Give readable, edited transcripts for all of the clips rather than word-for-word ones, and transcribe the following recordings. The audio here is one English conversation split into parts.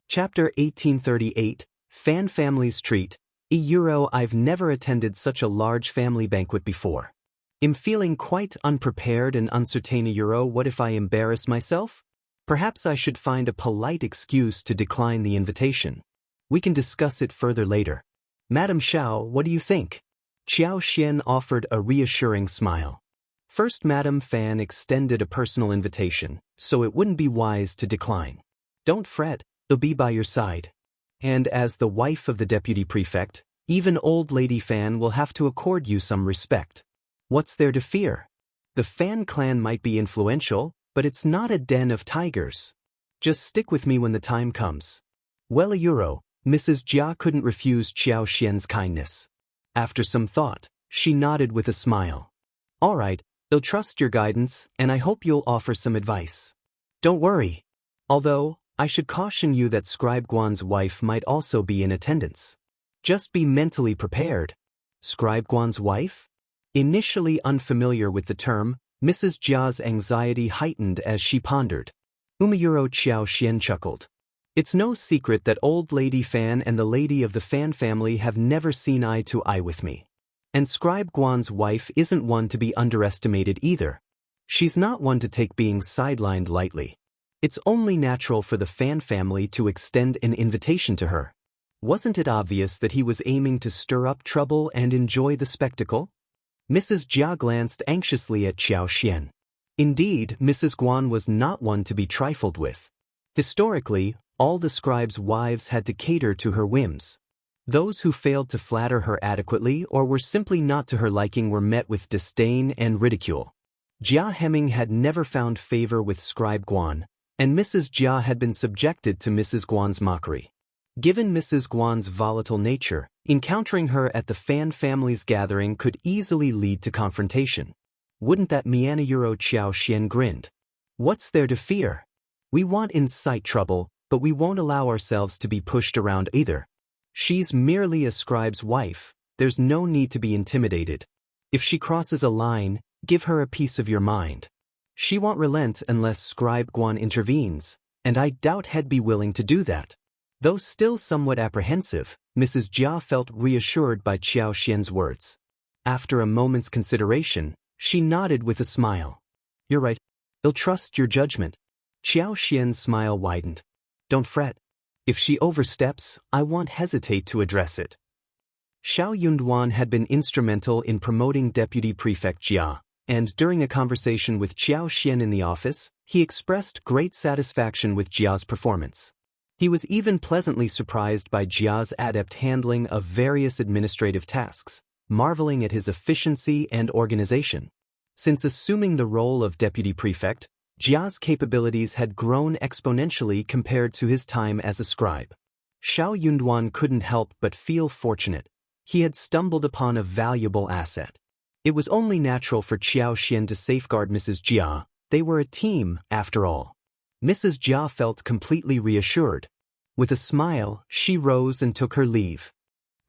Chapter 1838, Fan Families Treat. I've never attended such a large family banquet before. I'm feeling quite unprepared and uncertain. What if I embarrass myself? Perhaps I should find a polite excuse to decline the invitation. We can discuss it further later. Madam Xiao, what do you think? Xiao Xian offered a reassuring smile. First, Madam Fan extended a personal invitation, so it wouldn't be wise to decline. Don't fret, they'll be by your side. And as the wife of the deputy prefect, even old Lady Fan will have to accord you some respect. What's there to fear? The Fan clan might be influential, but it's not a den of tigers. Just stick with me when the time comes. Well, Mrs. Jia couldn't refuse Xiao Xian's kindness. After some thought, she nodded with a smile. All right, they'll trust your guidance, and I hope you'll offer some advice. Don't worry. Although, I should caution you that Scribe Guan's wife might also be in attendance. Just be mentally prepared. Scribe Guan's wife? Initially unfamiliar with the term, Mrs. Jia's anxiety heightened as she pondered. Xiao Xian chuckled. It's no secret that old Lady Fan and the lady of the Fan family have never seen eye to eye with me. And Scribe Guan's wife isn't one to be underestimated either. She's not one to take being sidelined lightly. It's only natural for the Fan family to extend an invitation to her. Wasn't it obvious that he was aiming to stir up trouble and enjoy the spectacle? Mrs. Jia glanced anxiously at Xiao Xian. Indeed, Mrs. Guan was not one to be trifled with. Historically, all the scribes' wives had to cater to her whims. Those who failed to flatter her adequately or were simply not to her liking were met with disdain and ridicule. Jia Hemming had never found favor with Scribe Guan, and Mrs. Jia had been subjected to Mrs. Guan's mockery. Given Mrs. Guan's volatile nature, encountering her at the Fan family's gathering could easily lead to confrontation. Wouldn't that Xiao Xian grinned. What's there to fear? We won't incite trouble, but we won't allow ourselves to be pushed around either. She's merely a scribe's wife, there's no need to be intimidated. If she crosses a line, give her a piece of your mind. She won't relent unless Scribe Guan intervenes, and I doubt he'd be willing to do that. Though still somewhat apprehensive, Mrs. Jia felt reassured by Xiao Xian's words. After a moment's consideration, she nodded with a smile. You're right. They'll trust your judgment. Xiao Xian's smile widened. Don't fret. If she oversteps, I won't hesitate to address it. Xiao Yunduan had been instrumental in promoting Deputy Prefect Jia, and during a conversation with Xiao Xian in the office, he expressed great satisfaction with Jia's performance. He was even pleasantly surprised by Jia's adept handling of various administrative tasks, marveling at his efficiency and organization. Since assuming the role of Deputy Prefect, Jia's capabilities had grown exponentially compared to his time as a scribe. Xiao Yunduan couldn't help but feel fortunate. He had stumbled upon a valuable asset. It was only natural for Xiao Xian to safeguard Mrs. Jia. They were a team, after all. Mrs. Jia felt completely reassured. With a smile, she rose and took her leave.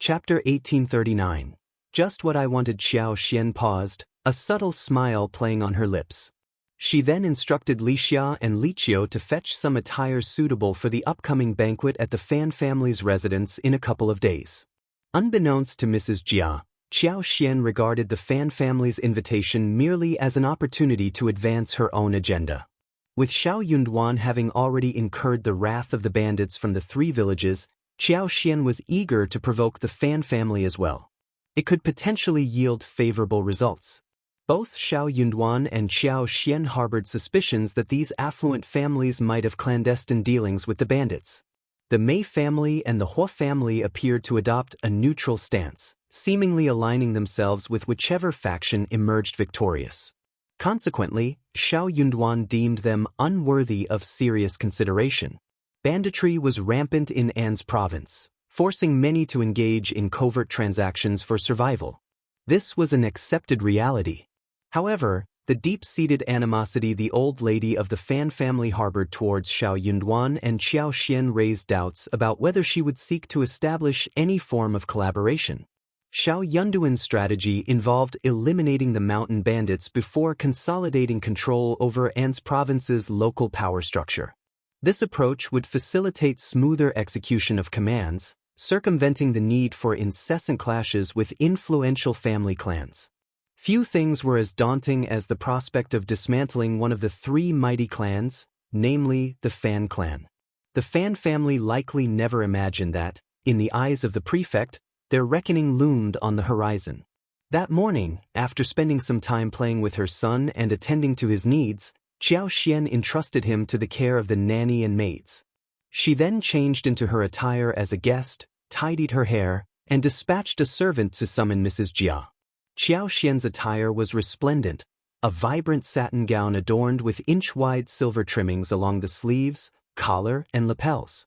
Chapter 1839. Just what I wanted. Xiao Xian paused, a subtle smile playing on her lips. She then instructed Li Xia and Li Qiu to fetch some attire suitable for the upcoming banquet at the Fan family's residence in a couple of days. Unbeknownst to Mrs. Jia, Xiao Xian regarded the Fan family's invitation merely as an opportunity to advance her own agenda. With Xiao Yunduan having already incurred the wrath of the bandits from the three villages, Xiao Xian was eager to provoke the Fan family as well. It could potentially yield favorable results. Both Xiao Yunduan and Xiao Xian harbored suspicions that these affluent families might have clandestine dealings with the bandits. The Mei family and the Hua family appeared to adopt a neutral stance, seemingly aligning themselves with whichever faction emerged victorious. Consequently, Xiao Yunduan deemed them unworthy of serious consideration. Banditry was rampant in An's province, forcing many to engage in covert transactions for survival. This was an accepted reality. However, the deep-seated animosity the old lady of the Fan family harbored towards Xiao Yunduan and Xiao Xian raised doubts about whether she would seek to establish any form of collaboration. Xiao Yunduan's strategy involved eliminating the mountain bandits before consolidating control over An's province's local power structure. This approach would facilitate smoother execution of commands, circumventing the need for incessant clashes with influential family clans. Few things were as daunting as the prospect of dismantling one of the three mighty clans, namely the Fan clan. The Fan family likely never imagined that, in the eyes of the prefect, their reckoning loomed on the horizon. That morning, after spending some time playing with her son and attending to his needs, Xianxia entrusted him to the care of the nanny and maids. She then changed into her attire as a guest, tidied her hair, and dispatched a servant to summon Mrs. Jia. Xiaoxian's attire was resplendent, a vibrant satin gown adorned with inch-wide silver trimmings along the sleeves, collar, and lapels.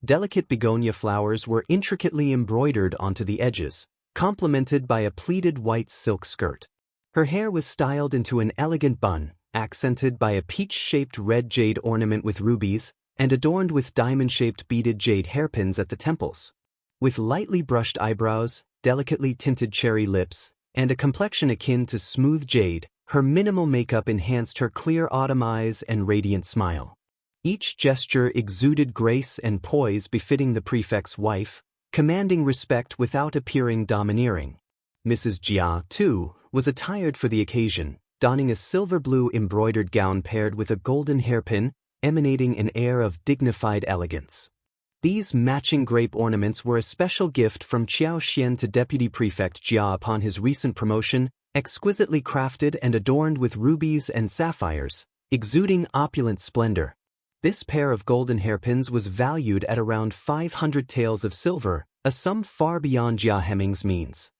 Delicate begonia flowers were intricately embroidered onto the edges, complemented by a pleated white silk skirt. Her hair was styled into an elegant bun, accented by a peach-shaped red jade ornament with rubies, and adorned with diamond-shaped beaded jade hairpins at the temples. With lightly brushed eyebrows, delicately tinted cherry lips, and a complexion akin to smooth jade, her minimal makeup enhanced her clear autumn eyes and radiant smile. Each gesture exuded grace and poise befitting the prefect's wife, commanding respect without appearing domineering. Mrs. Jia, too, was attired for the occasion, donning a silver-blue embroidered gown paired with a golden hairpin, emanating an air of dignified elegance. These matching grape ornaments were a special gift from Xiaoxian to Deputy Prefect Jia upon his recent promotion, exquisitely crafted and adorned with rubies and sapphires, exuding opulent splendor. This pair of golden hairpins was valued at around 500 taels of silver, a sum far beyond Jia Hemming's means.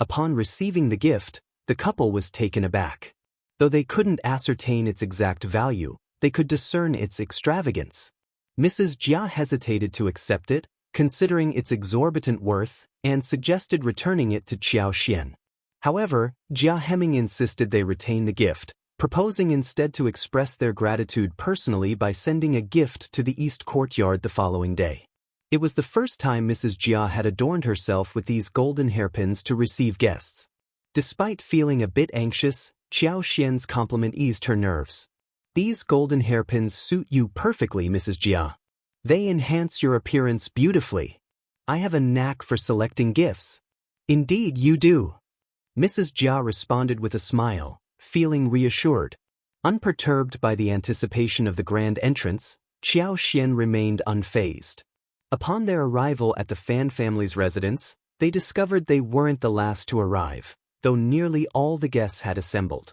Upon receiving the gift, the couple was taken aback. Though they couldn't ascertain its exact value, they could discern its extravagance. Mrs. Jia hesitated to accept it, considering its exorbitant worth, and suggested returning it to Xiaoxian. However, Jia Hemming insisted they retain the gift, proposing instead to express their gratitude personally by sending a gift to the East Courtyard the following day. It was the first time Mrs. Jia had adorned herself with these golden hairpins to receive guests. Despite feeling a bit anxious, Xiaoxian's compliment eased her nerves. "These golden hairpins suit you perfectly, Mrs. Jia. They enhance your appearance beautifully. I have a knack for selecting gifts." "Indeed you do." Mrs. Jia responded with a smile, feeling reassured. Unperturbed by the anticipation of the grand entrance, Xiaoxian remained unfazed. Upon their arrival at the Fan family's residence, they discovered they weren't the last to arrive, though nearly all the guests had assembled.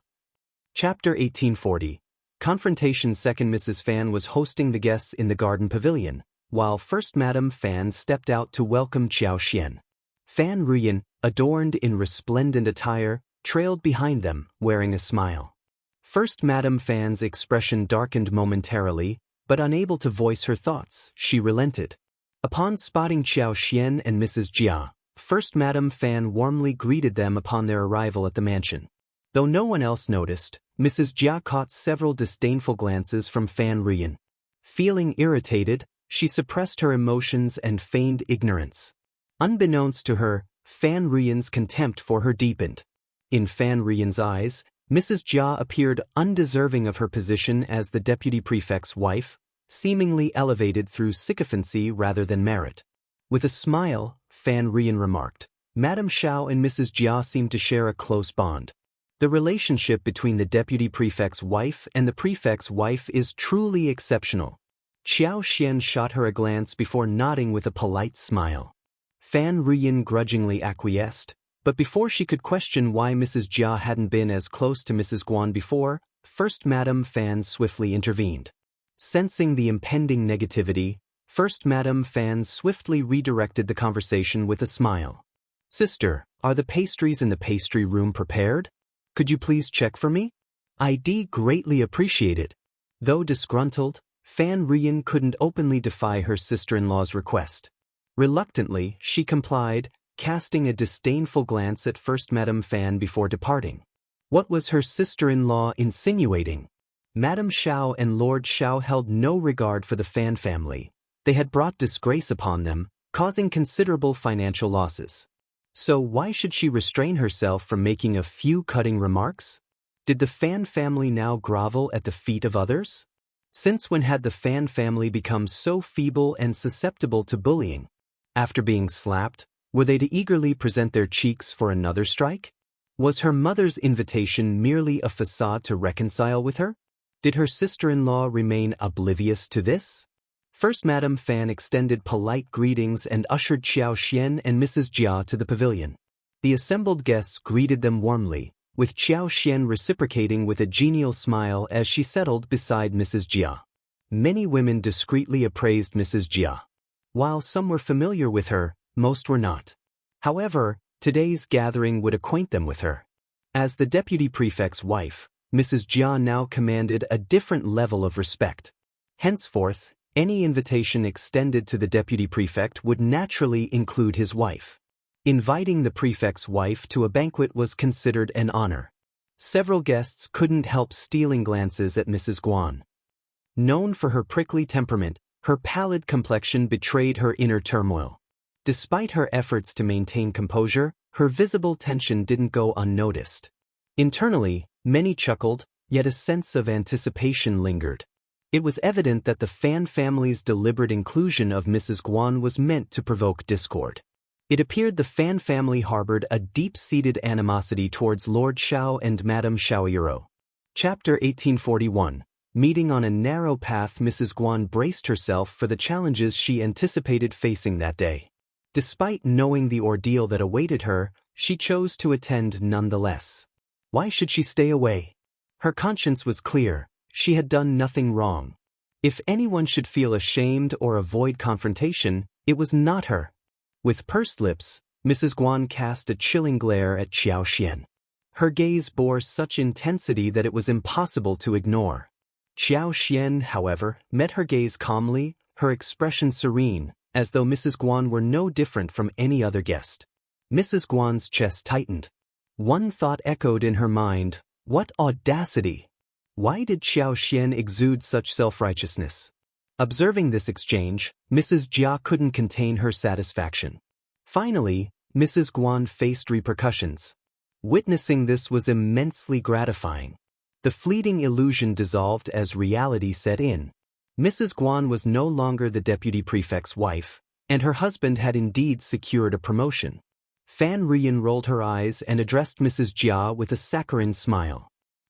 Chapter 1840. Confrontation. Second Mrs. Fan was hosting the guests in the garden pavilion, while First Madame Fan stepped out to welcome Xiaoxian. Fan Ruyan, adorned in resplendent attire, trailed behind them, wearing a smile. First Madame Fan's expression darkened momentarily, but unable to voice her thoughts, she relented. Upon spotting Xiaoxian and Mrs. Jia, First Madame Fan warmly greeted them upon their arrival at the mansion. Though no one else noticed, Mrs. Jia caught several disdainful glances from Fan Ruyan. Feeling irritated, she suppressed her emotions and feigned ignorance. Unbeknownst to her, Fan Ruyan's contempt for her deepened. In Fan Ruyan's eyes, Mrs. Jia appeared undeserving of her position as the deputy prefect's wife, seemingly elevated through sycophancy rather than merit. With a smile, Fan Ruyan remarked, "Madame Xiao and Mrs. Jia seem to share a close bond. The relationship between the deputy prefect's wife and the prefect's wife is truly exceptional." Xiaoxian shot her a glance before nodding with a polite smile. Fan Ruyan grudgingly acquiesced, but before she could question why Mrs. Jia hadn't been as close to Mrs. Guan before, First Madame Fan swiftly intervened. Sensing the impending negativity, First Madame Fan swiftly redirected the conversation with a smile. "Sister, are the pastries in the pastry room prepared? Could you please check for me? I'd greatly appreciate it." Though disgruntled, Fan Ruyan couldn't openly defy her sister-in-law's request. Reluctantly, she complied, casting a disdainful glance at First Madame Fan before departing. What was her sister-in-law insinuating? Madame Xiao and Lord Xiao held no regard for the Fan family. They had brought disgrace upon them, causing considerable financial losses. So why should she restrain herself from making a few cutting remarks? Did the Fan family now grovel at the feet of others? Since when had the Fan family become so feeble and susceptible to bullying? After being slapped, were they to eagerly present their cheeks for another strike? Was her mother's invitation merely a facade to reconcile with her? Did her sister-in-law remain oblivious to this? First, Madame Fan extended polite greetings and ushered Xianxia and Mrs. Jia to the pavilion. The assembled guests greeted them warmly, with Xianxia reciprocating with a genial smile as she settled beside Mrs. Jia. Many women discreetly appraised Mrs. Jia. While some were familiar with her, most were not. However, today's gathering would acquaint them with her. As the deputy prefect's wife, Mrs. Jia now commanded a different level of respect. Henceforth, any invitation extended to the deputy prefect would naturally include his wife. Inviting the prefect's wife to a banquet was considered an honor. Several guests couldn't help stealing glances at Mrs. Guan. Known for her prickly temperament, her pallid complexion betrayed her inner turmoil. Despite her efforts to maintain composure, her visible tension didn't go unnoticed. Internally, many chuckled, yet a sense of anticipation lingered. It was evident that the Fan family's deliberate inclusion of Mrs. Guan was meant to provoke discord. It appeared the Fan family harbored a deep-seated animosity towards Lord Xiao and Madame Xiaoyuro. Chapter 1841. Meeting on a narrow path. Mrs. Guan braced herself for the challenges she anticipated facing that day. Despite knowing the ordeal that awaited her, she chose to attend nonetheless. Why should she stay away? Her conscience was clear. She had done nothing wrong. If anyone should feel ashamed or avoid confrontation, it was not her. With pursed lips, Mrs. Guan cast a chilling glare at Xianxia. Her gaze bore such intensity that it was impossible to ignore. Xianxia, however, met her gaze calmly, her expression serene, as though Mrs. Guan were no different from any other guest. Mrs. Guan's chest tightened. One thought echoed in her mind: what audacity! Why did Xianxia exude such self-righteousness? Observing this exchange, Mrs. Jia couldn't contain her satisfaction. Finally, Mrs. Guan faced repercussions. Witnessing this was immensely gratifying. The fleeting illusion dissolved as reality set in. Mrs. Guan was no longer the deputy prefect's wife, and her husband had indeed secured a promotion. Fan Rian rolled her eyes and addressed Mrs. Jia with a saccharine smile.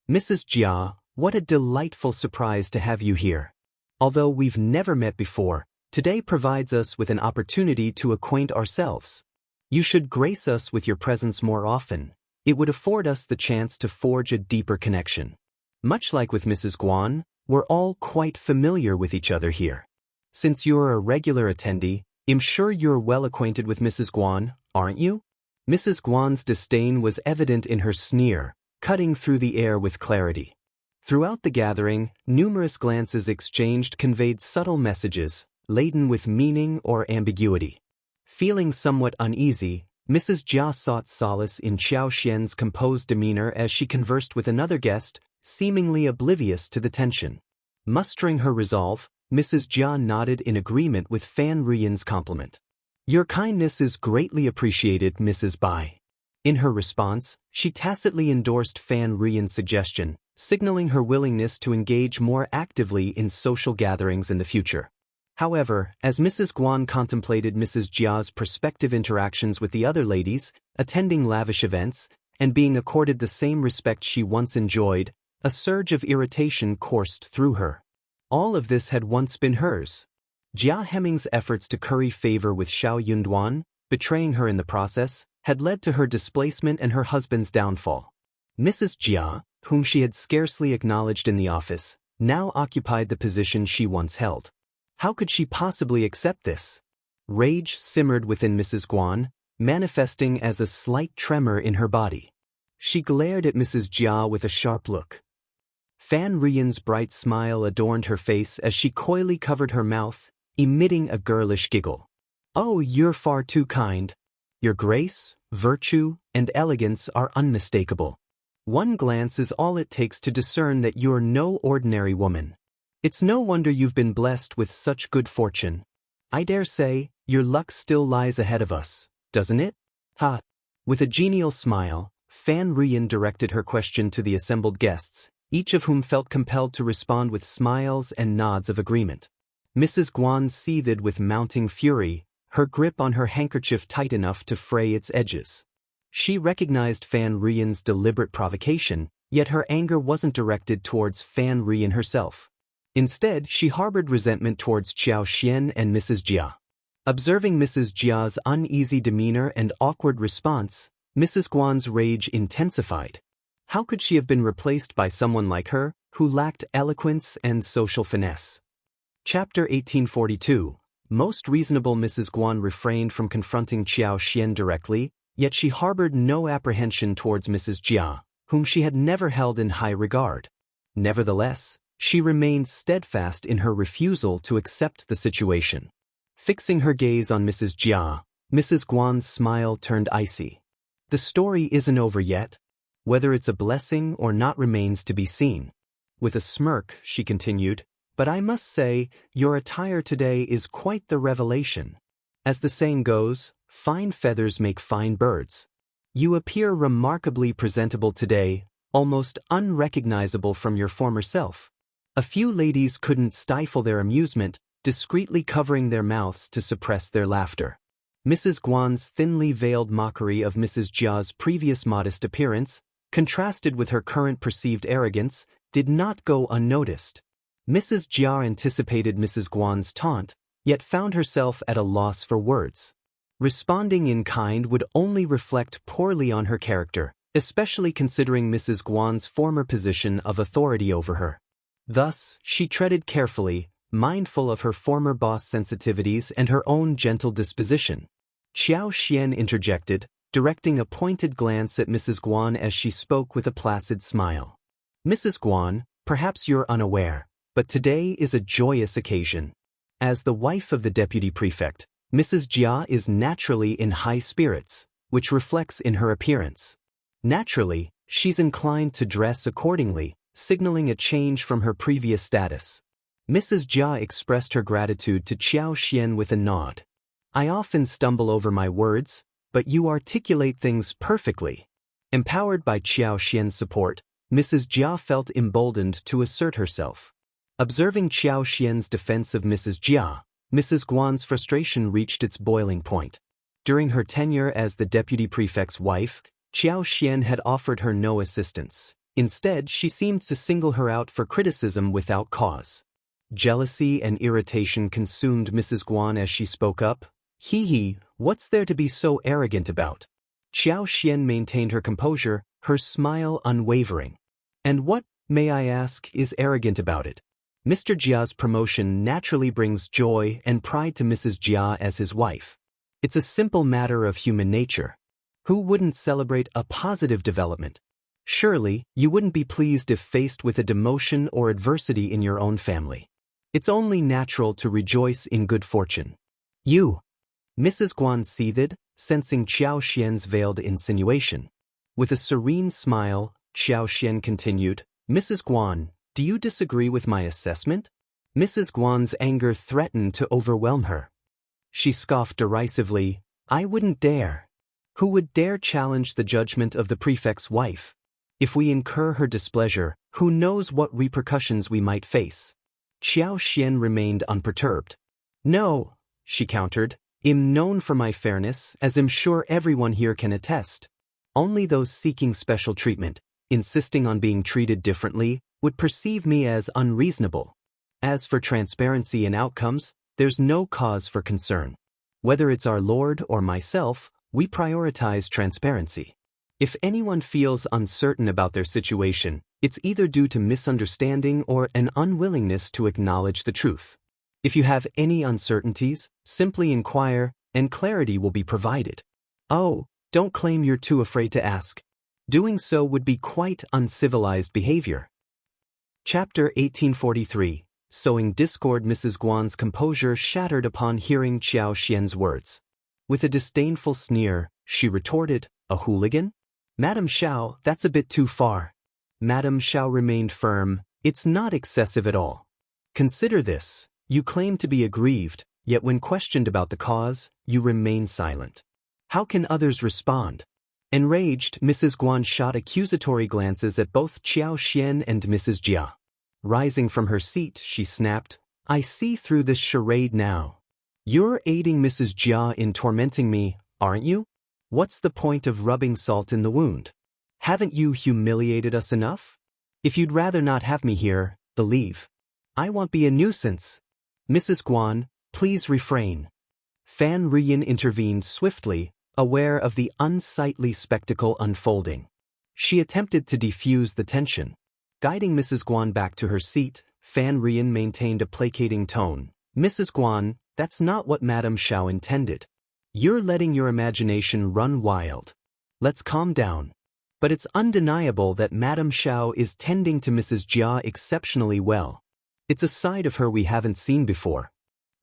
Mrs. Jia, what a delightful surprise to have you here. Although we've never met before, today provides us with an opportunity to acquaint ourselves. You should grace us with your presence more often. It would afford us the chance to forge a deeper connection. Much like with Mrs. Guan, we're all quite familiar with each other here. Since you're a regular attendee, I'm sure you're well acquainted with Mrs. Guan, aren't you? Mrs. Guan's disdain was evident in her sneer, cutting through the air with clarity. Throughout the gathering, numerous glances exchanged conveyed subtle messages, laden with meaning or ambiguity. Feeling somewhat uneasy, Mrs. Jia sought solace in Xiaoxian's composed demeanor as she conversed with another guest, seemingly oblivious to the tension. Mustering her resolve, Mrs. Jia nodded in agreement with Fan Rian's compliment. Your kindness is greatly appreciated, Mrs. Bai. In her response, she tacitly endorsed Fan Rian's suggestion, signaling her willingness to engage more actively in social gatherings in the future. However, as Mrs. Guan contemplated Mrs. Jia's prospective interactions with the other ladies, attending lavish events, and being accorded the same respect she once enjoyed, a surge of irritation coursed through her. All of this had once been hers. Jia Hemming's efforts to curry favor with Xiao Yunduan, betraying her in the process, had led to her displacement and her husband's downfall. Mrs. Jia, whom she had scarcely acknowledged in the office, now occupied the position she once held. How could she possibly accept this? Rage simmered within Mrs. Guan, manifesting as a slight tremor in her body. She glared at Mrs. Jia with a sharp look. Fan Rian's bright smile adorned her face as she coyly covered her mouth, emitting a girlish giggle. Oh, you're far too kind. Your grace, virtue, and elegance are unmistakable. One glance is all it takes to discern that you're no ordinary woman. It's no wonder you've been blessed with such good fortune. I dare say, your luck still lies ahead of us, doesn't it? Ha! With a genial smile, Fan Rian directed her question to the assembled guests, each of whom felt compelled to respond with smiles and nods of agreement. Mrs. Guan seethed with mounting fury, her grip on her handkerchief tight enough to fray its edges. She recognized Fan Rian's deliberate provocation, yet her anger wasn't directed towards Fan Rian herself. Instead, she harbored resentment towards Xiao Xian and Mrs. Jia. Observing Mrs. Jia's uneasy demeanor and awkward response, Mrs. Guan's rage intensified. How could she have been replaced by someone like her, who lacked eloquence and social finesse? Chapter 1842. Most reasonable Mrs. Guan refrained from confronting Xiao Xian directly, yet she harbored no apprehension towards Mrs. Jia, whom she had never held in high regard. Nevertheless, she remained steadfast in her refusal to accept the situation. Fixing her gaze on Mrs. Jia, Mrs. Guan's smile turned icy. The story isn't over yet. Whether it's a blessing or not remains to be seen. With a smirk, she continued, but I must say, your attire today is quite the revelation. As the saying goes, fine feathers make fine birds. You appear remarkably presentable today, almost unrecognizable from your former self. A few ladies couldn't stifle their amusement, discreetly covering their mouths to suppress their laughter. Mrs. Guan's thinly veiled mockery of Mrs. Jia's previous modest appearance, contrasted with her current perceived arrogance, did not go unnoticed. Mrs. Jia anticipated Mrs. Guan's taunt, yet found herself at a loss for words. Responding in kind would only reflect poorly on her character, especially considering Mrs. Guan's former position of authority over her. Thus, she treaded carefully, mindful of her former boss' sensitivities and her own gentle disposition. Xiao Xian interjected, directing a pointed glance at Mrs. Guan as she spoke with a placid smile. Mrs. Guan, perhaps you're unaware, but today is a joyous occasion. As the wife of the deputy prefect, Mrs. Jia is naturally in high spirits, which reflects in her appearance. Naturally, she's inclined to dress accordingly, signaling a change from her previous status. Mrs. Jia expressed her gratitude to Xiao Xian with a nod. I often stumble over my words, but you articulate things perfectly. Empowered by Xiao Xian's support, Mrs. Jia felt emboldened to assert herself. Observing Xiao Xian's defense of Mrs. Jia, Mrs. Guan's frustration reached its boiling point. During her tenure as the deputy prefect's wife, Xiao Xian had offered her no assistance. Instead, she seemed to single her out for criticism without cause. Jealousy and irritation consumed Mrs. Guan as she spoke up. Hee, what's there to be so arrogant about? Xiao Xian maintained her composure, her smile unwavering. And what, may I ask, is arrogant about it? Mr. Jia's promotion naturally brings joy and pride to Mrs. Jia as his wife. It's a simple matter of human nature. Who wouldn't celebrate a positive development? Surely, you wouldn't be pleased if faced with a demotion or adversity in your own family. It's only natural to rejoice in good fortune. You. Mrs. Guan seethed, sensing Xiao Xian's veiled insinuation. With a serene smile, Xiao Xian continued, Mrs. Guan, do you disagree with my assessment? Mrs. Guan's anger threatened to overwhelm her. She scoffed derisively, I wouldn't dare. Who would dare challenge the judgment of the prefect's wife? If we incur her displeasure, who knows what repercussions we might face? Xiao Xian remained unperturbed. No, she countered, I'm known for my fairness, as I'm sure everyone here can attest. Only those seeking special treatment, insisting on being treated differently, would perceive me as unreasonable. As for transparency in outcomes, there's no cause for concern. Whether it's our Lord or myself, we prioritize transparency. If anyone feels uncertain about their situation, it's either due to misunderstanding or an unwillingness to acknowledge the truth. If you have any uncertainties, simply inquire, and clarity will be provided. Oh, don't claim you're too afraid to ask. Doing so would be quite uncivilized behavior. Chapter 1843. Sowing discord. Mrs. Guan's composure shattered upon hearing Xiao Xian's words. With a disdainful sneer, she retorted, a hooligan? Madame Xiao, that's a bit too far. Madame Xiao remained firm, it's not excessive at all. Consider this, you claim to be aggrieved, yet when questioned about the cause, you remain silent. How can others respond? Enraged, Mrs. Guan shot accusatory glances at both Xianxia and Mrs. Jia. Rising from her seat, she snapped, "I see through this charade now. You're aiding Mrs. Jia in tormenting me, aren't you? What's the point of rubbing salt in the wound? Haven't you humiliated us enough? If you'd rather not have me here, then leave. I won't be a nuisance." "Mrs. Guan, please refrain." Fan Ruyin intervened swiftly, aware of the unsightly spectacle unfolding. She attempted to defuse the tension. Guiding Mrs. Guan back to her seat, Fan Ruyin maintained a placating tone. "Mrs. Guan, that's not what Madame Xiao intended. You're letting your imagination run wild. Let's calm down." But it's undeniable that Madame Xiao is tending to Mrs. Jia exceptionally well. It's a side of her we haven't seen before.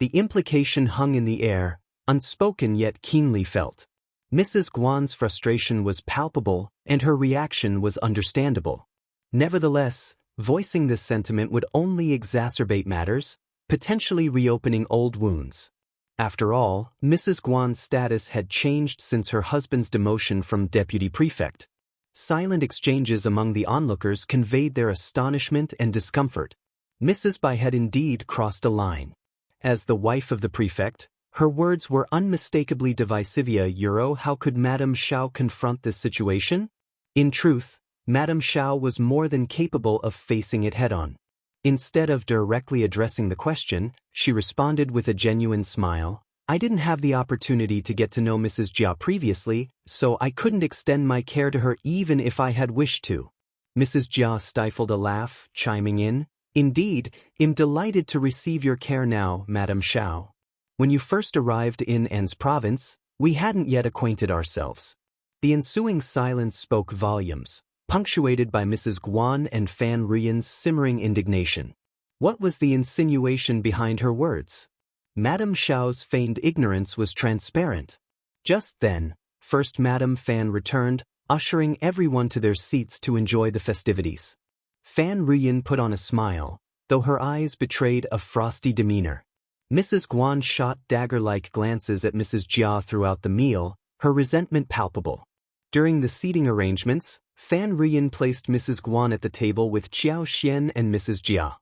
The implication hung in the air, unspoken yet keenly felt. Mrs. Guan's frustration was palpable, and her reaction was understandable. Nevertheless, voicing this sentiment would only exacerbate matters, potentially reopening old wounds. After all, Mrs. Guan's status had changed since her husband's demotion from deputy prefect. Silent exchanges among the onlookers conveyed their astonishment and discomfort. Mrs. Bai had indeed crossed a line. As the wife of the prefect, her words were unmistakably divisive. How could Madame Xiao confront this situation? In truth, Madame Xiao was more than capable of facing it head-on. Instead of directly addressing the question, she responded with a genuine smile. "I didn't have the opportunity to get to know Mrs. Jia previously, so I couldn't extend my care to her even if I had wished to." Mrs. Jia stifled a laugh, chiming in, "Indeed, I'm delighted to receive your care now, Madame Xiao. When you first arrived in An's province, we hadn't yet acquainted ourselves." The ensuing silence spoke volumes, punctuated by Mrs. Guan and Fan Ruyin's simmering indignation. What was the insinuation behind her words? Madame Xiao's feigned ignorance was transparent. Just then, First Madame Fan returned, ushering everyone to their seats to enjoy the festivities. Fan Ruyin put on a smile, though her eyes betrayed a frosty demeanor. Mrs. Guan shot dagger-like glances at Mrs. Jia throughout the meal, her resentment palpable. During the seating arrangements, Fan Ruyin placed Mrs. Guan at the table with Xianxia and Mrs. Jia.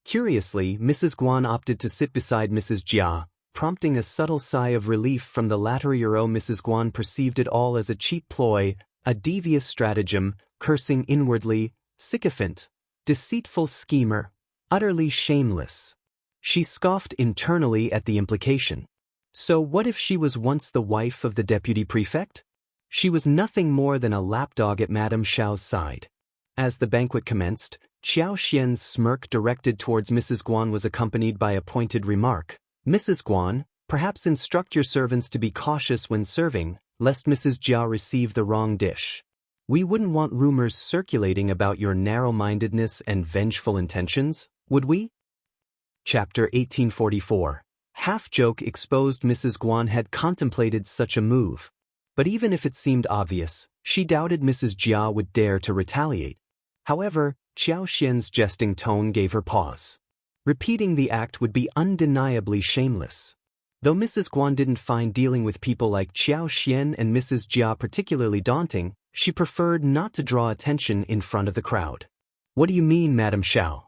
Curiously, Mrs. Guan opted to sit beside Mrs. Jia, prompting a subtle sigh of relief from the latter. Mrs. Guan perceived it all as a cheap ploy, a devious stratagem, cursing inwardly, sycophant, deceitful schemer, utterly shameless. She scoffed internally at the implication. So what if she was once the wife of the deputy prefect? She was nothing more than a lapdog at Madame Xiao's side. As the banquet commenced, Xiao Xian's smirk directed towards Mrs. Guan was accompanied by a pointed remark. "Mrs. Guan, perhaps instruct your servants to be cautious when serving, lest Mrs. Jia receive the wrong dish. We wouldn't want rumors circulating about your narrow-mindedness and vengeful intentions, would we?" Chapter 1844. Half-joke exposed Mrs. Guan had contemplated such a move. But even if it seemed obvious, she doubted Mrs. Jia would dare to retaliate. However, Xiao Xian's jesting tone gave her pause. Repeating the act would be undeniably shameless. Though Mrs. Guan didn't find dealing with people like Xiao Xian and Mrs. Jia particularly daunting, she preferred not to draw attention in front of the crowd. "What do you mean, Madame Xiao?"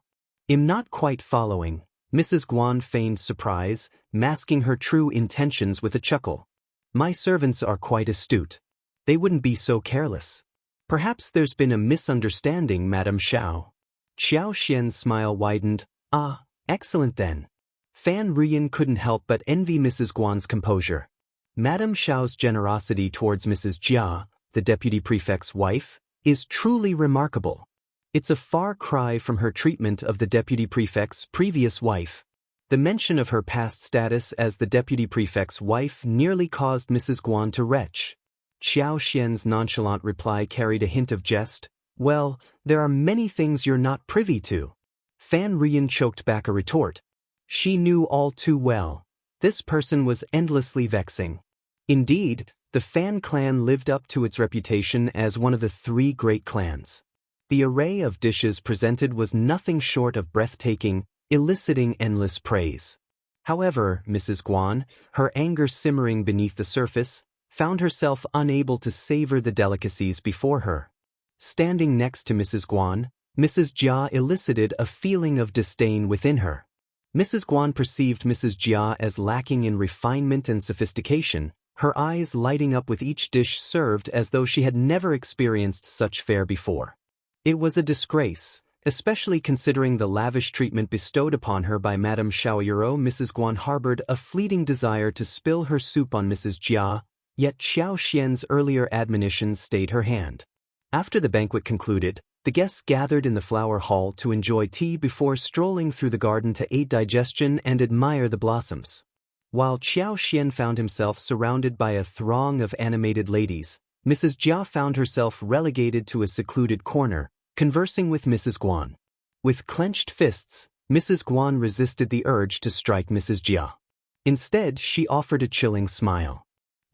"I'm not quite following." Mrs. Guan feigned surprise, masking her true intentions with a chuckle. "My servants are quite astute. They wouldn't be so careless. Perhaps there's been a misunderstanding, Madame Xiao." Xiao Xian's smile widened. "Ah, excellent then." Fan Ruyin couldn't help but envy Mrs. Guan's composure. Madame Xiao's generosity towards Mrs. Jia, the deputy prefect's wife, is truly remarkable. It's a far cry from her treatment of the deputy prefect's previous wife. The mention of her past status as the deputy prefect's wife nearly caused Mrs. Guan to retch. Xiao Xian's nonchalant reply carried a hint of jest. "Well, there are many things you're not privy to." Fan Ruyin choked back a retort. She knew all too well. This person was endlessly vexing. Indeed, the Fan clan lived up to its reputation as one of the three great clans. The array of dishes presented was nothing short of breathtaking, eliciting endless praise. However, Mrs. Guan, her anger simmering beneath the surface, found herself unable to savor the delicacies before her. Standing next to Mrs. Guan, Mrs. Jia elicited a feeling of disdain within her. Mrs. Guan perceived Mrs. Jia as lacking in refinement and sophistication, her eyes lighting up with each dish served as though she had never experienced such fare before. It was a disgrace, especially considering the lavish treatment bestowed upon her by Madame Xiaoyuro. Mrs. Guan harbored a fleeting desire to spill her soup on Mrs. Jia, yet Xiao Xian's earlier admonitions stayed her hand. After the banquet concluded, the guests gathered in the flower hall to enjoy tea before strolling through the garden to aid digestion and admire the blossoms. While Xiao Xian found himself surrounded by a throng of animated ladies, Mrs. Jia found herself relegated to a secluded corner, conversing with Mrs. Guan. With clenched fists, Mrs. Guan resisted the urge to strike Mrs. Jia. Instead, she offered a chilling smile.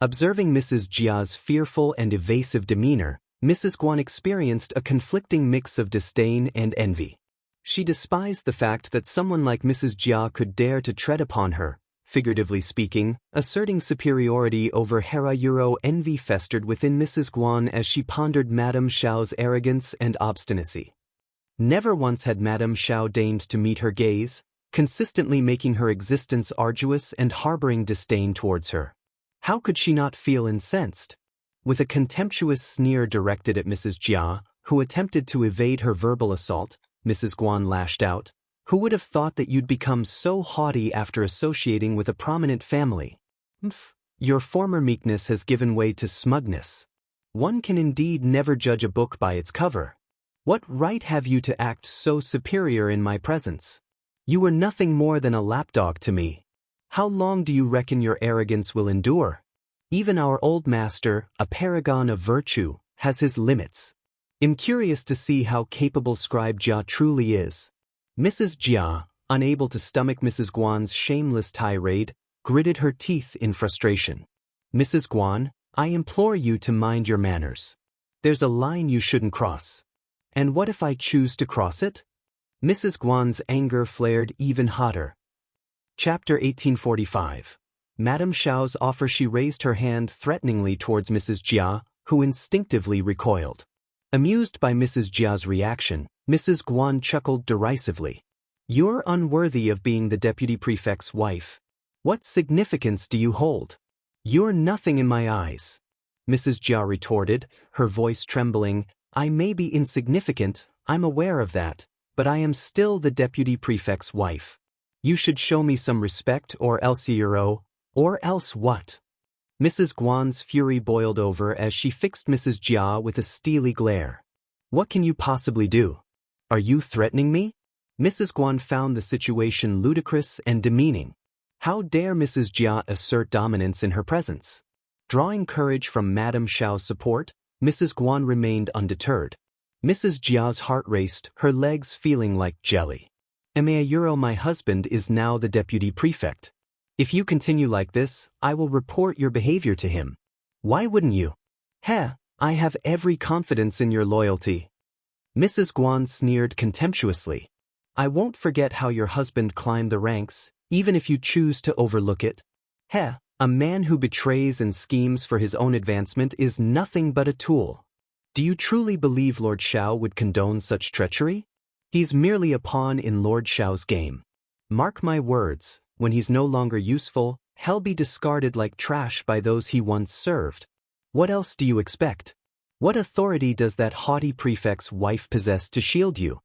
Observing Mrs. Jia's fearful and evasive demeanor, Mrs. Guan experienced a conflicting mix of disdain and envy. She despised the fact that someone like Mrs. Jia could dare to tread upon her, figuratively speaking, asserting superiority over Hera Euro. Envy festered within Mrs. Guan as she pondered Madame Xiao's arrogance and obstinacy. Never once had Madame Xiao deigned to meet her gaze, consistently making her existence arduous and harboring disdain towards her. How could she not feel incensed? With a contemptuous sneer directed at Mrs. Jia, who attempted to evade her verbal assault, Mrs. Guan lashed out, "Who would have thought that you'd become so haughty after associating with a prominent family? Your former meekness has given way to smugness. One can indeed never judge a book by its cover. What right have you to act so superior in my presence? You were nothing more than a lapdog to me. How long do you reckon your arrogance will endure? Even our old master, a paragon of virtue, has his limits. I'm curious to see how capable Scribe Jia truly is." Mrs. Jia, unable to stomach Mrs. Guan's shameless tirade, gritted her teeth in frustration. "Mrs. Guan, I implore you to mind your manners. There's a line you shouldn't cross. And what if I choose to cross it?" Mrs. Guan's anger flared even hotter. Chapter 1845. Madame Xiao's offer. She raised her hand threateningly towards Mrs. Jia, who instinctively recoiled. Amused by Mrs. Jia's reaction, Mrs. Guan chuckled derisively. "You're unworthy of being the deputy prefect's wife. What significance do you hold? You're nothing in my eyes." Mrs. Jia retorted, her voice trembling. "I may be insignificant, I'm aware of that, but I am still the deputy prefect's wife. You should show me some respect or else or else what?" Mrs. Guan's fury boiled over as she fixed Mrs. Jia with a steely glare. "What can you possibly do? Are you threatening me?" Mrs. Guan found the situation ludicrous and demeaning. How dare Mrs. Jia assert dominance in her presence? Drawing courage from Madame Xiao's support, Mrs. Guan remained undeterred. Mrs. Jia's heart raced, her legs feeling like jelly. "Euro, my husband is now the deputy prefect. If you continue like this, I will report your behavior to him." "Why wouldn't you?" I have every confidence in your loyalty." Mrs. Guan sneered contemptuously. "I won't forget how your husband climbed the ranks, even if you choose to overlook it. A man who betrays and schemes for his own advancement is nothing but a tool. Do you truly believe Lord Xiao would condone such treachery? He's merely a pawn in Lord Xiao's game. Mark my words, when he's no longer useful, he'll be discarded like trash by those he once served. What else do you expect? What authority does that haughty prefect's wife possess to shield you?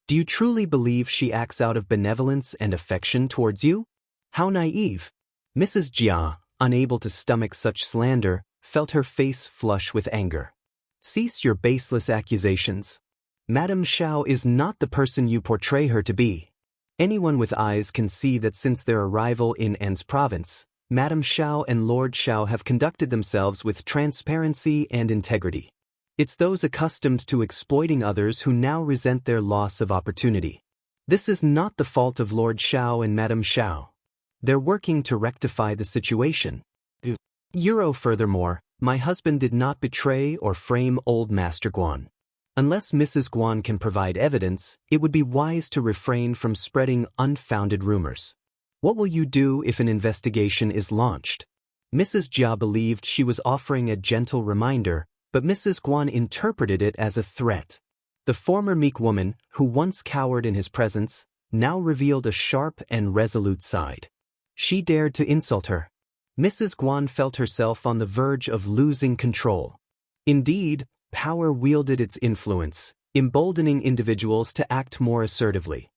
Do you truly believe she acts out of benevolence and affection towards you? How naive." Mrs. Jia, unable to stomach such slander, felt her face flush with anger. "Cease your baseless accusations. Madame Xiao is not the person you portray her to be. Anyone with eyes can see that since their arrival in An's province, Madame Xiao and Lord Xiao have conducted themselves with transparency and integrity. It's those accustomed to exploiting others who now resent their loss of opportunity. This is not the fault of Lord Xiao and Madame Xiao. They're working to rectify the situation. Furthermore, my husband did not betray or frame old Master Guan. Unless Mrs. Guan can provide evidence, it would be wise to refrain from spreading unfounded rumors. What will you do if an investigation is launched?" Mrs. Jia believed she was offering a gentle reminder, but Mrs. Guan interpreted it as a threat. The former meek woman, who once cowered in his presence, now revealed a sharp and resolute side. She dared to insult her. Mrs. Guan felt herself on the verge of losing control. Indeed, power wielded its influence, emboldening individuals to act more assertively.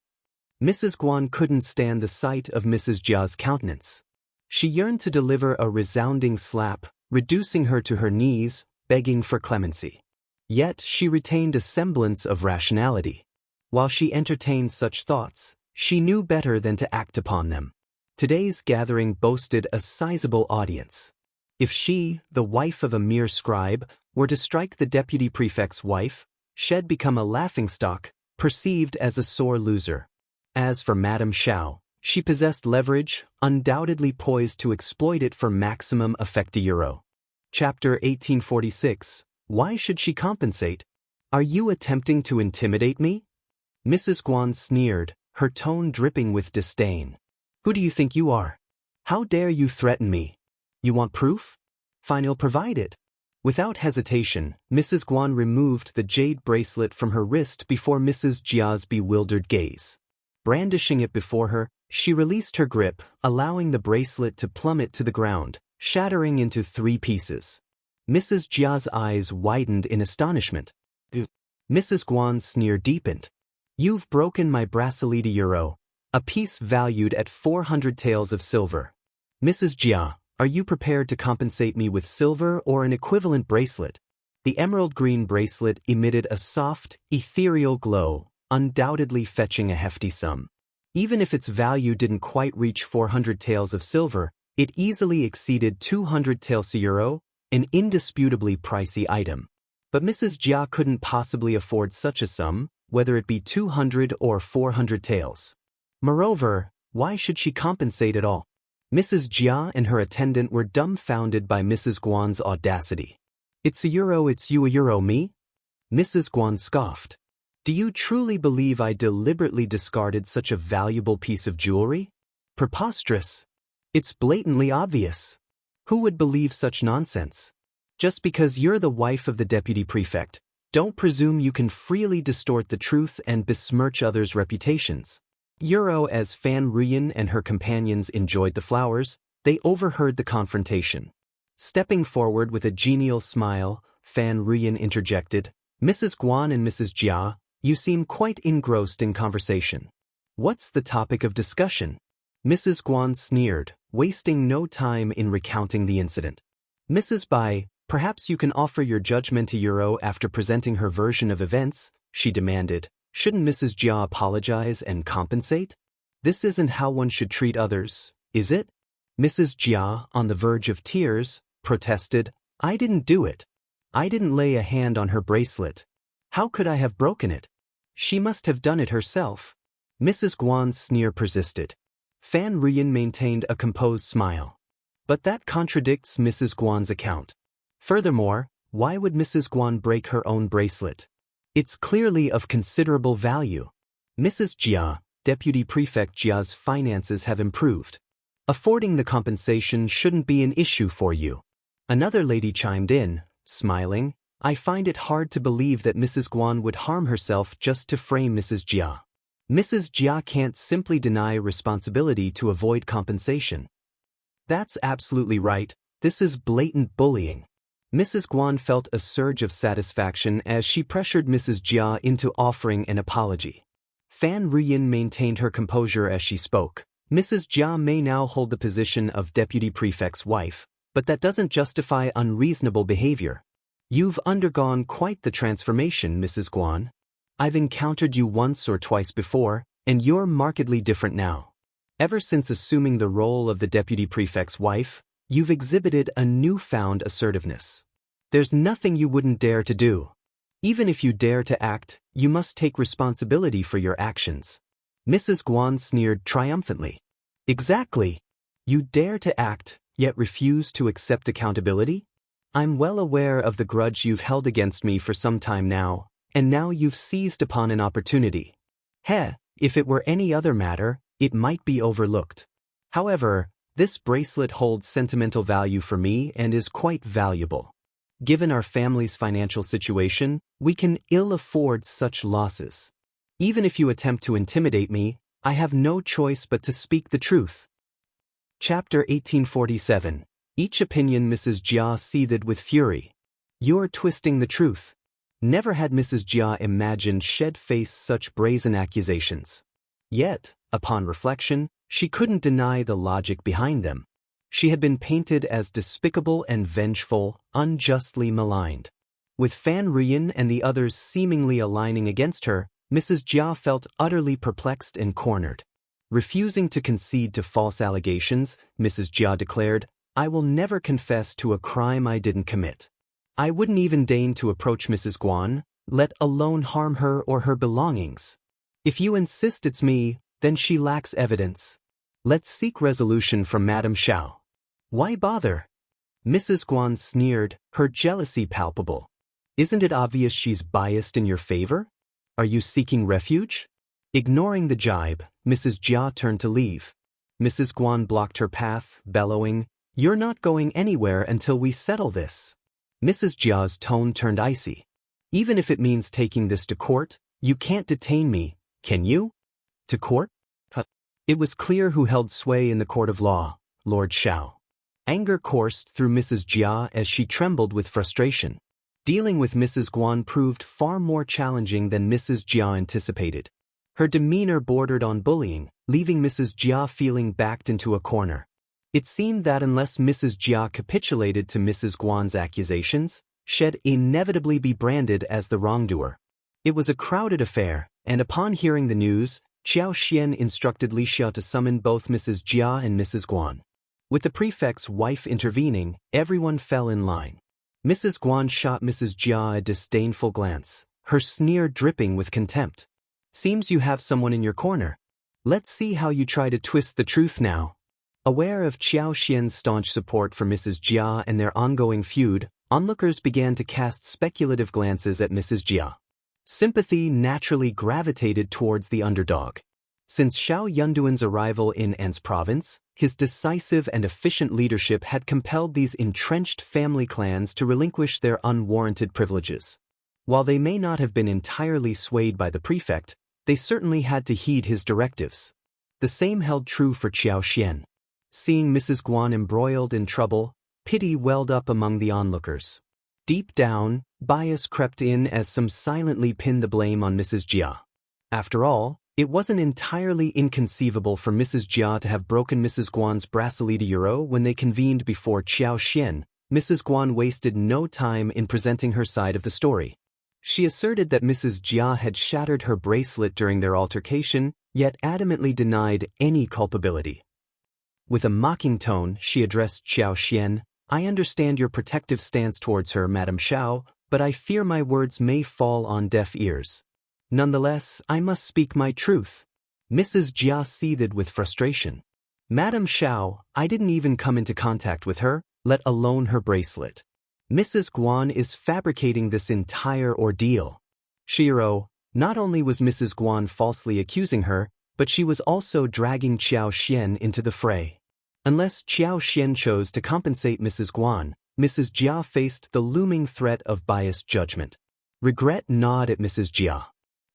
Mrs. Guan couldn't stand the sight of Mrs. Jia's countenance. She yearned to deliver a resounding slap, reducing her to her knees, begging for clemency. Yet she retained a semblance of rationality. While she entertained such thoughts, she knew better than to act upon them. Today's gathering boasted a sizable audience. If she, the wife of a mere scribe, were to strike the deputy prefect's wife, she'd become a laughingstock, perceived as a sore loser. As for Madame Xiao, she possessed leverage, undoubtedly poised to exploit it for maximum effect. Chapter 1846. Why should she compensate? Are you attempting to intimidate me? Mrs. Guan sneered, her tone dripping with disdain. Who do you think you are? How dare you threaten me? You want proof? Fine, I'll provide it. Without hesitation, Mrs. Guan removed the jade bracelet from her wrist before Mrs. Jia's bewildered gaze. Brandishing it before her, she released her grip, allowing the bracelet to plummet to the ground, shattering into 3 pieces. Mrs. Jia's eyes widened in astonishment. Mrs. Guan's sneer deepened. You've broken my bracelet, a piece valued at 400 taels of silver. Mrs. Jia, are you prepared to compensate me with silver or an equivalent bracelet? The emerald green bracelet emitted a soft, ethereal glow, undoubtedly fetching a hefty sum. Even if its value didn't quite reach 400 taels of silver, it easily exceeded 200 taels euro, an indisputably pricey item. But Mrs. Jia couldn't possibly afford such a sum, whether it be 200 or 400 taels. Moreover, why should she compensate at all? Mrs. Jia and her attendant were dumbfounded by Mrs. Guan's audacity. It's you, me? Mrs. Guan scoffed. Do you truly believe I deliberately discarded such a valuable piece of jewelry? Preposterous. It's blatantly obvious. Who would believe such nonsense? Just because you're the wife of the deputy prefect, don't presume you can freely distort the truth and besmirch others' reputations. As Fan Ruyan and her companions enjoyed the flowers, they overheard the confrontation. Stepping forward with a genial smile, Fan Ruyan interjected, Mrs. Guan and Mrs. Jia, you seem quite engrossed in conversation. What's the topic of discussion? Mrs. Guan sneered, wasting no time in recounting the incident. Mrs. Bai, perhaps you can offer your judgment to after presenting her version of events, she demanded. Shouldn't Mrs. Jia apologize and compensate? This isn't how one should treat others, is it? Mrs. Jia, on the verge of tears, protested, I didn't do it. I didn't lay a hand on her bracelet. How could I have broken it? She must have done it herself. Mrs. Guan's sneer persisted. Fan Ruyan maintained a composed smile. But that contradicts Mrs. Guan's account. Furthermore, why would Mrs. Guan break her own bracelet? It's clearly of considerable value. Mrs. Jia, Deputy Prefect Jia's finances have improved. Affording the compensation shouldn't be an issue for you. Another lady chimed in, smiling, I find it hard to believe that Mrs. Guan would harm herself just to frame Mrs. Jia. Mrs. Jia can't simply deny responsibility to avoid compensation. That's absolutely right, this is blatant bullying. Mrs. Guan felt a surge of satisfaction as she pressured Mrs. Jia into offering an apology. Fan Ruyan maintained her composure as she spoke. Mrs. Jia may now hold the position of deputy prefect's wife, but that doesn't justify unreasonable behavior. You've undergone quite the transformation, Mrs. Guan. I've encountered you once or twice before, and you're markedly different now. Ever since assuming the role of the deputy prefect's wife, you've exhibited a newfound assertiveness. There's nothing you wouldn't dare to do. Even if you dare to act, you must take responsibility for your actions. Mrs. Guan sneered triumphantly. Exactly. You dare to act, yet refuse to accept accountability? I'm well aware of the grudge you've held against me for some time now, and now you've seized upon an opportunity. If it were any other matter, it might be overlooked. However, This bracelet holds sentimental value for me and is quite valuable. Given our family's financial situation, we can ill afford such losses. Even if you attempt to intimidate me, I have no choice but to speak the truth. Chapter 1847. Each opinion. Mrs. Jia seethed with fury. You're twisting the truth. Never had Mrs. Jia imagined she'd face such brazen accusations. Yet, upon reflection, she couldn't deny the logic behind them. She had been painted as despicable and vengeful, unjustly maligned. With Fan Ruyan and the others seemingly aligning against her, Mrs. Jia felt utterly perplexed and cornered. Refusing to concede to false allegations, Mrs. Jia declared, I will never confess to a crime I didn't commit. I wouldn't even deign to approach Mrs. Guan, let alone harm her or her belongings. If you insist it's me, then she lacks evidence. Let's seek resolution from Madame Xiao. Why bother? Mrs. Guan sneered, her jealousy palpable. Isn't it obvious she's biased in your favor? Are you seeking refuge? Ignoring the jibe, Mrs. Jia turned to leave. Mrs. Guan blocked her path, bellowing, You're not going anywhere until we settle this. Mrs. Jia's tone turned icy. Even if it means taking this to court, you can't detain me, can you? To court? It was clear who held sway in the court of law, Lord Xiao. Anger coursed through Mrs. Jia as she trembled with frustration. Dealing with Mrs. Guan proved far more challenging than Mrs. Jia anticipated. Her demeanor bordered on bullying, leaving Mrs. Jia feeling backed into a corner. It seemed that unless Mrs. Jia capitulated to Mrs. Guan's accusations, she'd inevitably be branded as the wrongdoer. It was a crowded affair, and upon hearing the news, Xiao Xian instructed Li Xiao to summon both Mrs. Jia and Mrs. Guan. With the prefect's wife intervening, everyone fell in line. Mrs. Guan shot Mrs. Jia a disdainful glance, her sneer dripping with contempt. Seems you have someone in your corner. Let's see how you try to twist the truth now. Aware of Xiao Xian's staunch support for Mrs. Jia and their ongoing feud, onlookers began to cast speculative glances at Mrs. Jia. Sympathy naturally gravitated towards the underdog. Since Xiao Yunduan's arrival in An's province, his decisive and efficient leadership had compelled these entrenched family clans to relinquish their unwarranted privileges. While they may not have been entirely swayed by the prefect, they certainly had to heed his directives. The same held true for Xiao Xian. Seeing Mrs. Guan embroiled in trouble, pity welled up among the onlookers. Deep down, bias crept in as some silently pinned the blame on Mrs. Jia. After all, it wasn't entirely inconceivable for Mrs. Jia to have broken Mrs. Guan's bracelet euro when they convened before Xiao Xian. Mrs. Guan wasted no time in presenting her side of the story. She asserted that Mrs. Jia had shattered her bracelet during their altercation, yet adamantly denied any culpability. With a mocking tone, she addressed Xiao Xian, I understand your protective stance towards her, Madame Xiao, but I fear my words may fall on deaf ears. Nonetheless, I must speak my truth. Mrs. Jia seethed with frustration. Madame Xiao, I didn't even come into contact with her, let alone her bracelet. Mrs. Guan is fabricating this entire ordeal. Shiro, not only was Mrs. Guan falsely accusing her, but she was also dragging Xiao Xian into the fray. Unless Xiao Xian chose to compensate Mrs. Guan, Mrs. Jia faced the looming threat of biased judgment. Regret gnawed at Mrs. Jia.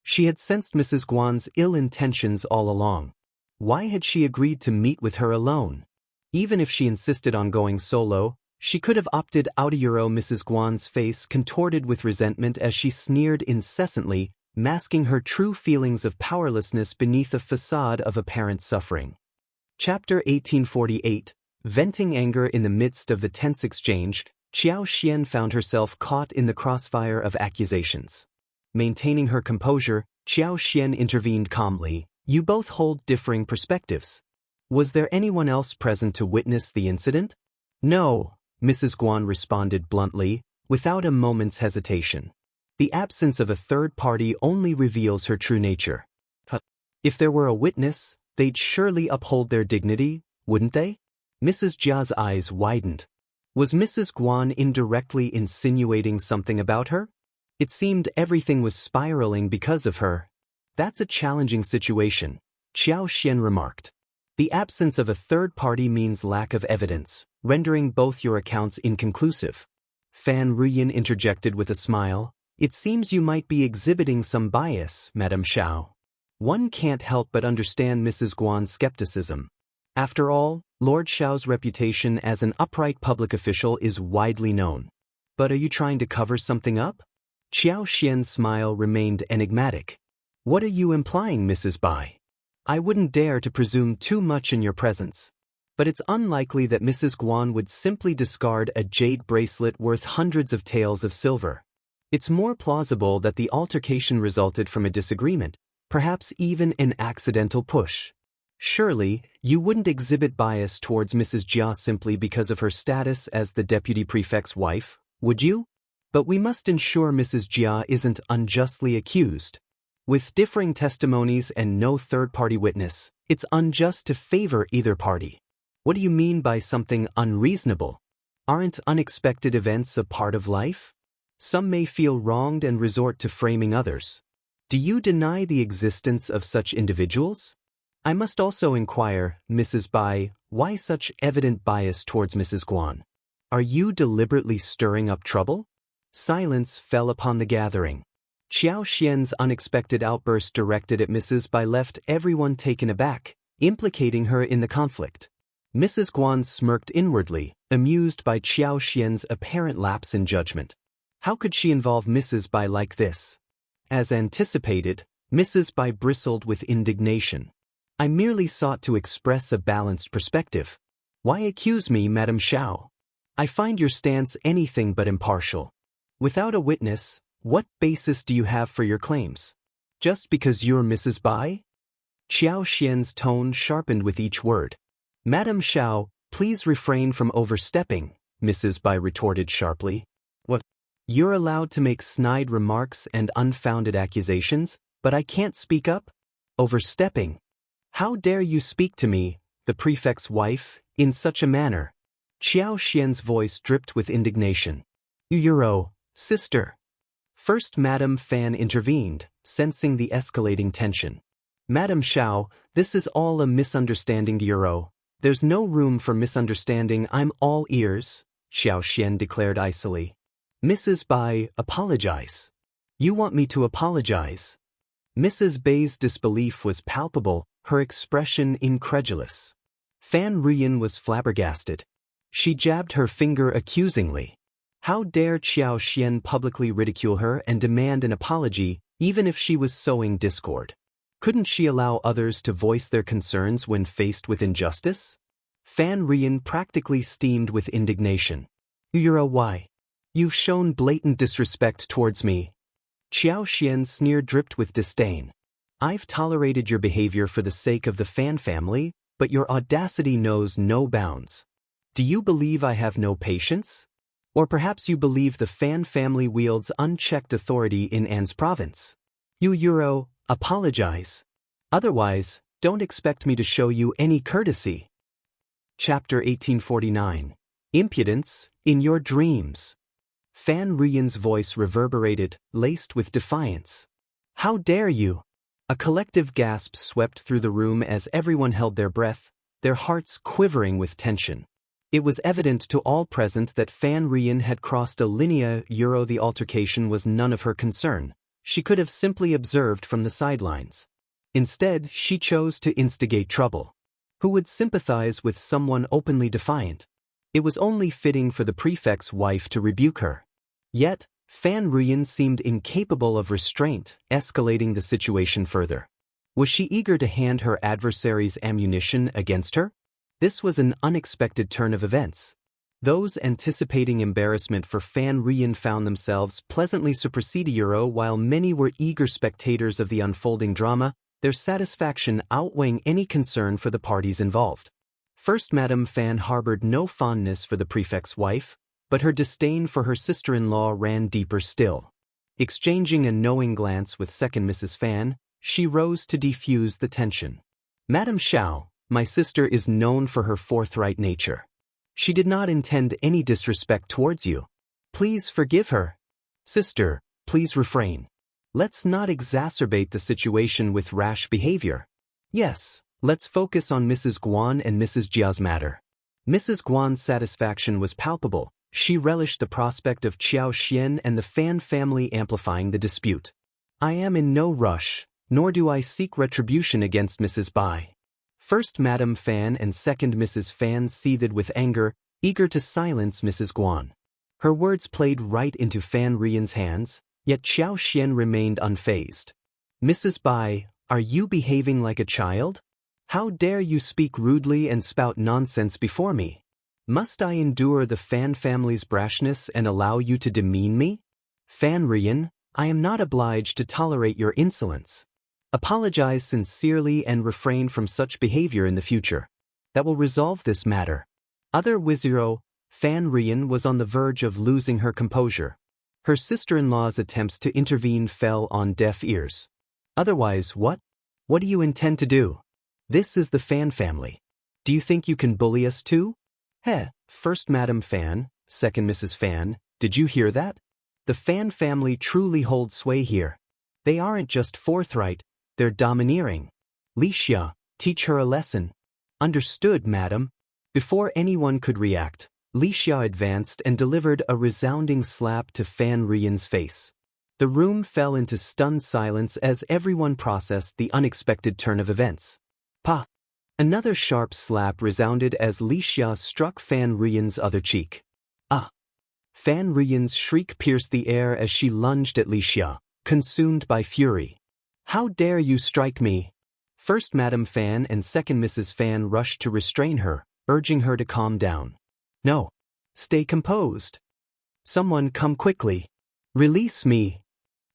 She had sensed Mrs. Guan's ill intentions all along. Why had she agreed to meet with her alone? Even if she insisted on going solo, she could have opted out. Mrs. Guan's face contorted with resentment as she sneered incessantly, masking her true feelings of powerlessness beneath a facade of apparent suffering. Chapter 1848. Venting anger in the midst of the tense exchange, Xiao Xian found herself caught in the crossfire of accusations. Maintaining her composure, Xiao Xian intervened calmly, You both hold differing perspectives. Was there anyone else present to witness the incident? No, Mrs. Guan responded bluntly, without a moment's hesitation. The absence of a third party only reveals her true nature. If there were a witness, they'd surely uphold their dignity, wouldn't they? Mrs. Jia's eyes widened. Was Mrs. Guan indirectly insinuating something about her? It seemed everything was spiraling because of her. That's a challenging situation, Xiao Xian remarked. The absence of a third party means lack of evidence, rendering both your accounts inconclusive. Fan Ruyin interjected with a smile. It seems you might be exhibiting some bias, Madame Xiao. One can't help but understand Mrs. Guan's skepticism. After all, Lord Xiao's reputation as an upright public official is widely known. But are you trying to cover something up? Qiao Xian's smile remained enigmatic. What are you implying, Mrs. Bai? I wouldn't dare to presume too much in your presence. But it's unlikely that Mrs. Guan would simply discard a jade bracelet worth hundreds of taels of silver. It's more plausible that the altercation resulted from a disagreement, perhaps even an accidental push. Surely, you wouldn't exhibit bias towards Mrs. Jia simply because of her status as the deputy prefect's wife, would you? But we must ensure Mrs. Jia isn't unjustly accused. With differing testimonies and no third-party witness, it's unjust to favor either party. What do you mean by something unreasonable? Aren't unexpected events a part of life? Some may feel wronged and resort to framing others. Do you deny the existence of such individuals? I must also inquire, Mrs. Bai, why such evident bias towards Mrs. Guan? Are you deliberately stirring up trouble? Silence fell upon the gathering. Qiao Xian's unexpected outburst directed at Mrs. Bai left everyone taken aback, implicating her in the conflict. Mrs. Guan smirked inwardly, amused by Qiao Xian's apparent lapse in judgment. How could she involve Mrs. Bai like this? As anticipated, Mrs. Bai bristled with indignation. I merely sought to express a balanced perspective. Why accuse me, Madame Xiao? I find your stance anything but impartial. Without a witness, what basis do you have for your claims? Just because you're Mrs. Bai? Qiao Xian's tone sharpened with each word. Madame Xiao, please refrain from overstepping, Mrs. Bai retorted sharply. What? You're allowed to make snide remarks and unfounded accusations, but I can't speak up? Overstepping? How dare you speak to me, the prefect's wife, in such a manner? Qiao Xian's voice dripped with indignation. Yuro, sister. First Madame Fan intervened, sensing the escalating tension. Madame Xiao, this is all a misunderstanding, Yuro. There's no room for misunderstanding. I'm all ears, Xiao Xian declared icily. Mrs. Bai, apologize. You want me to apologize? Mrs. Bai's disbelief was palpable, her expression incredulous. Fan Ruyin was flabbergasted. She jabbed her finger accusingly. How dare Qiao Xian publicly ridicule her and demand an apology, even if she was sowing discord? Couldn't she allow others to voice their concerns when faced with injustice? Fan Ruyin practically steamed with indignation. Yura, why? You've shown blatant disrespect towards me. Qiao Xian's sneer dripped with disdain. I've tolerated your behavior for the sake of the Fan family, but your audacity knows no bounds. Do you believe I have no patience? Or perhaps you believe the Fan family wields unchecked authority in An's province? You Yuro, apologize. Otherwise, don't expect me to show you any courtesy. Chapter 1849. Impudence, in your dreams. Fan Ruyin's voice reverberated, laced with defiance. How dare you? A collective gasp swept through the room as everyone held their breath, their hearts quivering with tension. It was evident to all present that Fan Ruyin had crossed a linea. The altercation was none of her concern. She could have simply observed from the sidelines. Instead, she chose to instigate trouble. Who would sympathize with someone openly defiant? It was only fitting for the prefect's wife to rebuke her. Yet, Fan Ruyin seemed incapable of restraint, escalating the situation further. Was she eager to hand her adversaries ammunition against her? This was an unexpected turn of events. Those anticipating embarrassment for Fan Ruyin found themselves pleasantly superseded while many were eager spectators of the unfolding drama, their satisfaction outweighing any concern for the parties involved. First Madame Fan harbored no fondness for the prefect's wife, but her disdain for her sister-in-law ran deeper still. Exchanging a knowing glance with second Mrs. Fan, she rose to defuse the tension. Madame Xiao, my sister is known for her forthright nature. She did not intend any disrespect towards you. Please forgive her. Sister, please refrain. Let's not exacerbate the situation with rash behavior. Yes, Let's focus on Mrs. Guan and Mrs. Jia's matter. Mrs. Guan's satisfaction was palpable. She relished the prospect of Xianxia and the Fan family amplifying the dispute. I am in no rush, nor do I seek retribution against Mrs. Bai. First Madame Fan and second Mrs. Fan seethed with anger, eager to silence Mrs. Guan. Her words played right into Fan Rian's hands, yet Xianxia remained unfazed. Mrs. Bai, are you behaving like a child? How dare you speak rudely and spout nonsense before me? Must I endure the Fan family's brashness and allow you to demean me? Fan Rian, I am not obliged to tolerate your insolence. Apologize sincerely and refrain from such behavior in the future. That will resolve this matter. Other Wiziro, Fan Rian was on the verge of losing her composure. Her sister-in-law's attempts to intervene fell on deaf ears. Otherwise, what? What do you intend to do? This is the Fan family. Do you think you can bully us too? First Madame Fan, second Mrs. Fan, did you hear that? The Fan family truly holds sway here. They aren't just forthright, they're domineering. Xianxia, teach her a lesson. Understood, madam. Before anyone could react, Xianxia advanced and delivered a resounding slap to Fan Rian's face. The room fell into stunned silence as everyone processed the unexpected turn of events. Pa! Another sharp slap resounded as Xianxia struck Fan Rian's other cheek. Ah! Fan Rian's shriek pierced the air as she lunged at Xianxia, consumed by fury. How dare you strike me? First Madame Fan and second Mrs. Fan rushed to restrain her, urging her to calm down. No. Stay composed. Someone come quickly. Release me.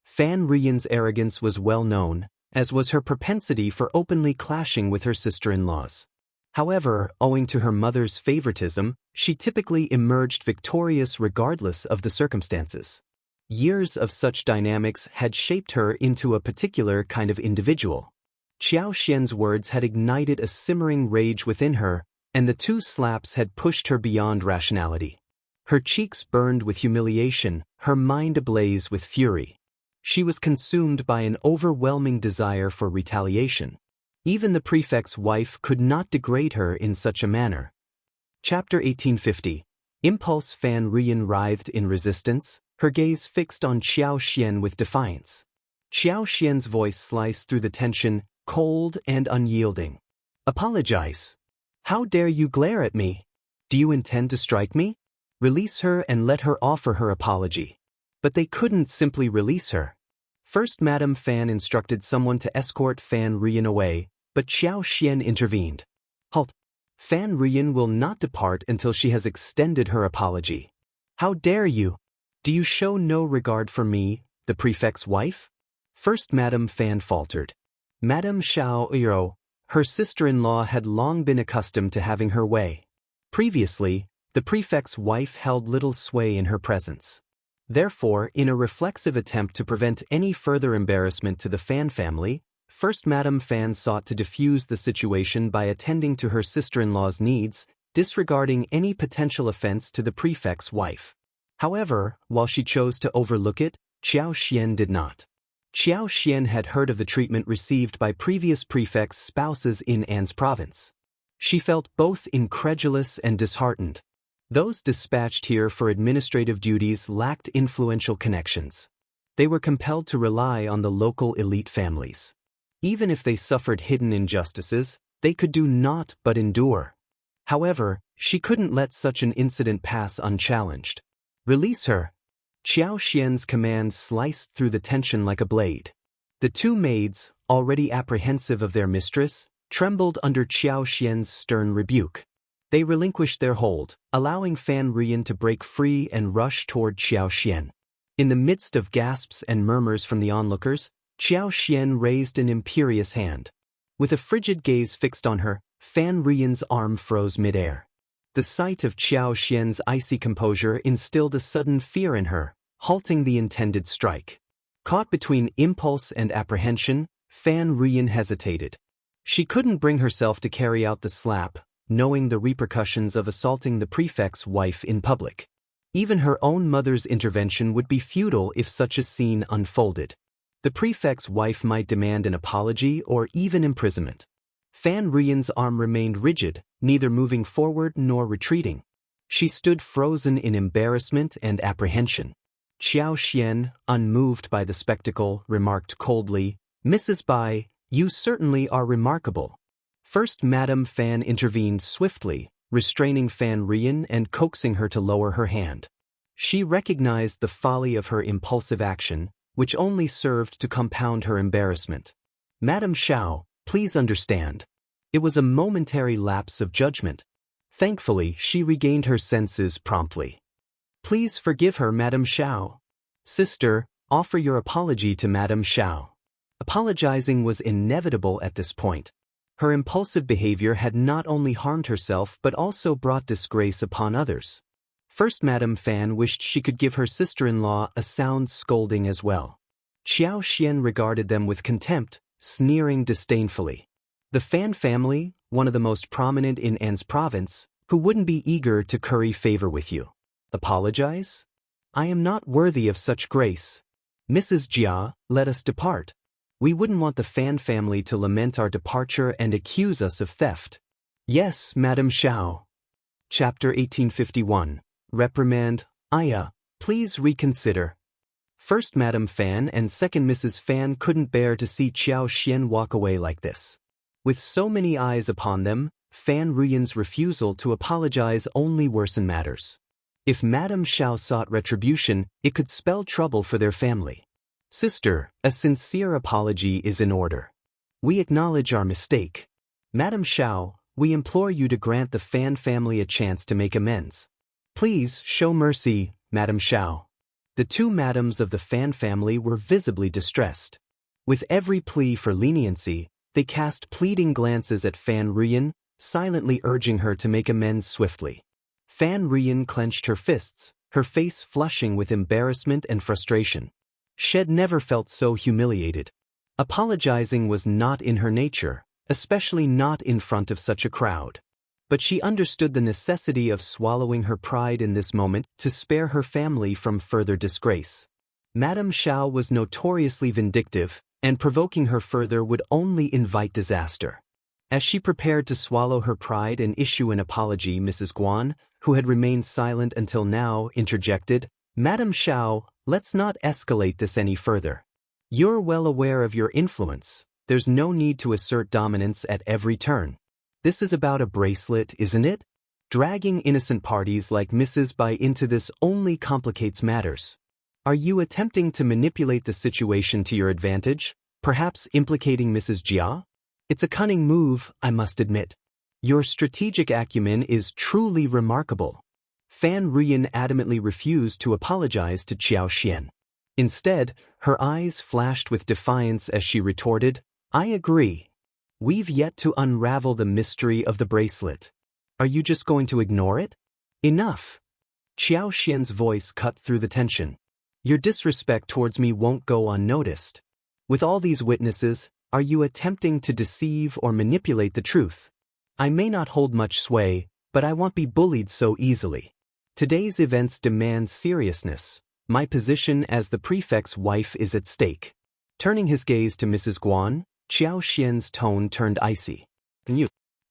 Fan Rian's arrogance was well known, as was her propensity for openly clashing with her sister-in-laws. However, owing to her mother's favoritism, she typically emerged victorious regardless of the circumstances. Years of such dynamics had shaped her into a particular kind of individual. Xiaoxian's words had ignited a simmering rage within her, and the two slaps had pushed her beyond rationality. Her cheeks burned with humiliation, her mind ablaze with fury. She was consumed by an overwhelming desire for retaliation. Even the prefect's wife could not degrade her in such a manner. Chapter 1850. Impulse. Fan Rian writhed in resistance, her gaze fixed on Xiaoxian with defiance. Xiaoxian's voice sliced through the tension, cold and unyielding. Apologize. How dare you glare at me? Do you intend to strike me? Release her and let her offer her apology. But they couldn't simply release her. First Madame Fan instructed someone to escort Fan Rian away, but Xiaoxian intervened. Halt! Fan Rian will not depart until she has extended her apology. How dare you? Do you show no regard for me, the prefect's wife? First Madame Fan faltered. Madame Xiaoiro, her sister-in-law, had long been accustomed to having her way. Previously, the prefect's wife held little sway in her presence. Therefore, in a reflexive attempt to prevent any further embarrassment to the Fan family, First Madame Fan sought to diffuse the situation by attending to her sister-in-law's needs, disregarding any potential offense to the prefect's wife. However, while she chose to overlook it, Xiaoxian did not. Xiaoxian had heard of the treatment received by previous prefects' spouses in An's province. She felt both incredulous and disheartened. Those dispatched here for administrative duties lacked influential connections. They were compelled to rely on the local elite families. Even if they suffered hidden injustices, they could do naught but endure. However, she couldn't let such an incident pass unchallenged. Release her. Xiaoxian's command sliced through the tension like a blade. The two maids, already apprehensive of their mistress, trembled under Xiaoxian's stern rebuke. They relinquished their hold, allowing Fan Rian to break free and rush toward Xiaoxian. In the midst of gasps and murmurs from the onlookers, Xiaoxian raised an imperious hand. With a frigid gaze fixed on her, Fan Rian's arm froze midair. The sight of Xiaoxian's icy composure instilled a sudden fear in her, halting the intended strike. Caught between impulse and apprehension, Fan Rian hesitated. She couldn't bring herself to carry out the slap, knowing the repercussions of assaulting the prefect's wife in public. Even her own mother's intervention would be futile if such a scene unfolded. The prefect's wife might demand an apology or even imprisonment. Fan Ruyan's arm remained rigid, neither moving forward nor retreating. She stood frozen in embarrassment and apprehension. Xianxia, unmoved by the spectacle, remarked coldly, "Mrs. Bai, you certainly are remarkable." First Madame Fan intervened swiftly, restraining Fan Ruyan and coaxing her to lower her hand. She recognized the folly of her impulsive action, which only served to compound her embarrassment. "Madame Xiao, please understand. It was a momentary lapse of judgment." Thankfully, she regained her senses promptly. "Please forgive her, Madame Xiao." "Sister, offer your apology to Madame Xiao." Apologizing was inevitable at this point. Her impulsive behavior had not only harmed herself but also brought disgrace upon others. First Madame Fan wished she could give her sister-in-law a sound scolding as well. Xianxia regarded them with contempt, sneering disdainfully. The Fan family, one of the most prominent in An's province, who wouldn't be eager to curry favor with you. Apologize? I am not worthy of such grace. Mrs. Jia, let us depart. We wouldn't want the Fan family to lament our departure and accuse us of theft. Yes, Madame Xiao. Chapter 1851. Reprimand. Aya, please reconsider. First Madame Fan and second Mrs. Fan couldn't bear to see Xianxia walk away like this. With so many eyes upon them, Fan Ruyan's refusal to apologize only worsened matters. If Madame Xiao sought retribution, it could spell trouble for their family. Sister, a sincere apology is in order. We acknowledge our mistake. Madame Xiao, we implore you to grant the Fan family a chance to make amends. Please show mercy, Madame Xiao. The two madams of the Fan family were visibly distressed. With every plea for leniency, they cast pleading glances at Fan Ruyan, silently urging her to make amends swiftly. Fan Ruyan clenched her fists, her face flushing with embarrassment and frustration. She had never felt so humiliated. Apologizing was not in her nature, especially not in front of such a crowd. But she understood the necessity of swallowing her pride in this moment to spare her family from further disgrace. Madame Xiao was notoriously vindictive, and provoking her further would only invite disaster. As she prepared to swallow her pride and issue an apology, Mrs. Guan, who had remained silent until now, interjected, "Madame Xiao, let's not escalate this any further. You're well aware of your influence. There's no need to assert dominance at every turn. This is about a bracelet, isn't it? Dragging innocent parties like Mrs. Bai into this only complicates matters. Are you attempting to manipulate the situation to your advantage, perhaps implicating Mrs. Jia? It's a cunning move, I must admit. Your strategic acumen is truly remarkable." Fan Ruyan adamantly refused to apologize to Xianxia. Instead, her eyes flashed with defiance as she retorted, "I agree. We've yet to unravel the mystery of the bracelet. Are you just going to ignore it? Enough." Xiaoxian's voice cut through the tension. "Your disrespect towards me won't go unnoticed. With all these witnesses, are you attempting to deceive or manipulate the truth? I may not hold much sway, but I won't be bullied so easily. Today's events demand seriousness. My position as the prefect's wife is at stake." Turning his gaze to Mrs. Guan, Xiaoxian's tone turned icy.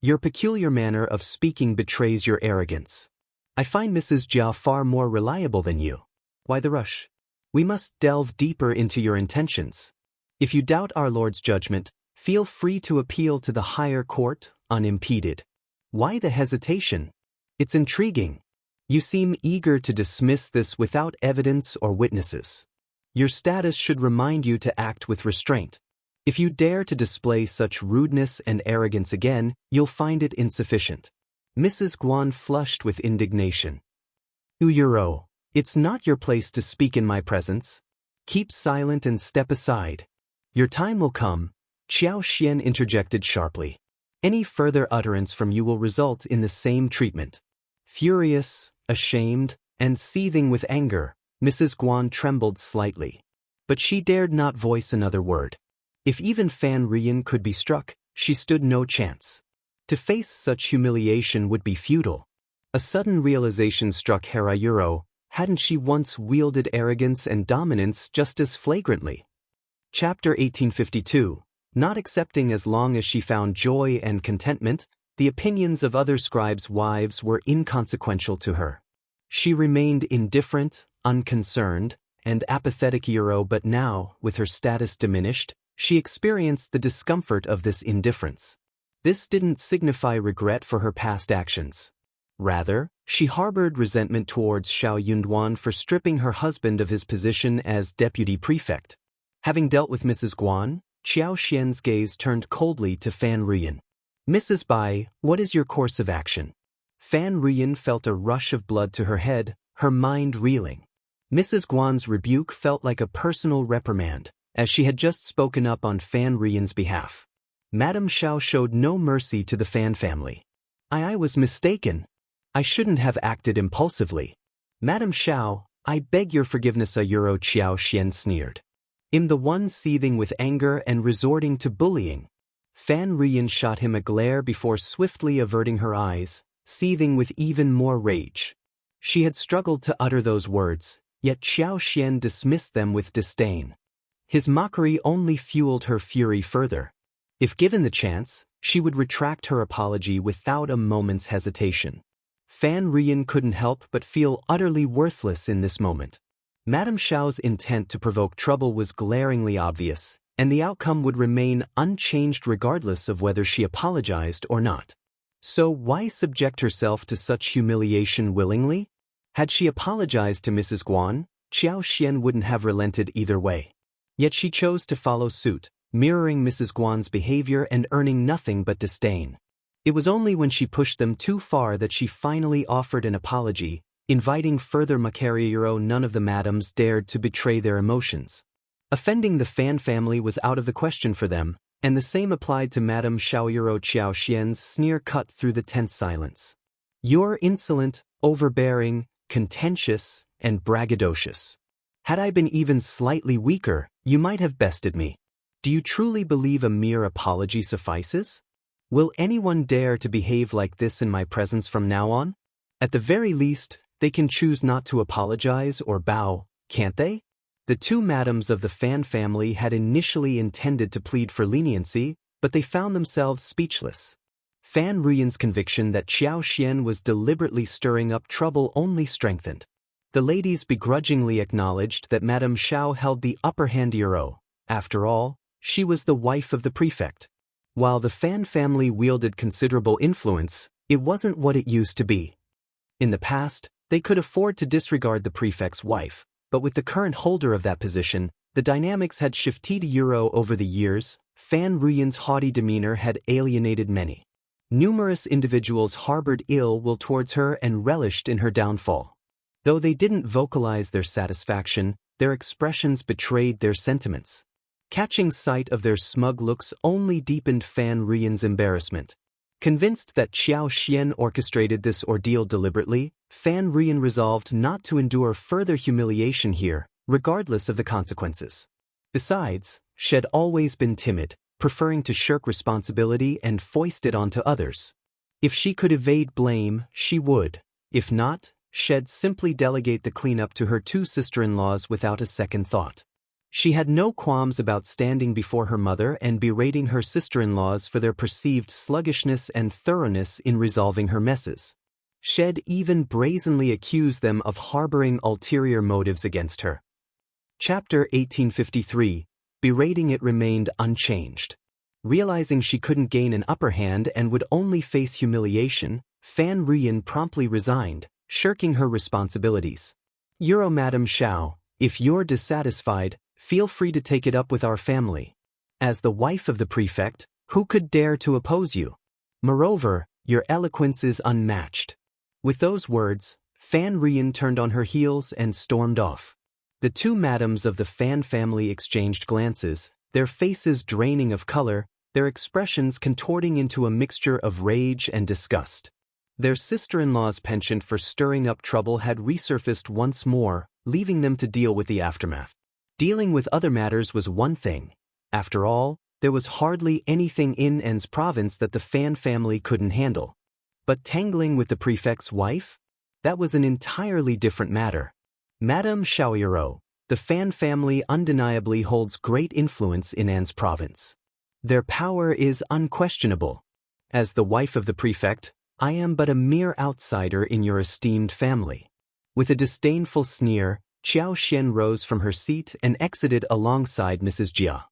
Your peculiar manner of speaking betrays your arrogance. I find Mrs. Jia far more reliable than you. Why the rush? We must delve deeper into your intentions. If you doubt our Lord's judgment, feel free to appeal to the higher court, unimpeded. Why the hesitation? It's intriguing. You seem eager to dismiss this without evidence or witnesses. Your status should remind you to act with restraint. If you dare to display such rudeness and arrogance again, you'll find it insufficient. Mrs. Guan flushed with indignation. Uyuro, it's not your place to speak in my presence. Keep silent and step aside. Your time will come, Xiaoxian interjected sharply. Any further utterance from you will result in the same treatment. Furious, ashamed, and seething with anger, Mrs. Guan trembled slightly. But she dared not voice another word. If even Fan Ruyan could be struck, she stood no chance. To face such humiliation would be futile. A sudden realization struck Harayuro. Hadn't she once wielded arrogance and dominance just as flagrantly? Chapter 1852. not accepting as long as she found joy and contentment. The opinions of other scribes' wives were inconsequential to her. She remained indifferent, unconcerned, and apathetic, but now, with her status diminished, she experienced the discomfort of this indifference. This didn't signify regret for her past actions. Rather, she harbored resentment towards Xiao Yunduan for stripping her husband of his position as deputy prefect. Having dealt with Mrs. Guan, Qiao Xian's gaze turned coldly to Fan Ruyan. "Mrs. Bai, what is your course of action?" Fan Ruyan felt a rush of blood to her head, her mind reeling. Mrs. Guan's rebuke felt like a personal reprimand, as she had just spoken up on Fan Ruyan's behalf. Madame Xiao showed no mercy to the Fan family. I was mistaken. I shouldn't have acted impulsively. Madame Xiao, I beg your forgiveness, Qiao Xian sneered. I'm the one seething with anger and resorting to bullying. Fan Ruyan shot him a glare before swiftly averting her eyes, seething with even more rage. She had struggled to utter those words, yet Xiao Xian dismissed them with disdain. His mockery only fueled her fury further. If given the chance, she would retract her apology without a moment's hesitation. Fan Ruyan couldn't help but feel utterly worthless in this moment. Madame Xiao's intent to provoke trouble was glaringly obvious, and the outcome would remain unchanged regardless of whether she apologized or not. So why subject herself to such humiliation willingly? Had she apologized to Mrs. Guan, Qiao Xian wouldn't have relented either way. Yet she chose to follow suit, mirroring Mrs. Guan's behavior and earning nothing but disdain. It was only when she pushed them too far that she finally offered an apology, inviting further mockery. None of the madams dared to betray their emotions. Offending the Fan family was out of the question for them, and the same applied to Madame Xiao. Qiao Xian's sneer cut through the tense silence. You're insolent, overbearing, contentious, and braggadocious. Had I been even slightly weaker, you might have bested me. Do you truly believe a mere apology suffices? Will anyone dare to behave like this in my presence from now on? At the very least, they can choose not to apologize or bow, can't they? The two madams of the Fan family had initially intended to plead for leniency, but they found themselves speechless. Fan Ruyan's conviction that Qiao Xian was deliberately stirring up trouble only strengthened. The ladies begrudgingly acknowledged that Madame Xiao held the upper hand. After all, she was the wife of the prefect. While the Fan family wielded considerable influence, it wasn't what it used to be. In the past, they could afford to disregard the prefect's wife, but with the current holder of that position, the dynamics had shifted. Over the years, Fan Ruyan's haughty demeanor had alienated many. Numerous individuals harbored ill will towards her and relished in her downfall. Though they didn't vocalize their satisfaction, their expressions betrayed their sentiments. Catching sight of their smug looks only deepened Fan Ruyan's embarrassment. Convinced that Qiao Xian orchestrated this ordeal deliberately, Fan Ruyan resolved not to endure further humiliation here, regardless of the consequences. Besides, she had always been timid, preferring to shirk responsibility and foist it onto others. If she could evade blame, she would. If not, she'd simply delegate the cleanup to her two sister-in-laws without a second thought. She had no qualms about standing before her mother and berating her sister-in-laws for their perceived sluggishness and thoroughness in resolving her messes. She'd even brazenly accused them of harboring ulterior motives against her. Chapter 1853. Berating it remained unchanged. Realizing she couldn't gain an upper hand and would only face humiliation, Fan Ruyan promptly resigned, shirking her responsibilities. Madame Xiao, if you're dissatisfied, feel free to take it up with our family. As the wife of the prefect, who could dare to oppose you? Moreover, your eloquence is unmatched. With those words, Fan Ruyan turned on her heels and stormed off. The two madams of the Fan family exchanged glances, their faces draining of color, their expressions contorting into a mixture of rage and disgust. Their sister-in-law's penchant for stirring up trouble had resurfaced once more, leaving them to deal with the aftermath. Dealing with other matters was one thing. After all, there was hardly anything in N's province that the Fan family couldn't handle. But tangling with the prefect's wife? That was an entirely different matter. Madame Xiao, the Fan family undeniably holds great influence in N's province. Their power is unquestionable. As the wife of the prefect, I am but a mere outsider in your esteemed family." With a disdainful sneer, Xiao Xian rose from her seat and exited alongside Mrs. Jia.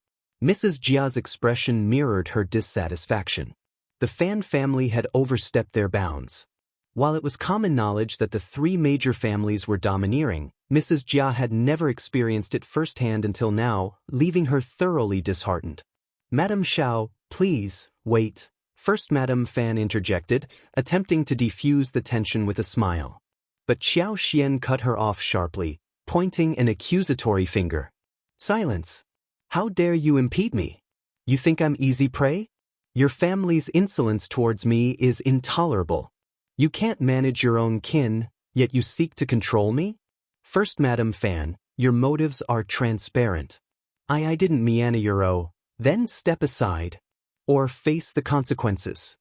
Mrs. Jia's expression mirrored her dissatisfaction. The Fan family had overstepped their bounds. While it was common knowledge that the three major families were domineering, Mrs. Jia had never experienced it firsthand until now, leaving her thoroughly disheartened. "Madame Xiao, please, wait," First Madame Fan interjected, attempting to defuse the tension with a smile. But Xiao Xian cut her off sharply, pointing an accusatory finger. "Silence! How dare you impede me? You think I'm easy prey? Your family's insolence towards me is intolerable. You can't manage your own kin, yet you seek to control me? First Madame Fan, your motives are transparent. I didn't mean euro, then step aside. Or face the consequences."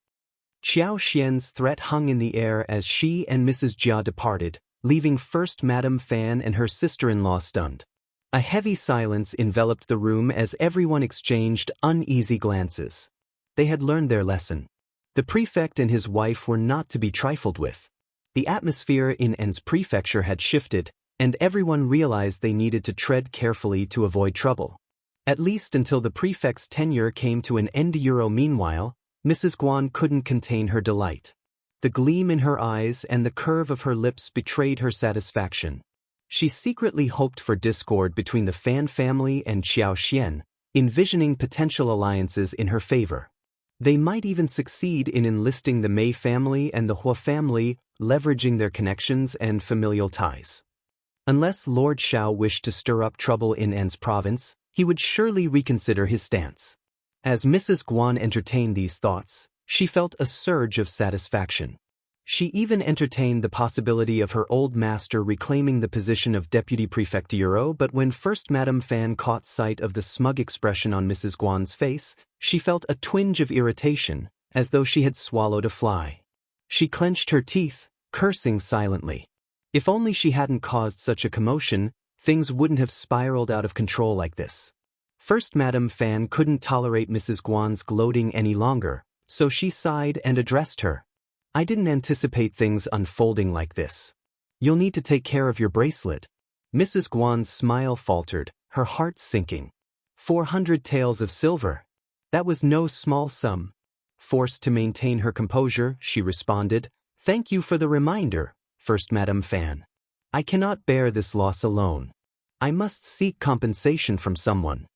Xiao Xian's threat hung in the air as she and Mrs. Jia departed, leaving First Madame Fan and her sister-in-law stunned. A heavy silence enveloped the room as everyone exchanged uneasy glances. They had learned their lesson. The prefect and his wife were not to be trifled with. The atmosphere in En's prefecture had shifted, and everyone realized they needed to tread carefully to avoid trouble. At least until the prefect's tenure came to an end. Meanwhile, Mrs. Guan couldn't contain her delight. The gleam in her eyes and the curve of her lips betrayed her satisfaction. She secretly hoped for discord between the Fan family and Xiao Xian, envisioning potential alliances in her favor. They might even succeed in enlisting the Mei family and the Hua family, leveraging their connections and familial ties. Unless Lord Xiao wished to stir up trouble in En's province, he would surely reconsider his stance. As Mrs. Guan entertained these thoughts, she felt a surge of satisfaction. She even entertained the possibility of her old master reclaiming the position of deputy prefect, but when First Madame Fan caught sight of the smug expression on Mrs. Guan's face, she felt a twinge of irritation, as though she had swallowed a fly. She clenched her teeth, cursing silently. If only she hadn't caused such a commotion, things wouldn't have spiraled out of control like this. First Madame Fan couldn't tolerate Mrs. Guan's gloating any longer, so she sighed and addressed her. "I didn't anticipate things unfolding like this. You'll need to take care of your bracelet." Mrs. Guan's smile faltered, her heart sinking. 400 taels of silver. That was no small sum. Forced to maintain her composure, she responded, "Thank you for the reminder, First Madame Fan. I cannot bear this loss alone. I must seek compensation from someone."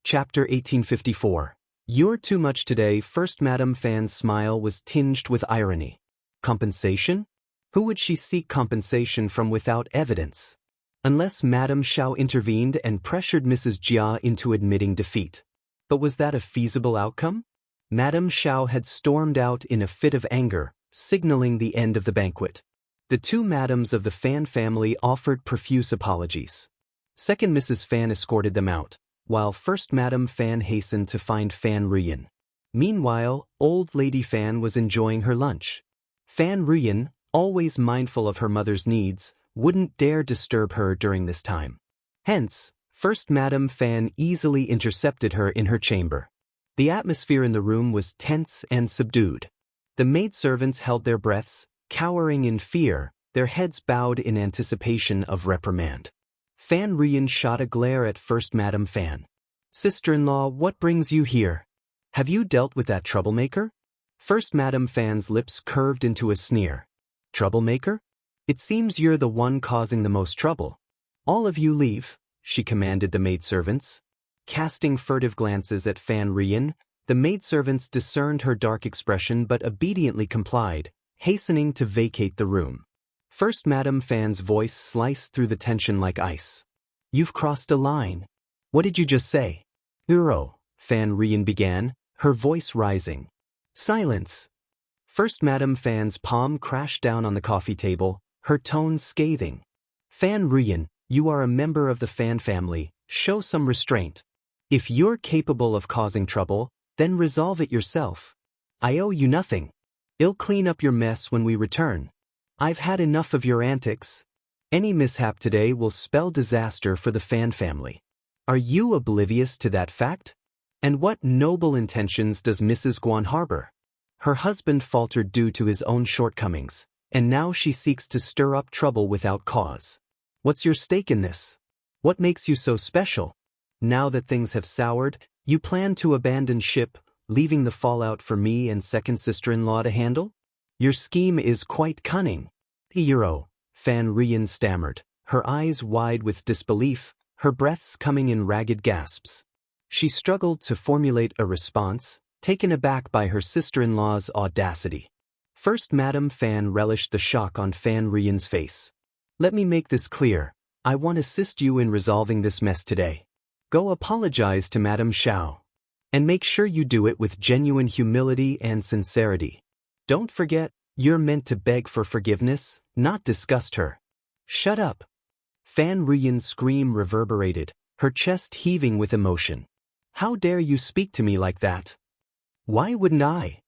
Chapter 1854. "You're too much today." First Madame Fan's smile was tinged with irony. Compensation? Who would she seek compensation from without evidence? Unless Madame Xiao intervened and pressured Mrs. Jia into admitting defeat. But was that a feasible outcome? Madame Xiao had stormed out in a fit of anger, signaling the end of the banquet. The two madams of the Fan family offered profuse apologies. Second Mrs. Fan escorted them out, while First Madame Fan hastened to find Fan Ruyan. Meanwhile, Old Lady Fan was enjoying her lunch. Fan Ruyan, always mindful of her mother's needs, wouldn't dare disturb her during this time. Hence, First Madame Fan easily intercepted her in her chamber. The atmosphere in the room was tense and subdued. The maidservants held their breaths, cowering in fear, their heads bowed in anticipation of reprimand. Fan Ruyan shot a glare at First Madame Fan. "Sister-in-law, what brings you here? Have you dealt with that troublemaker?" First Madame Fan's lips curved into a sneer. "Troublemaker? It seems you're the one causing the most trouble. All of you leave," she commanded the maidservants. Casting furtive glances at Fan Ruyan, the maidservants discerned her dark expression but obediently complied, hastening to vacate the room. First Madame Fan's voice sliced through the tension like ice. "You've crossed a line. What did you just say?" Fan Ruyan began, her voice rising. "Silence!" First Madame Fan's palm crashed down on the coffee table, her tone scathing. "Fan Ruyan, you are a member of the Fan family, show some restraint. If you're capable of causing trouble, then resolve it yourself. I owe you nothing. I'll clean up your mess when we return. I've had enough of your antics. Any mishap today will spell disaster for the Fan family. Are you oblivious to that fact?" And what noble intentions does Mrs. Guan harbor? Her husband faltered due to his own shortcomings, and now she seeks to stir up trouble without cause. What's your stake in this? What makes you so special? Now that things have soured, you plan to abandon ship, leaving the fallout for me and second sister-in-law to handle? Your scheme is quite cunning. Euro, Fan Rian stammered, her eyes wide with disbelief, her breaths coming in ragged gasps. She struggled to formulate a response, taken aback by her sister-in-law's audacity. First Madame Fan relished the shock on Fan Rian's face. Let me make this clear. I want to assist you in resolving this mess today. Go apologize to Madame Xiao. And make sure you do it with genuine humility and sincerity. Don't forget, you're meant to beg for forgiveness, not disgust her. Shut up. Fan Rian's scream reverberated, her chest heaving with emotion. How dare you speak to me like that? Why wouldn't I?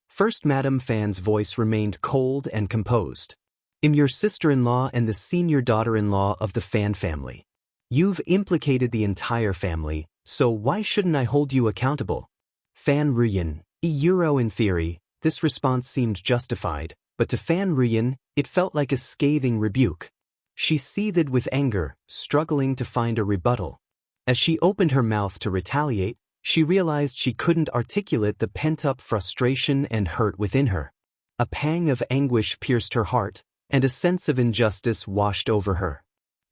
First Madame Fan's voice remained cold and composed. I'm your sister-in-law and the senior daughter-in-law of the Fan family. You've implicated the entire family, so why shouldn't I hold you accountable? Fan Rian, Euro in theory, this response seemed justified, but to Fan Rian, it felt like a scathing rebuke. She seethed with anger, struggling to find a rebuttal. As she opened her mouth to retaliate, she realized she couldn't articulate the pent-up frustration and hurt within her. A pang of anguish pierced her heart, and a sense of injustice washed over her.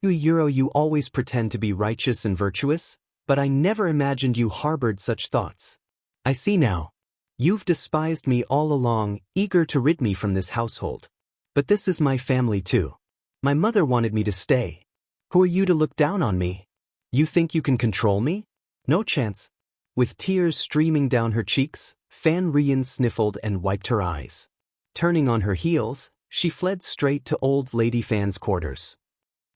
Euro, you always pretend to be righteous and virtuous, but I never imagined you harbored such thoughts. I see now. You've despised me all along, eager to rid me from this household. But this is my family too. My mother wanted me to stay. Who are you to look down on me? You think you can control me? No chance. With tears streaming down her cheeks, Fan Rian sniffled and wiped her eyes. Turning on her heels, she fled straight to Old Lady Fan's quarters.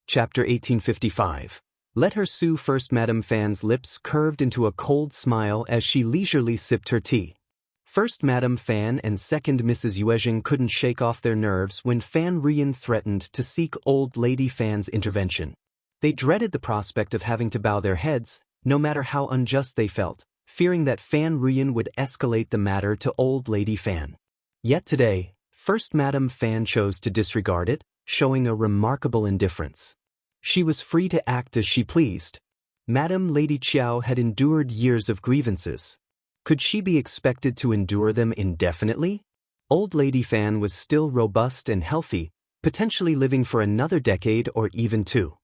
Chapter 1855. Let her sue. First Madame Fan's lips curved into a cold smile as she leisurely sipped her tea. First Madame Fan and second Mrs. Yuezheng couldn't shake off their nerves when Fan Rian threatened to seek Old Lady Fan's intervention. They dreaded the prospect of having to bow their heads, no matter how unjust they felt, fearing that Fan Rian would escalate the matter to Old Lady Fan. Yet today, First Madame Fan chose to disregard it, showing a remarkable indifference. She was free to act as she pleased. Madame Lady Qiao had endured years of grievances. Could she be expected to endure them indefinitely? Old Lady Fan was still robust and healthy, potentially living for another decade or even two.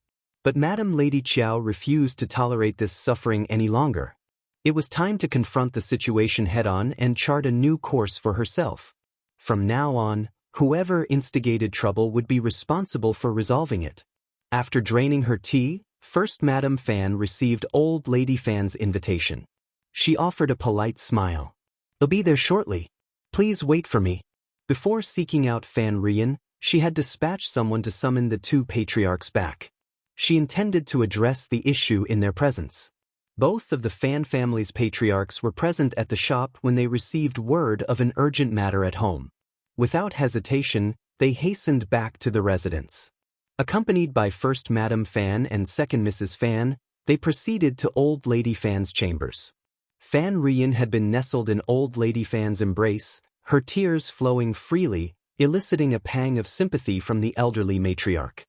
But Madame Lady Qiao refused to tolerate this suffering any longer. It was time to confront the situation head-on and chart a new course for herself. From now on, whoever instigated trouble would be responsible for resolving it. After draining her tea, First Madame Fan received Old Lady Fan's invitation. She offered a polite smile. I'll be there shortly. Please wait for me. Before seeking out Fan Rian, she had dispatched someone to summon the two patriarchs back. She intended to address the issue in their presence. Both of the Fan family's patriarchs were present at the shop when they received word of an urgent matter at home. Without hesitation, they hastened back to the residence. Accompanied by First Madame Fan and Second Mrs. Fan, they proceeded to Old Lady Fan's chambers. Fan Rian had been nestled in Old Lady Fan's embrace, her tears flowing freely, eliciting a pang of sympathy from the elderly matriarch.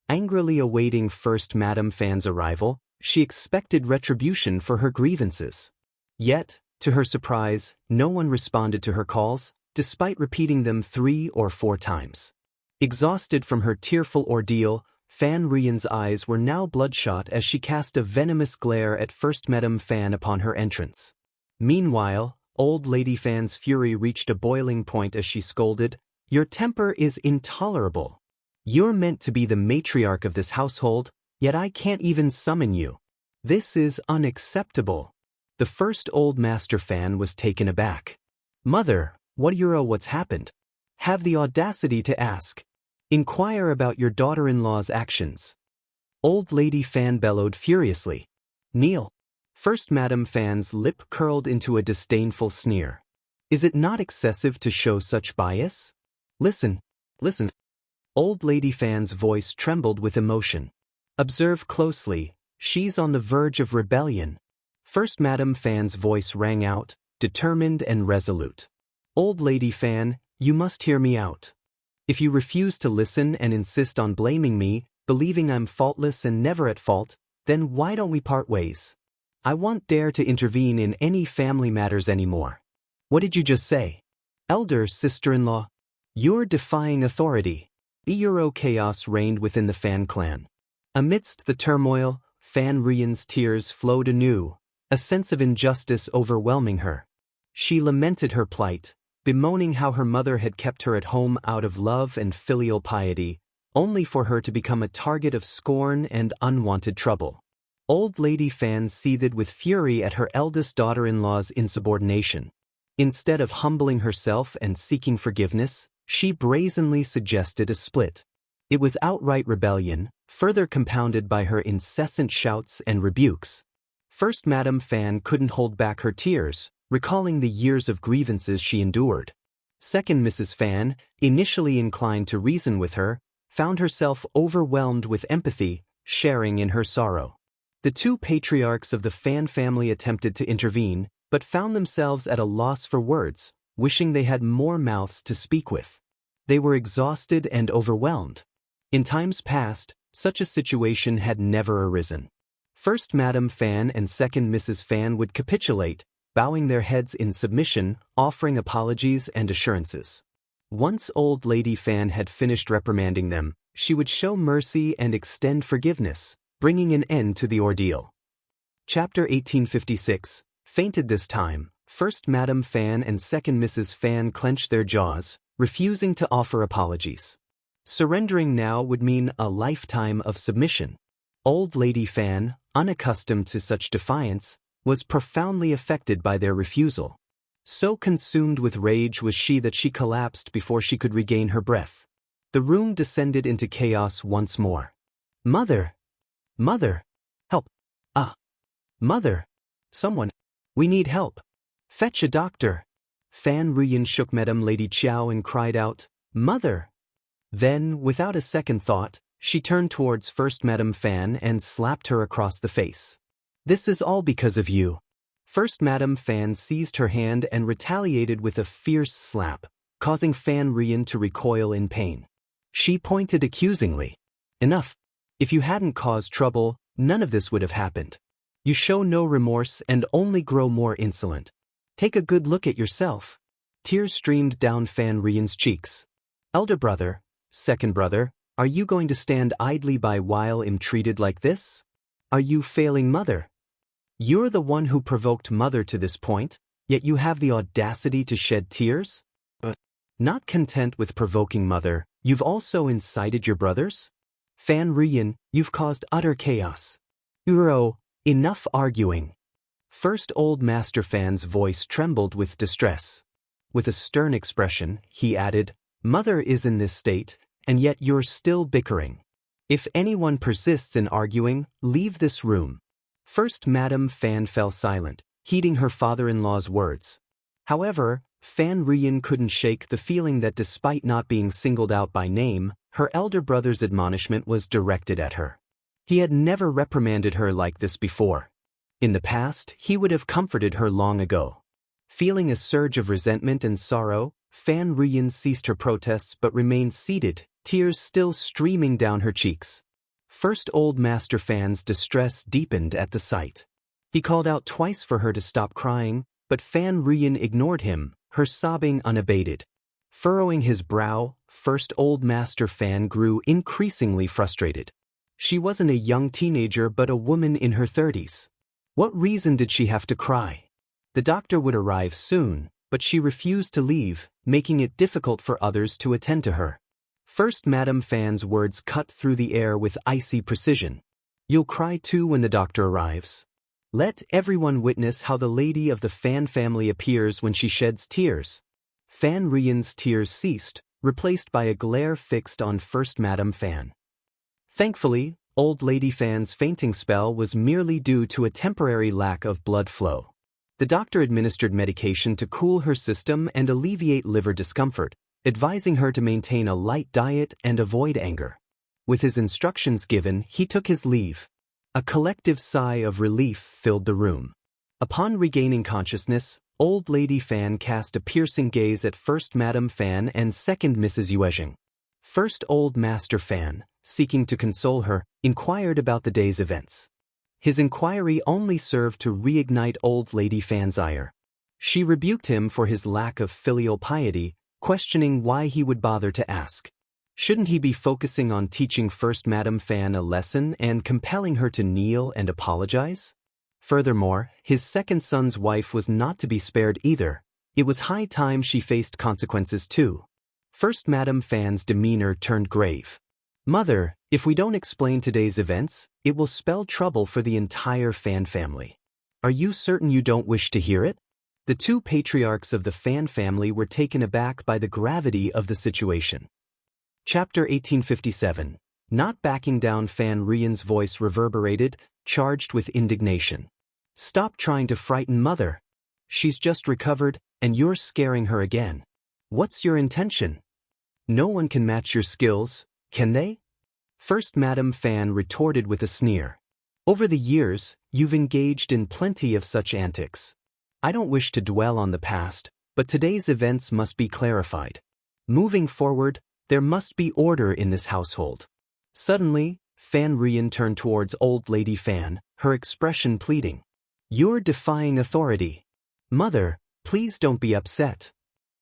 Angrily awaiting First Madame Fan's arrival, she expected retribution for her grievances. Yet, to her surprise, no one responded to her calls, despite repeating them 3 or 4 times. Exhausted from her tearful ordeal, Fan Rian's eyes were now bloodshot as she cast a venomous glare at First Madame Fan upon her entrance. Meanwhile, Old Lady Fan's fury reached a boiling point as she scolded, "Your temper is intolerable. You're meant to be the matriarch of this household, yet I can't even summon you. This is unacceptable." The first Old Master Fan was taken aback. "Mother, what's happened? Have the audacity to ask. Inquire about your daughter-in-law's actions." Old Lady Fan bellowed furiously. "Kneel." First Madame Fan's lip curled into a disdainful sneer. "Is it not excessive to show such bias? Listen. Old Lady Fan's voice trembled with emotion. "Observe closely, she's on the verge of rebellion." First Madam Fan's voice rang out, determined and resolute. Old Lady Fan, you must hear me out. If you refuse to listen and insist on blaming me, believing I'm faultless and never at fault, then why don't we part ways? I won't dare to intervene in any family matters anymore. What did you just say? Elder sister-in-law? You're defying authority. Euro chaos reigned within the Fan clan. Amidst the turmoil, Fan Rian's tears flowed anew, a sense of injustice overwhelming her. She lamented her plight, bemoaning how her mother had kept her at home out of love and filial piety, only for her to become a target of scorn and unwanted trouble. Old Lady Fan seethed with fury at her eldest daughter-in-law's insubordination. Instead of humbling herself and seeking forgiveness, she brazenly suggested a split. It was outright rebellion, further compounded by her incessant shouts and rebukes. First Madam Fan couldn't hold back her tears, recalling the years of grievances she endured. Second Mrs. Fan, initially inclined to reason with her, found herself overwhelmed with empathy, sharing in her sorrow. The two patriarchs of the Fan family attempted to intervene, but found themselves at a loss for words, wishing they had more mouths to speak with. They were exhausted and overwhelmed. In times past, such a situation had never arisen. First Madam Fan and Second Mrs. Fan would capitulate, bowing their heads in submission, offering apologies and assurances. Once Old Lady Fan had finished reprimanding them, she would show mercy and extend forgiveness, bringing an end to the ordeal. Chapter 1856. Fainted this time, First Madam Fan and Second Mrs. Fan clenched their jaws, refusing to offer apologies. Surrendering now would mean a lifetime of submission. Old Lady Fan, unaccustomed to such defiance, was profoundly affected by their refusal. So consumed with rage was she that she collapsed before she could regain her breath. The room descended into chaos once more. Mother! Mother! Help! Mother! Someone! We need help! Fetch a doctor! Fan Ruyan shook Madame Lady Qiao and cried out, Mother! Then, without a second thought, she turned towards First Madam Fan and slapped her across the face. This is all because of you. First Madam Fan seized her hand and retaliated with a fierce slap, causing Fan Ruyan to recoil in pain. She pointed accusingly. Enough. If you hadn't caused trouble, none of this would have happened. You show no remorse and only grow more insolent. Take a good look at yourself. Tears streamed down Fan Ruyan's cheeks. Elder brother, second brother, are you going to stand idly by while I'm treated like this? Are you failing Mother? You're the one who provoked Mother to this point, yet you have the audacity to shed tears? Not content with provoking Mother, you've also incited your brothers? Fan Ruyan, you've caused utter chaos. Uro, enough arguing. First Old Master Fan's voice trembled with distress. With a stern expression, he added, Mother is in this state, and yet you're still bickering. If anyone persists in arguing, leave this room. First Madam Fan fell silent, heeding her father-in-law's words. However, Fan Ruyan couldn't shake the feeling that despite not being singled out by name, her elder brother's admonishment was directed at her. He had never reprimanded her like this before. In the past, he would have comforted her long ago. Feeling a surge of resentment and sorrow, Fan Ruyan ceased her protests but remained seated, tears still streaming down her cheeks. First Old Master Fan's distress deepened at the sight. He called out twice for her to stop crying, but Fan Ruyan ignored him, her sobbing unabated. Furrowing his brow, First Old Master Fan grew increasingly frustrated. She wasn't a young teenager but a woman in her 30s. What reason did she have to cry? The doctor would arrive soon, but she refused to leave, making it difficult for others to attend to her. First Madam Fan's words cut through the air with icy precision. You'll cry too when the doctor arrives. Let everyone witness how the lady of the Fan family appears when she sheds tears. Fan Ruyan's tears ceased, replaced by a glare fixed on First Madam Fan. Thankfully, Old Lady Fan's fainting spell was merely due to a temporary lack of blood flow. The doctor administered medication to cool her system and alleviate liver discomfort, advising her to maintain a light diet and avoid anger. With his instructions given, he took his leave. A collective sigh of relief filled the room. Upon regaining consciousness, Old Lady Fan cast a piercing gaze at first Madame Fan and second Mrs. Yuezheng. First Old Master Fan, seeking to console her, inquired about the day's events. His inquiry only served to reignite Old Lady Fan's ire. She rebuked him for his lack of filial piety, questioning why he would bother to ask. Shouldn't he be focusing on teaching first Madame Fan a lesson and compelling her to kneel and apologize? Furthermore, his second son's wife was not to be spared either. It was high time she faced consequences too. First Madame Fan's demeanor turned grave. Mother, if we don't explain today's events, it will spell trouble for the entire Fan family. Are you certain you don't wish to hear it? The two patriarchs of the Fan family were taken aback by the gravity of the situation. Chapter 1857. Not backing down. Fan Rian's voice reverberated, charged with indignation. Stop trying to frighten Mother. She's just recovered, and you're scaring her again. What's your intention? No one can match your skills, can they? First Madame Fan retorted with a sneer. Over the years, you've engaged in plenty of such antics. I don't wish to dwell on the past, but today's events must be clarified. Moving forward, there must be order in this household. Suddenly, Fan Rian turned towards Old Lady Fan, her expression pleading. You're defying authority. Mother, please don't be upset.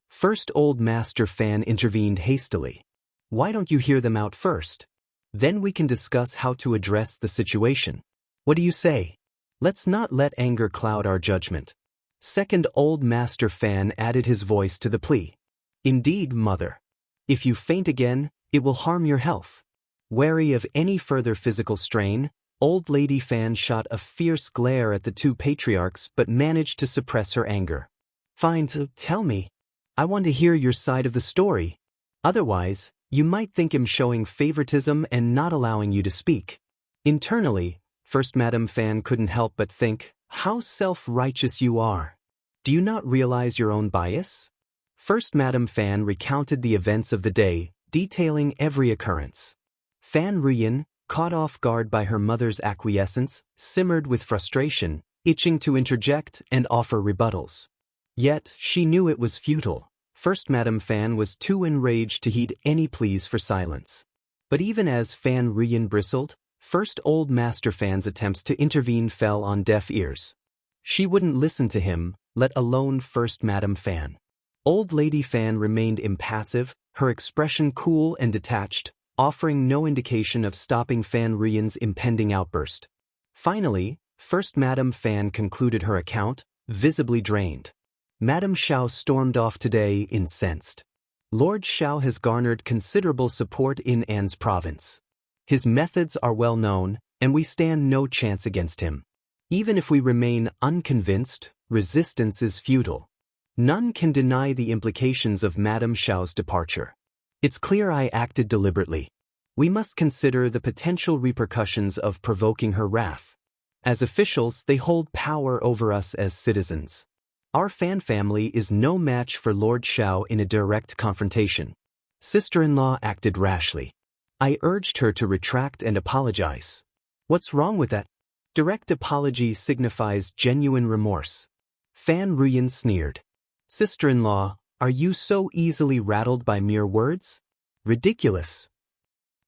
First Old Master Fan intervened hastily. Why don't you hear them out first? Then we can discuss how to address the situation. What do you say? Let's not let anger cloud our judgment. Second Old Master Fan added his voice to the plea. Indeed, Mother. If you faint again, it will harm your health. Wary of any further physical strain, Old Lady Fan shot a fierce glare at the two patriarchs but managed to suppress her anger. Fine, tell me. I want to hear your side of the story. Otherwise, you might think I'm showing favoritism and not allowing you to speak. Internally, First Madame Fan couldn't help but think, how self-righteous you are. Do you not realize your own bias? First Madame Fan recounted the events of the day, detailing every occurrence. Fan Rian, caught off guard by her mother's acquiescence, simmered with frustration, itching to interject and offer rebuttals. Yet, she knew it was futile. First Madame Fan was too enraged to heed any pleas for silence. But even as Fan Rian bristled, First Old Master Fan's attempts to intervene fell on deaf ears. She wouldn't listen to him, let alone First Madame Fan. Old Lady Fan remained impassive, her expression cool and detached, offering no indication of stopping Fan Rian's impending outburst. Finally, First Madame Fan concluded her account, visibly drained. Madame Xiao stormed off today, incensed. Lord Xiao has garnered considerable support in An's province. His methods are well known, and we stand no chance against him. Even if we remain unconvinced, resistance is futile. None can deny the implications of Madame Xiao's departure. It's clear I acted deliberately. We must consider the potential repercussions of provoking her wrath. As officials, they hold power over us as citizens. Our Fan family is no match for Lord Xiao in a direct confrontation. Sister-in-law acted rashly. I urged her to retract and apologize. What's wrong with that? Direct apology signifies genuine remorse. Fan Rian sneered. Sister-in-law, are you so easily rattled by mere words? Ridiculous.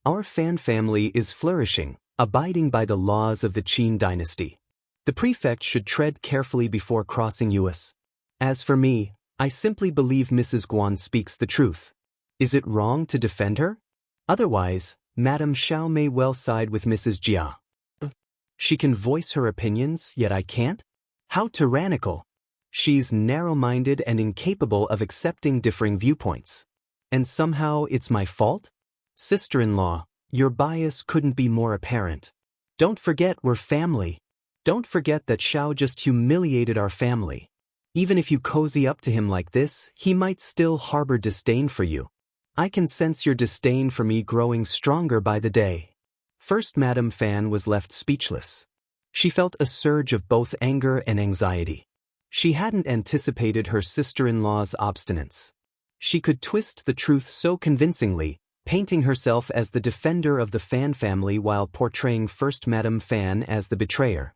Our Fan family is flourishing, abiding by the laws of the Qin dynasty. The prefect should tread carefully before crossing us. As for me, I simply believe Mrs. Guan speaks the truth. Is it wrong to defend her? Otherwise, Madame Xiao may well side with Mrs. Jia. She can voice her opinions, yet I can't? How tyrannical. She's narrow-minded and incapable of accepting differing viewpoints. And somehow it's my fault? Sister-in-law, your bias couldn't be more apparent. Don't forget we're family. Don't forget that Xiao just humiliated our family. Even if you cozy up to him like this, he might still harbor disdain for you. I can sense your disdain for me growing stronger by the day. First Madame Fan was left speechless. She felt a surge of both anger and anxiety. She hadn't anticipated her sister-in-law's obstinance. She could twist the truth so convincingly, painting herself as the defender of the Fan family while portraying First Madame Fan as the betrayer.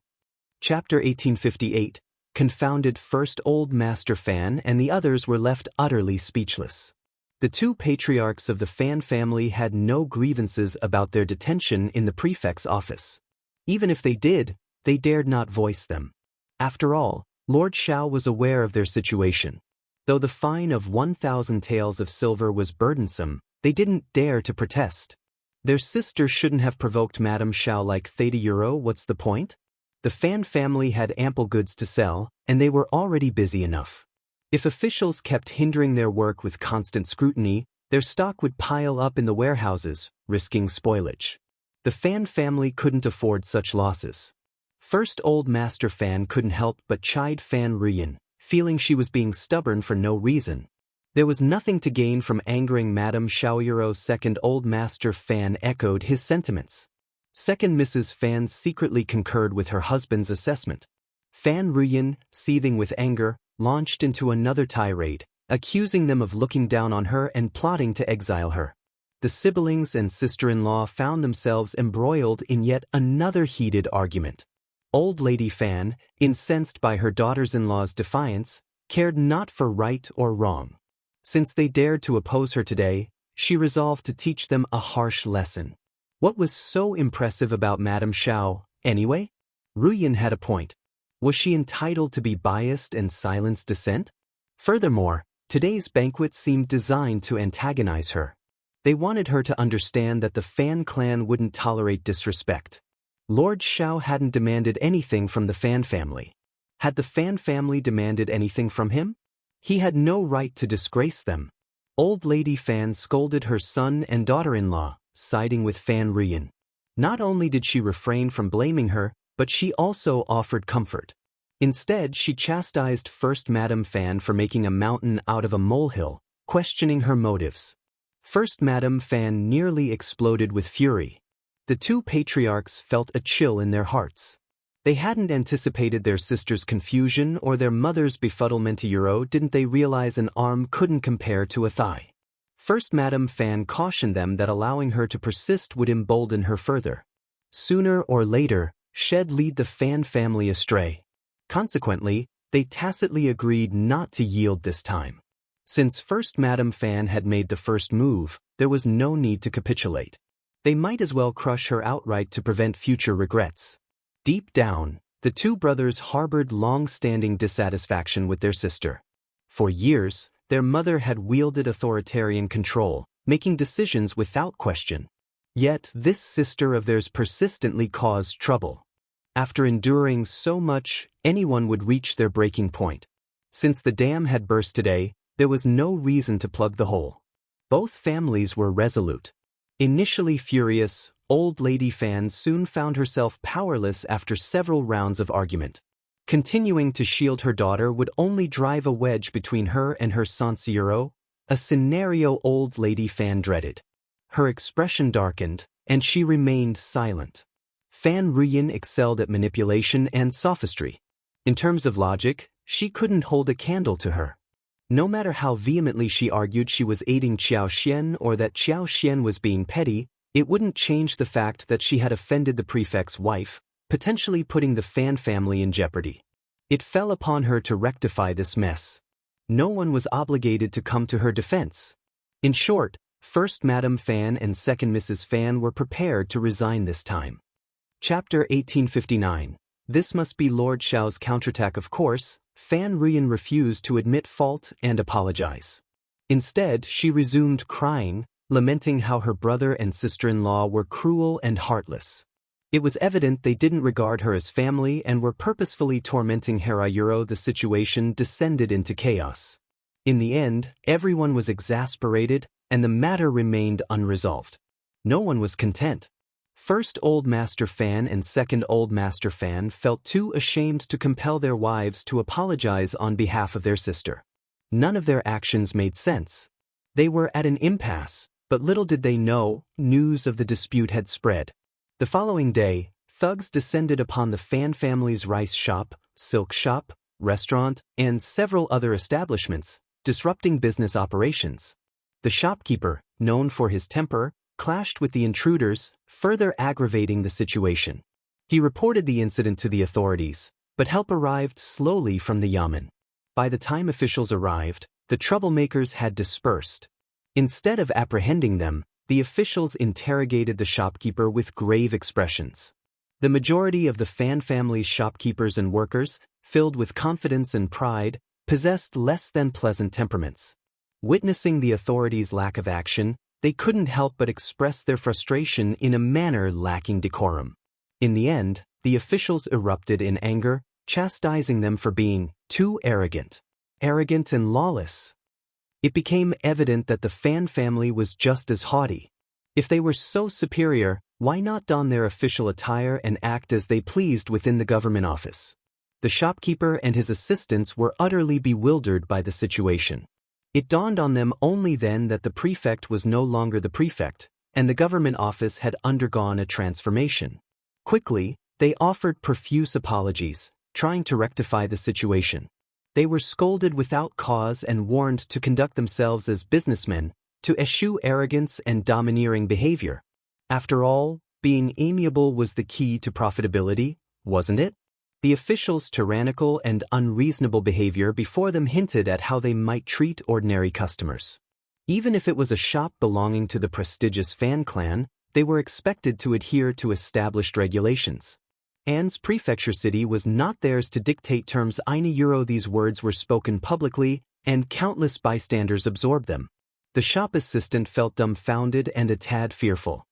Chapter 1858. Confounded first Old Master Fan and the others were left utterly speechless. The two patriarchs of the Fan family had no grievances about their detention in the prefect's office. Even if they did, they dared not voice them. After all, Lord Xiao was aware of their situation. Though the fine of 1,000 taels of silver was burdensome, they didn't dare to protest. Their sister shouldn't have provoked Madame Xiao like Theta Euro. What's the point? The Fan family had ample goods to sell, and they were already busy enough. If officials kept hindering their work with constant scrutiny, their stock would pile up in the warehouses, risking spoilage. The Fan family couldn't afford such losses. First Old Master Fan couldn't help but chide Fan Ruyan, feeling she was being stubborn for no reason. There was nothing to gain from angering Madame Xiaoyuro. Second Old Master Fan echoed his sentiments. Second Mrs. Fan secretly concurred with her husband's assessment. Fan Ruyan, seething with anger, launched into another tirade, accusing them of looking down on her and plotting to exile her. The siblings and sister-in-law found themselves embroiled in yet another heated argument. Old Lady Fan, incensed by her daughters-in-law's defiance, cared not for right or wrong. Since they dared to oppose her today, she resolved to teach them a harsh lesson. What was so impressive about Madame Xiao, anyway? Ruyan had a point. Was she entitled to be biased and silence dissent? Furthermore, today's banquet seemed designed to antagonize her. They wanted her to understand that the Fan clan wouldn't tolerate disrespect. Lord Xiao hadn't demanded anything from the Fan family. Had the Fan family demanded anything from him? He had no right to disgrace them. Old Lady Fan scolded her son and daughter-in-law, siding with Fan Ruyan. Not only did she refrain from blaming her, but she also offered comfort. Instead, she chastised First Madame Fan for making a mountain out of a molehill, questioning her motives. First Madame Fan nearly exploded with fury. The two patriarchs felt a chill in their hearts. They hadn't anticipated their sister's confusion or their mother's befuddlement. Didn't they realize an arm couldn't compare to a thigh? First Madame Fan cautioned them that allowing her to persist would embolden her further. Sooner or later, she'd lead the Fan family astray. Consequently, they tacitly agreed not to yield this time. Since First Madame Fan had made the first move, there was no need to capitulate. They might as well crush her outright to prevent future regrets. Deep down, the two brothers harbored long-standing dissatisfaction with their sister. For years, their mother had wielded authoritarian control, making decisions without question. Yet this sister of theirs persistently caused trouble. After enduring so much, anyone would reach their breaking point. Since the dam had burst today, there was no reason to plug the hole. Both families were resolute. Initially furious, Old Lady Fan soon found herself powerless after several rounds of argument. Continuing to shield her daughter would only drive a wedge between her and her Xianxia, a scenario Old Lady Fan dreaded. Her expression darkened, and she remained silent. Fan Ruyan excelled at manipulation and sophistry. In terms of logic, she couldn't hold a candle to her. No matter how vehemently she argued she was aiding Qiao Xian or that Qiao Xian was being petty, it wouldn't change the fact that she had offended the prefect's wife, potentially putting the Fan family in jeopardy. It fell upon her to rectify this mess. No one was obligated to come to her defense. In short, First Madame Fan and Second Mrs. Fan were prepared to resign this time. Chapter 1859. This must be Lord Xiao's counterattack. Of course, Fan Ruyan refused to admit fault and apologize. Instead, she resumed crying, lamenting how her brother and sister-in-law were cruel and heartless. It was evident they didn't regard her as family and were purposefully tormenting her. The situation descended into chaos. In the end, everyone was exasperated, and the matter remained unresolved. No one was content. First Old Master Fan and Second Old Master Fan felt too ashamed to compel their wives to apologize on behalf of their sister. None of their actions made sense. They were at an impasse, but little did they know, news of the dispute had spread. The following day, thugs descended upon the Fan family's rice shop, silk shop, restaurant, and several other establishments, disrupting business operations. The shopkeeper, known for his temper, clashed with the intruders, further aggravating the situation. He reported the incident to the authorities, But help arrived slowly from the yamen. By the time officials arrived, the troublemakers had dispersed. Instead of apprehending them, the officials interrogated the shopkeeper with grave expressions. The majority of the Fan family's shopkeepers and workers, filled with confidence and pride, possessed less than pleasant temperaments. Witnessing the authorities' lack of action, they couldn't help but express their frustration in a manner lacking decorum. In the end, the officials erupted in anger, chastising them for being too arrogant and lawless. It became evident that the Fan family was just as haughty. If they were so superior, why not don their official attire and act as they pleased within the government office? The shopkeeper and his assistants were utterly bewildered by the situation. It dawned on them only then that the prefect was no longer the prefect, and the government office had undergone a transformation. Quickly, they offered profuse apologies, trying to rectify the situation. They were scolded without cause and warned to conduct themselves as businessmen, to eschew arrogance and domineering behavior. After all, being amiable was the key to profitability, wasn't it? The officials' tyrannical and unreasonable behavior before them hinted at how they might treat ordinary customers. Even if it was a shop belonging to the prestigious Fan clan, they were expected to adhere to established regulations. Anne's prefecture city was not theirs to dictate terms. €1 These words were spoken publicly, and countless bystanders absorbed them. The shop assistant felt dumbfounded and a tad fearful.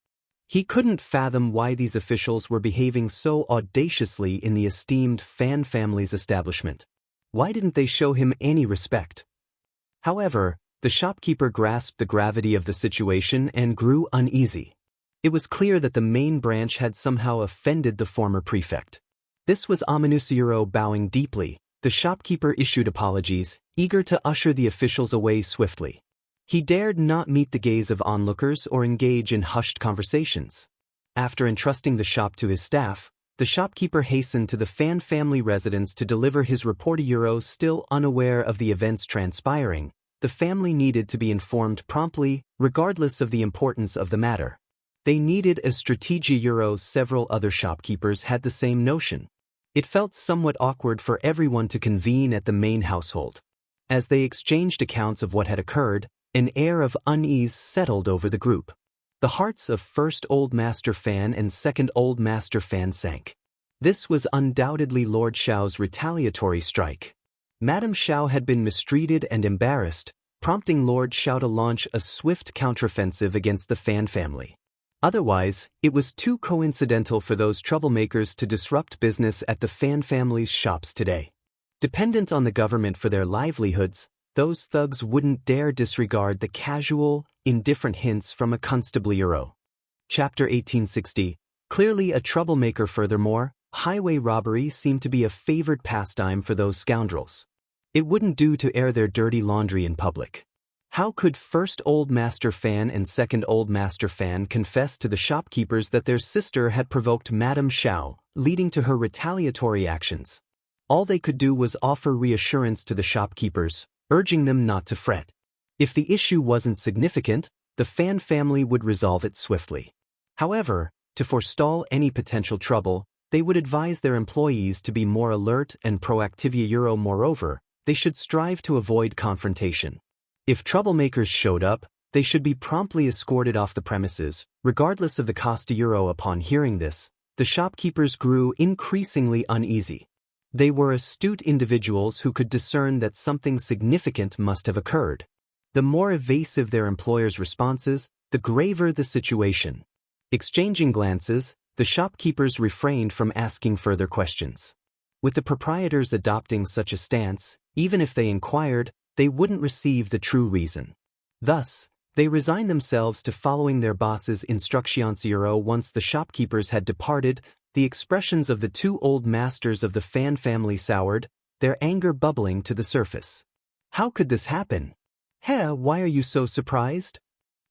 He couldn't fathom why these officials were behaving so audaciously in the esteemed Fan family's establishment. Why didn't they show him any respect? However, the shopkeeper grasped the gravity of the situation and grew uneasy. It was clear that the main branch had somehow offended the former prefect. This was ominous. Bowing deeply, the shopkeeper issued apologies, eager to usher the officials away swiftly. He dared not meet the gaze of onlookers or engage in hushed conversations. After entrusting the shop to his staff, the shopkeeper hastened to the Fan family residence to deliver his report. Still unaware of the events transpiring, the family needed to be informed promptly, regardless of the importance of the matter. They needed a strategy. Several other shopkeepers had the same notion. It felt somewhat awkward for everyone to convene at the main household. As they exchanged accounts of what had occurred, an air of unease settled over the group. The hearts of first Old Master Fan and second Old Master Fan sank. This was undoubtedly Lord Xiao's retaliatory strike. Madame Xiao had been mistreated and embarrassed, prompting Lord Xiao to launch a swift counteroffensive against the Fan family. Otherwise, it was too coincidental for those troublemakers to disrupt business at the Fan family's shops today. Dependent on the government for their livelihoods, those thugs wouldn't dare disregard the casual, indifferent hints from a constable. Chapter 1860. Clearly a troublemaker. Furthermore, highway robbery seemed to be a favored pastime for those scoundrels. It wouldn't do to air their dirty laundry in public. How could first Old Master Fan and second Old Master Fan confess to the shopkeepers that their sister had provoked Madame Xiao, leading to her retaliatory actions? All they could do was offer reassurance to the shopkeepers, urging them not to fret. If the issue wasn't significant, the Fan family would resolve it swiftly. However, to forestall any potential trouble, they would advise their employees to be more alert and proactive. Moreover, they should strive to avoid confrontation. If troublemakers showed up, they should be promptly escorted off the premises, regardless of the cost. Upon hearing this, the shopkeepers grew increasingly uneasy. They were astute individuals who could discern that something significant must have occurred. The more evasive their employers' responses, the graver the situation. Exchanging glances, the shopkeepers refrained from asking further questions. With the proprietors adopting such a stance, even if they inquired, they wouldn't receive the true reason. Thus, they resigned themselves to following their boss's instructions. Once the shopkeepers had departed, the expressions of the two old masters of the Fan family soured, their anger bubbling to the surface. How could this happen? Why are you so surprised?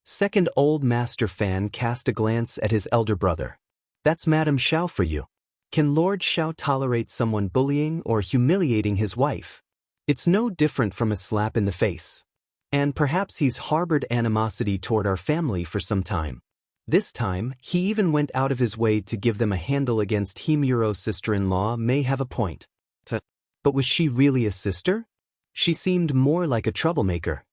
Second Old Master Fan cast a glance at his elder brother. That's Madame Xiao for you. Can Lord Xiao tolerate someone bullying or humiliating his wife? It's no different from a slap in the face. And perhaps he's harbored animosity toward our family for some time. This time, he even went out of his way to give them a handle against him. Sister-in-law may have a point. But was she really a sister? She seemed more like a troublemaker.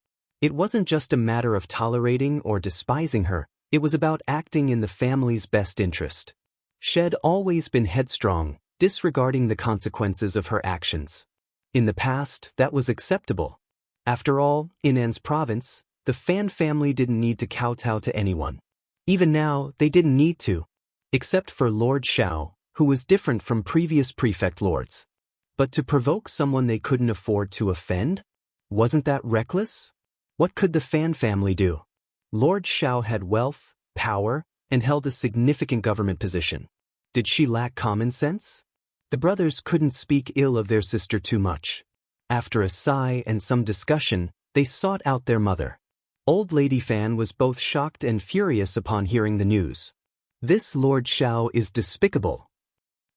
It wasn't just a matter of tolerating or despising her, it was about acting in the family's best interest. She'd always been headstrong, disregarding the consequences of her actions. In the past, that was acceptable. After all, in An's province, the Fan family didn't need to kowtow to anyone. Even now, they didn't need to. Except for Lord Xiao, who was different from previous prefect lords. But to provoke someone they couldn't afford to offend? Wasn't that reckless? What could the Fan family do? Lord Xiao had wealth, power, and held a significant government position. Did she lack common sense? The brothers couldn't speak ill of their sister too much. After a sigh and some discussion, they sought out their mother. Old Lady Fan was both shocked and furious upon hearing the news. This Lord Xiao is despicable.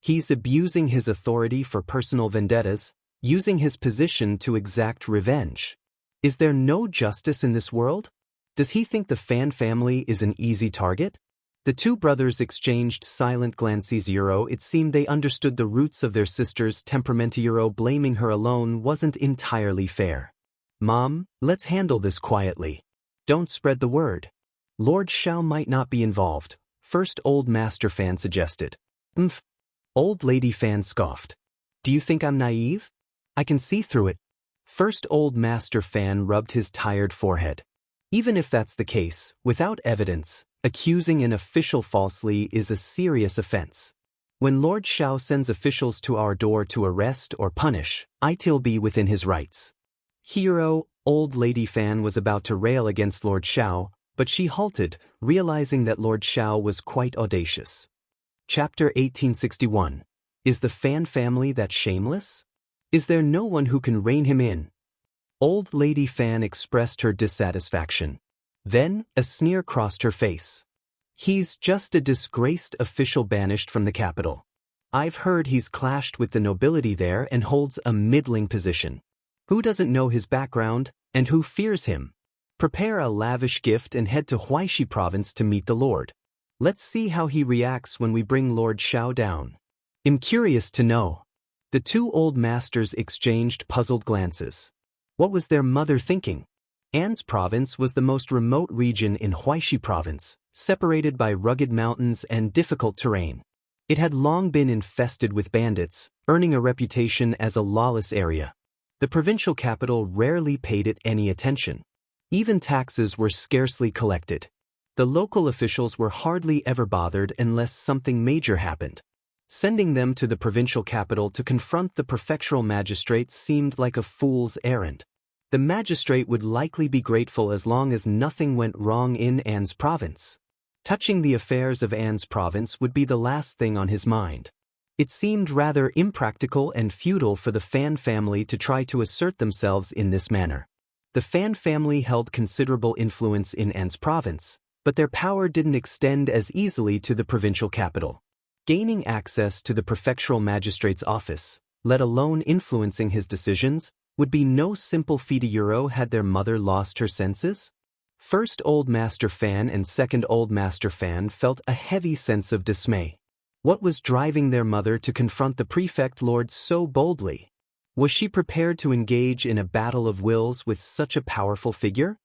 He's abusing his authority for personal vendettas, using his position to exact revenge. Is there no justice in this world? Does he think the Fan family is an easy target? The two brothers exchanged silent glances. It seemed they understood the roots of their sister's temperament. Blaming her alone wasn't entirely fair. Mom, let's handle this quietly. Don't spread the word. Lord Xiao might not be involved, First Old Master Fan suggested. Old Lady Fan scoffed. Do you think I'm naive? I can see through it. First Old Master Fan rubbed his tired forehead. Even if that's the case, without evidence, accusing an official falsely is a serious offense. When Lord Xiao sends officials to our door to arrest or punish, it'll be within his rights. Old Lady Fan was about to rail against Lord Xiao, but she halted, realizing that Lord Xiao was quite audacious. Chapter 1861. Is the Fan family that shameless? Is there no one who can rein him in? Old Lady Fan expressed her dissatisfaction. Then, a sneer crossed her face. He's just a disgraced official banished from the capital. I've heard he's clashed with the nobility there and holds a middling position. Who doesn't know his background, and who fears him? Prepare a lavish gift and head to Huaishi province to meet the Lord. Let's see how he reacts when we bring Lord Xiao down. I'm curious to know. The two old masters exchanged puzzled glances. What was their mother thinking? An's province was the most remote region in Huaishi province, separated by rugged mountains and difficult terrain. It had long been infested with bandits, earning a reputation as a lawless area. The provincial capital rarely paid it any attention. Even taxes were scarcely collected. The local officials were hardly ever bothered unless something major happened. Sending them to the provincial capital to confront the prefectural magistrates seemed like a fool's errand. The magistrate would likely be grateful as long as nothing went wrong in An's province. Touching the affairs of An's province would be the last thing on his mind. It seemed rather impractical and futile for the Fan family to try to assert themselves in this manner. The Fan family held considerable influence in An's province, but their power didn't extend as easily to the provincial capital. Gaining access to the prefectural magistrate's office, let alone influencing his decisions, would be no simple feat. Had their mother lost her senses? First Old Master Fan and Second Old Master Fan felt a heavy sense of dismay. What was driving their mother to confront the prefect lord so boldly? Was she prepared to engage in a battle of wills with such a powerful figure?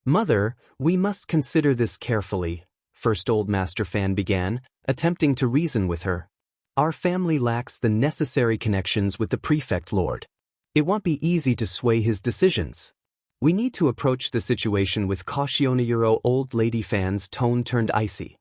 Mother, we must consider this carefully, First Old Master Fan began, attempting to reason with her. Our family lacks the necessary connections with the prefect lord. It won't be easy to sway his decisions. We need to approach the situation with caution. Old Lady Fan's tone turned icy.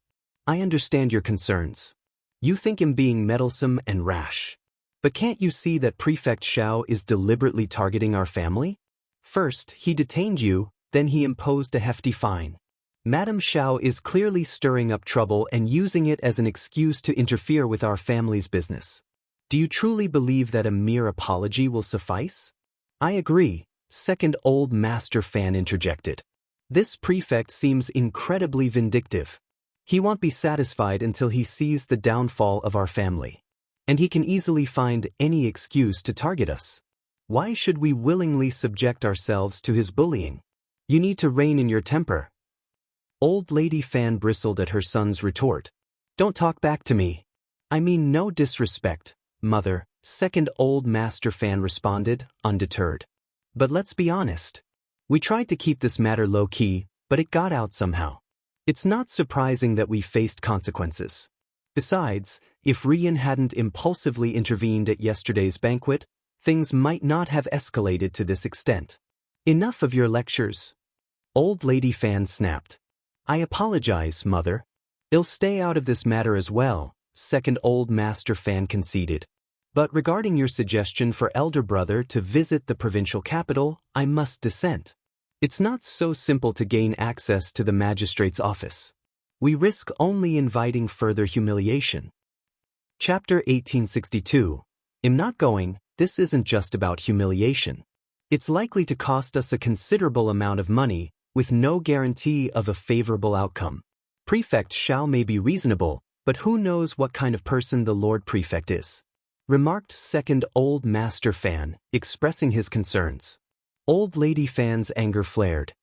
I understand your concerns. You think him being meddlesome and rash. But can't you see that Prefect Xiao is deliberately targeting our family? First, he detained you, then he imposed a hefty fine. Madame Xiao is clearly stirring up trouble and using it as an excuse to interfere with our family's business. Do you truly believe that a mere apology will suffice? I agree, Second Old Master Fan interjected. This prefect seems incredibly vindictive. He won't be satisfied until he sees the downfall of our family. And he can easily find any excuse to target us. Why should we willingly subject ourselves to his bullying? You need to rein in your temper. Old Lady Fan bristled at her son's retort. Don't talk back to me. I mean no disrespect, Mother, Second Old Master Fan responded, undeterred. But let's be honest. We tried to keep this matter low-key, but it got out somehow. It's not surprising that we faced consequences. Besides, if Rian hadn't impulsively intervened at yesterday's banquet, things might not have escalated to this extent. Enough of your lectures. Old Lady Fan snapped. I apologize, Mother. I'll stay out of this matter as well, Second Old Master Fan conceded. But regarding your suggestion for Elder Brother to visit the provincial capital, I must dissent. It's not so simple to gain access to the magistrate's office. We risk only inviting further humiliation. Chapter 1862. I'm not going. This isn't just about humiliation. It's likely to cost us a considerable amount of money, with no guarantee of a favorable outcome. Prefect Xiao may be reasonable, but who knows what kind of person the Lord Prefect is? Remarked Second Old Master Fan, expressing his concerns. Old Lady Fan's anger flared.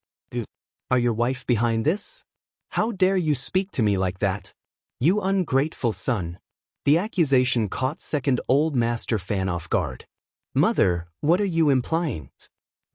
Are your wife behind this? How dare you speak to me like that? You ungrateful son. The accusation caught Second Old Master Fan off guard. Mother, what are you implying?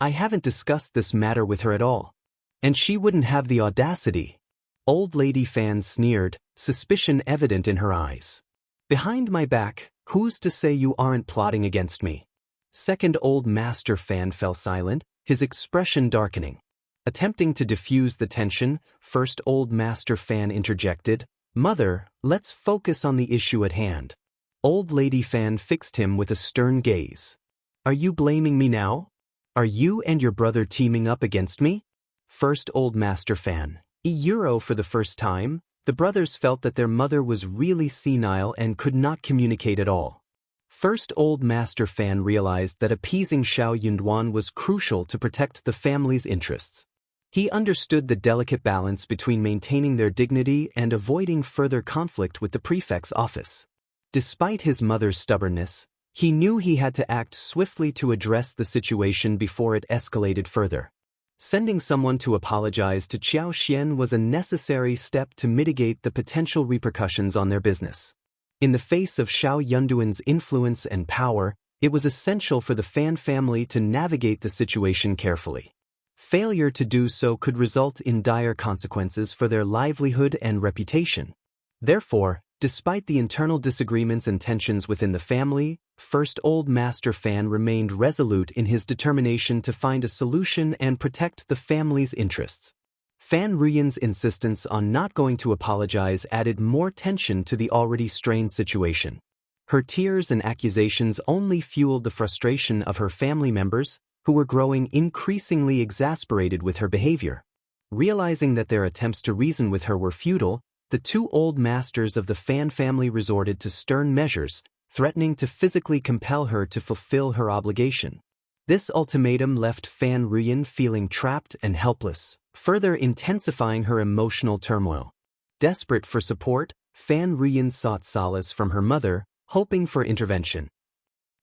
I haven't discussed this matter with her at all. And she wouldn't have the audacity. Old Lady Fan sneered, suspicion evident in her eyes. Behind my back, who's to say you aren't plotting against me? Second Old Master Fan fell silent, his expression darkening. Attempting to diffuse the tension, First Old Master Fan interjected, Mother, let's focus on the issue at hand. Old Lady Fan fixed him with a stern gaze. Are you blaming me now? Are you and your brother teaming up against me? First Old Master Fan. For the first time, the brothers felt that their mother was really senile and could not communicate at all. First Old Master Fan realized that appeasing Xiao Yunduan was crucial to protect the family's interests. He understood the delicate balance between maintaining their dignity and avoiding further conflict with the prefect's office. Despite his mother's stubbornness, he knew he had to act swiftly to address the situation before it escalated further. Sending someone to apologize to Qiao Xian was a necessary step to mitigate the potential repercussions on their business. In the face of Xiao Yunduan's influence and power, it was essential for the Fan family to navigate the situation carefully. Failure to do so could result in dire consequences for their livelihood and reputation. Therefore, despite the internal disagreements and tensions within the family, First Old Master Fan remained resolute in his determination to find a solution and protect the family's interests. Fan Ruyan's insistence on not going to apologize added more tension to the already strained situation. Her tears and accusations only fueled the frustration of her family members, who were growing increasingly exasperated with her behavior. Realizing that their attempts to reason with her were futile, the two old masters of the Fan family resorted to stern measures, threatening to physically compel her to fulfill her obligation. This ultimatum left Fan Ruyan feeling trapped and helpless, further intensifying her emotional turmoil. Desperate for support, Fan Ruyan sought solace from her mother, hoping for intervention.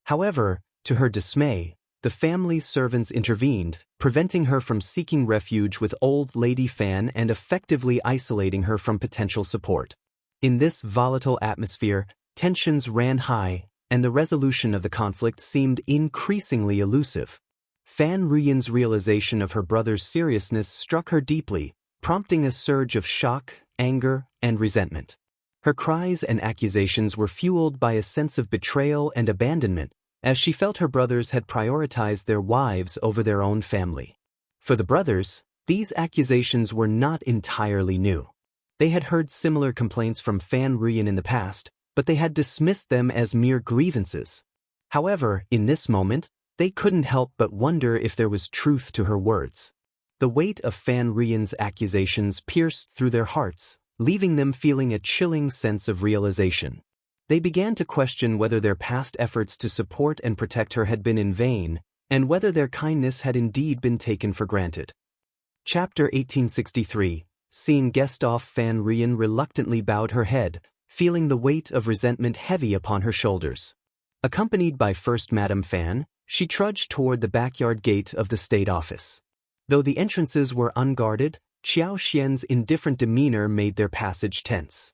However, to her dismay, the family's servants intervened, preventing her from seeking refuge with Old Lady Fan and effectively isolating her from potential support. In this volatile atmosphere, tensions ran high, and the resolution of the conflict seemed increasingly elusive. Fan Ruyan's realization of her brother's seriousness struck her deeply, prompting a surge of shock, anger, and resentment. Her cries and accusations were fueled by a sense of betrayal and abandonment, as she felt her brothers had prioritized their wives over their own family. For the brothers, these accusations were not entirely new. They had heard similar complaints from Fan Ruyan in the past, but they had dismissed them as mere grievances. However, in this moment, they couldn't help but wonder if there was truth to her words. The weight of Fan Ruyan's accusations pierced through their hearts, leaving them feeling a chilling sense of realization. They began to question whether their past efforts to support and protect her had been in vain, and whether their kindness had indeed been taken for granted. Chapter 1863. Seeing Gustav, Fan Ruyan reluctantly bowed her head, feeling the weight of resentment heavy upon her shoulders. Accompanied by First Madame Fan, she trudged toward the backyard gate of the state office. Though the entrances were unguarded, Qiao Xian's indifferent demeanor made their passage tense.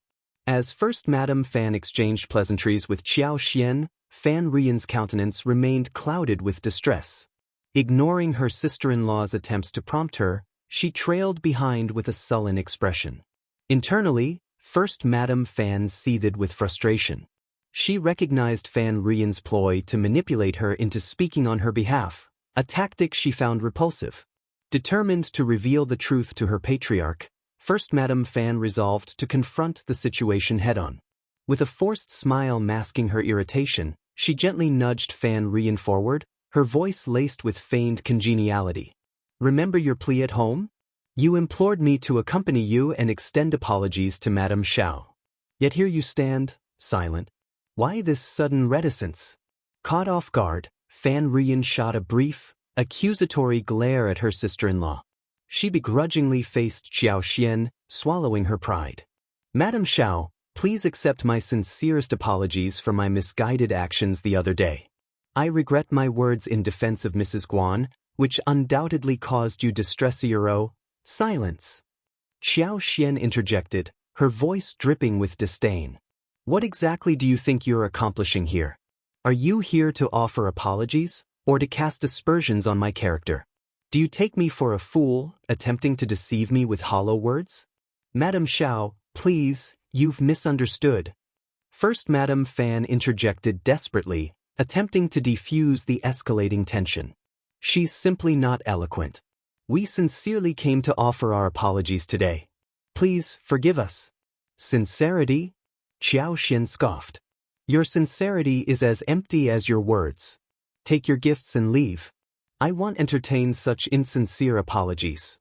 As First Madame Fan exchanged pleasantries with Qiao Xian, Fan Rian's countenance remained clouded with distress. Ignoring her sister-in-law's attempts to prompt her, she trailed behind with a sullen expression. Internally, First Madam Fan seethed with frustration. She recognized Fan Rian's ploy to manipulate her into speaking on her behalf, a tactic she found repulsive. Determined to reveal the truth to her patriarch, First Madam Fan resolved to confront the situation head-on. With a forced smile masking her irritation, she gently nudged Fan Rian forward, her voice laced with feigned congeniality. "Remember your plea at home? You implored me to accompany you and extend apologies to Madame Xiao. Yet here you stand, silent. Why this sudden reticence?" Caught off guard, Fan Rian shot a brief, accusatory glare at her sister-in-law. She begrudgingly faced Xiaoxian, swallowing her pride. "Madame Xiao, please accept my sincerest apologies for my misguided actions the other day. I regret my words in defense of Mrs. Guan, which undoubtedly caused you distress. Silence." Xiaoxian interjected, her voice dripping with disdain. "What exactly do you think you're accomplishing here? Are you here to offer apologies, or to cast aspersions on my character? Do you take me for a fool, attempting to deceive me with hollow words? Madame Xiao, please, you've misunderstood." First Madame Fan interjected desperately, attempting to defuse the escalating tension. "She's simply not eloquent. We sincerely came to offer our apologies today. Please forgive us." "Sincerity?" Xiaoxian scoffed. "Your sincerity is as empty as your words. Take your gifts and leave. I won't entertain such insincere apologies."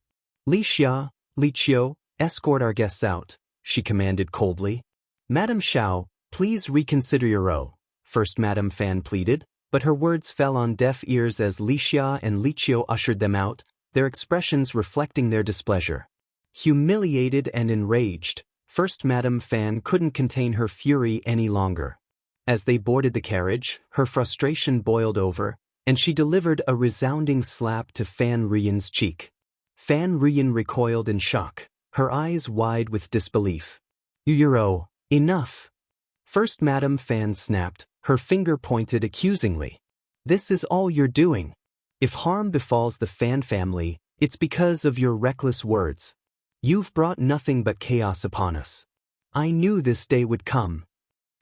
"Li Xia, Li Qiu, escort our guests out," she commanded coldly. "Madame Xiao, please reconsider your oath," First Madame Fan pleaded, but her words fell on deaf ears as Li Xia and Li Qiu ushered them out, their expressions reflecting their displeasure. Humiliated and enraged, First Madame Fan couldn't contain her fury any longer. As they boarded the carriage, her frustration boiled over, and she delivered a resounding slap to Fan Rian's cheek. Fan Rian recoiled in shock, her eyes wide with disbelief. Enough!" First Madame Fan snapped, her finger pointed accusingly. "This is all you're doing. If harm befalls the Fan family, it's because of your reckless words. You've brought nothing but chaos upon us. I knew this day would come."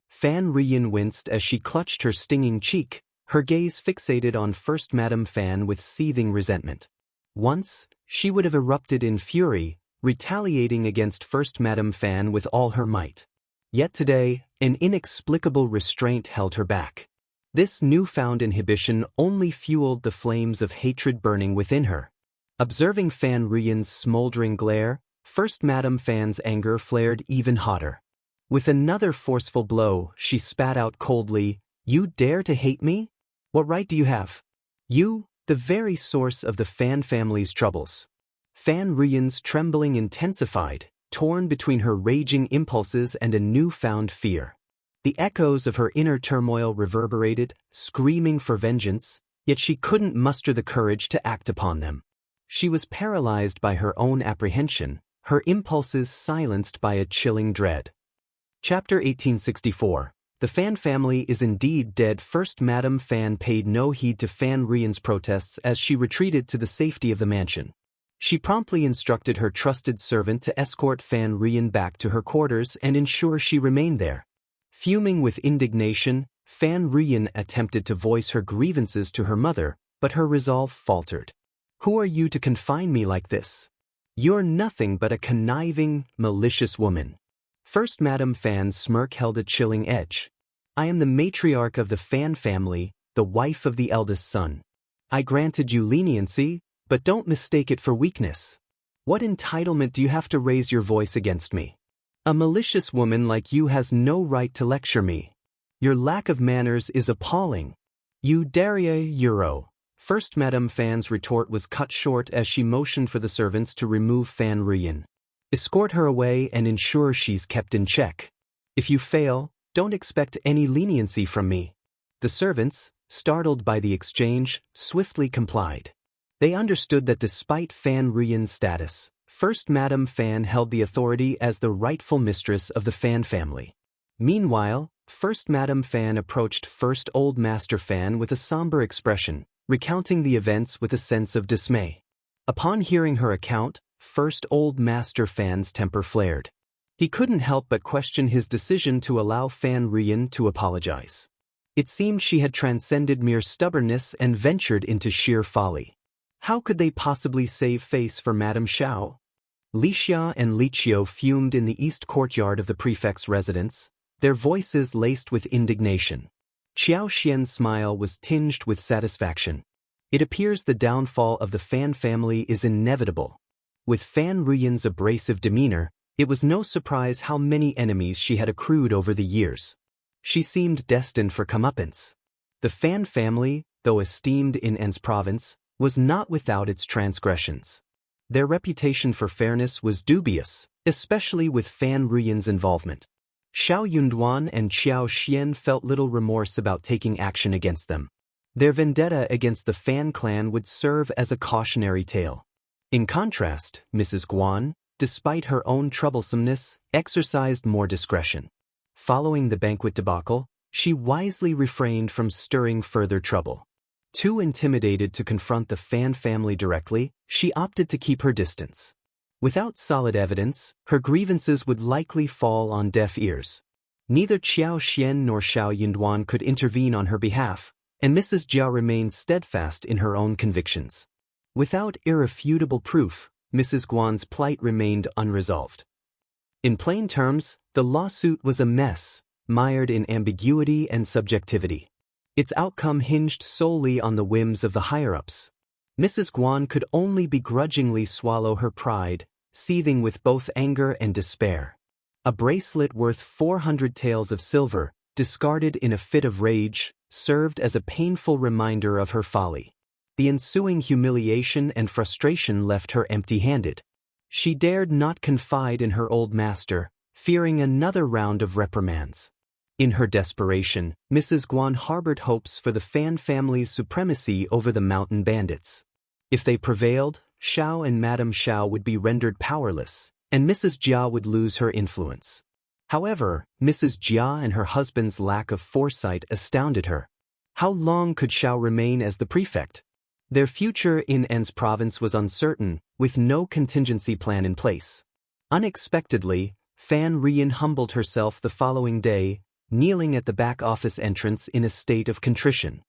Fan Rian winced as she clutched her stinging cheek, her gaze fixated on First Madame Fan with seething resentment. Once, she would have erupted in fury, retaliating against First Madame Fan with all her might. Yet today, an inexplicable restraint held her back. This newfound inhibition only fueled the flames of hatred burning within her. Observing Fan Rian's smoldering glare, First Madame Fan's anger flared even hotter. With another forceful blow, she spat out coldly, "You dare to hate me? What right do you have? You, the very source of the Fan family's troubles." Fan Rian's trembling intensified, torn between her raging impulses and a newfound fear. The echoes of her inner turmoil reverberated, screaming for vengeance, yet she couldn't muster the courage to act upon them. She was paralyzed by her own apprehension, her impulses silenced by a chilling dread. Chapter 1864. The Fan family is indeed dead. First Madame Fan paid no heed to Fan Rian's protests as she retreated to the safety of the mansion. She promptly instructed her trusted servant to escort Fan Rian back to her quarters and ensure she remained there. Fuming with indignation, Fan Rian attempted to voice her grievances to her mother, but her resolve faltered. "Who are you to confine me like this? You're nothing but a conniving, malicious woman." First Madame Fan's smirk held a chilling edge. "I am the matriarch of the Fan family, the wife of the eldest son. I granted you leniency, but don't mistake it for weakness. What entitlement do you have to raise your voice against me? A malicious woman like you has no right to lecture me. Your lack of manners is appalling. You dare Euro." First Madame Fan's retort was cut short as she motioned for the servants to remove Fan Rian. "Escort her away and ensure she's kept in check. If you fail, don't expect any leniency from me." The servants, startled by the exchange, swiftly complied. They understood that despite Fan Rian's status, First Madame Fan held the authority as the rightful mistress of the Fan family. Meanwhile, First Madam Fan approached First Old Master Fan with a somber expression, recounting the events with a sense of dismay. Upon hearing her account, First Old Master Fan's temper flared. He couldn't help but question his decision to allow Fan Rian to apologize. It seemed she had transcended mere stubbornness and ventured into sheer folly. How could they possibly save face for Madame Xiao? Li Xia and Li Qiu fumed in the east courtyard of the prefect's residence, their voices laced with indignation. Qiao Xian's smile was tinged with satisfaction. It appears the downfall of the Fan family is inevitable. With Fan Ruyan's abrasive demeanor, it was no surprise how many enemies she had accrued over the years. She seemed destined for comeuppance. The Fan family, though esteemed in An's province, was not without its transgressions. Their reputation for fairness was dubious, especially with Fan Ruyan's involvement. Xiao Yunduan and Qiao Xian felt little remorse about taking action against them. Their vendetta against the Fan clan would serve as a cautionary tale. In contrast, Mrs. Guan, despite her own troublesomeness, exercised more discretion. Following the banquet debacle, she wisely refrained from stirring further trouble. Too intimidated to confront the Fan family directly, she opted to keep her distance. Without solid evidence, her grievances would likely fall on deaf ears. Neither Qiao Xian nor Xiao Yunduan could intervene on her behalf, and Mrs. Jia remained steadfast in her own convictions. Without irrefutable proof, Mrs. Guan's plight remained unresolved. In plain terms, the lawsuit was a mess, mired in ambiguity and subjectivity. Its outcome hinged solely on the whims of the higher-ups. Mrs. Guan could only begrudgingly swallow her pride, seething with both anger and despair. A bracelet worth 400 taels of silver, discarded in a fit of rage, served as a painful reminder of her folly. The ensuing humiliation and frustration left her empty-handed. She dared not confide in her old master, fearing another round of reprimands. In her desperation, Mrs. Guan harbored hopes for the Fan family's supremacy over the mountain bandits. If they prevailed, Xiao and Madame Xiao would be rendered powerless, and Mrs. Jia would lose her influence. However, Mrs. Jia and her husband's lack of foresight astounded her. How long could Xiao remain as the prefect? Their future in An's province was uncertain, with no contingency plan in place. Unexpectedly, Fan Rian humbled herself the following day, kneeling at the back office entrance in a state of contrition.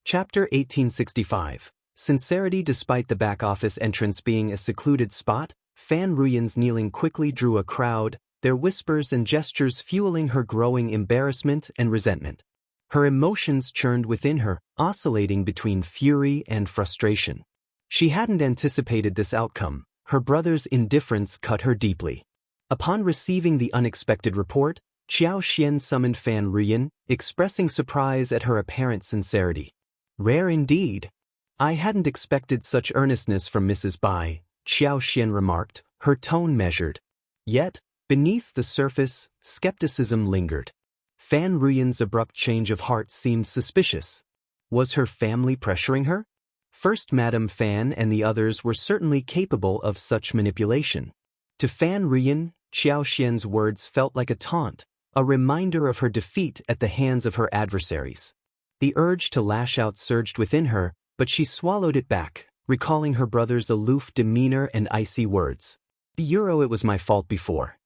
Chapter 1865. Sincerity. Despite the back office entrance being a secluded spot, Fan Ruyan's kneeling quickly drew a crowd, their whispers and gestures fueling her growing embarrassment and resentment. Her emotions churned within her, oscillating between fury and frustration. She hadn't anticipated this outcome. Her brother's indifference cut her deeply. Upon receiving the unexpected report, Qiao Xian summoned Fan Ruyan, expressing surprise at her apparent sincerity. Rare indeed. I hadn't expected such earnestness from Mrs. Bai, Qiao Xian remarked, her tone measured. Yet, beneath the surface, skepticism lingered. Fan Ruyan's abrupt change of heart seemed suspicious. Was her family pressuring her? First Madame Fan and the others were certainly capable of such manipulation. To Fan Ruyan, Qiao Xian's words felt like a taunt, a reminder of her defeat at the hands of her adversaries. The urge to lash out surged within her, but she swallowed it back, recalling her brother's aloof demeanor and icy words. It was my fault before.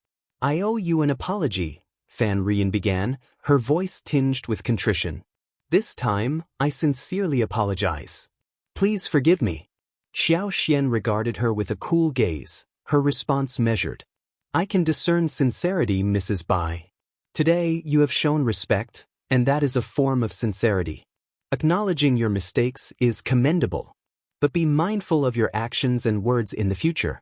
I owe you an apology, Fan Ruyan began, her voice tinged with contrition. This time, I sincerely apologize. Please forgive me. Xiao Xian regarded her with a cool gaze, her response measured. I can discern sincerity, Mrs. Bai. Today, you have shown respect, and that is a form of sincerity. Acknowledging your mistakes is commendable. But be mindful of your actions and words in the future.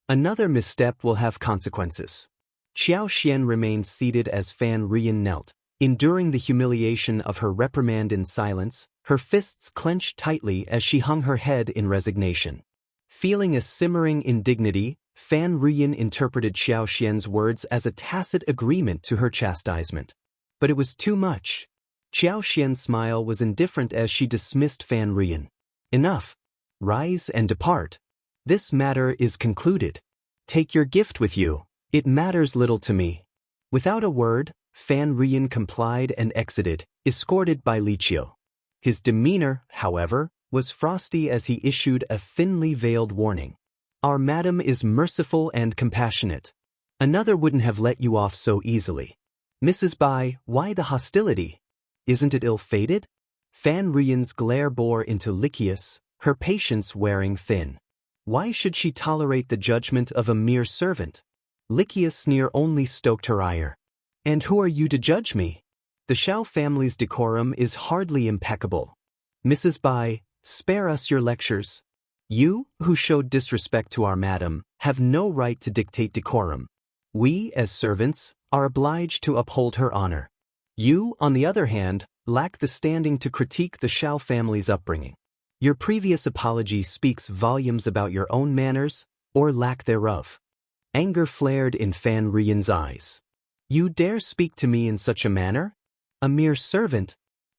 Another misstep will have consequences. Qiao Xian remained seated as Fan Ruyan knelt, enduring the humiliation of her reprimand in silence, her fists clenched tightly as she hung her head in resignation. Feeling a simmering indignity, Fan Ruyan interpreted Xiao Xian's words as a tacit agreement to her chastisement. But it was too much. Xiao Xian's smile was indifferent as she dismissed Fan Ruyan. Enough. Rise and depart. This matter is concluded. Take your gift with you. It matters little to me. Without a word, Fan Rian complied and exited, escorted by Li Qiu. His demeanor, however, was frosty as he issued a thinly veiled warning. Our madam is merciful and compassionate. Another wouldn't have let you off so easily. Mrs. Bai, why the hostility? Isn't it ill-fated? Fan Rian's glare bore into Lycius, her patience wearing thin. Why should she tolerate the judgment of a mere servant? Lycius' sneer only stoked her ire. And who are you to judge me? The Xiao family's decorum is hardly impeccable. Mrs. Bai, spare us your lectures. You, who showed disrespect to our madam, have no right to dictate decorum. We, as servants, are obliged to uphold her honor. You, on the other hand, lack the standing to critique the Xiao family's upbringing. Your previous apology speaks volumes about your own manners, or lack thereof. Anger flared in Fan Rian's eyes. You dare speak to me in such a manner? A mere servant?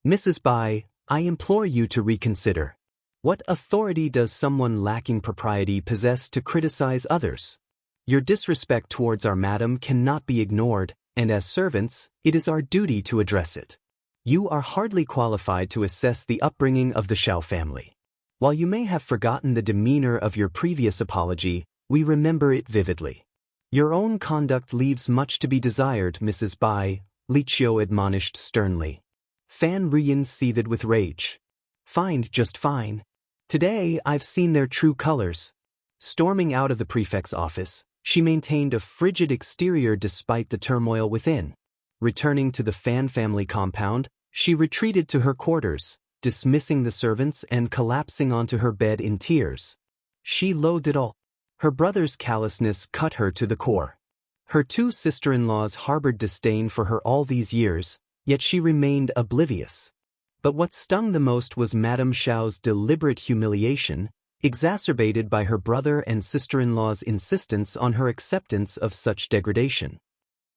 Mrs. Bai, I implore you to reconsider. What authority does someone lacking propriety possess to criticize others? Your disrespect towards our madam cannot be ignored, and as servants, it is our duty to address it. You are hardly qualified to assess the upbringing of the Xiao family. While you may have forgotten the demeanor of your previous apology, we remember it vividly. Your own conduct leaves much to be desired, Mrs. Bai, Li Qiu admonished sternly. Fan Rian seethed with rage. Fine, just fine. Today I've seen their true colors. Storming out of the prefect's office, she maintained a frigid exterior despite the turmoil within. Returning to the Fan family compound, she retreated to her quarters, dismissing the servants and collapsing onto her bed in tears. She loathed it all. Her brother's callousness cut her to the core. Her two sister-in-laws harbored disdain for her all these years, yet she remained oblivious. But what stung the most was Madame Xiao's deliberate humiliation, exacerbated by her brother and sister-in-law's insistence on her acceptance of such degradation.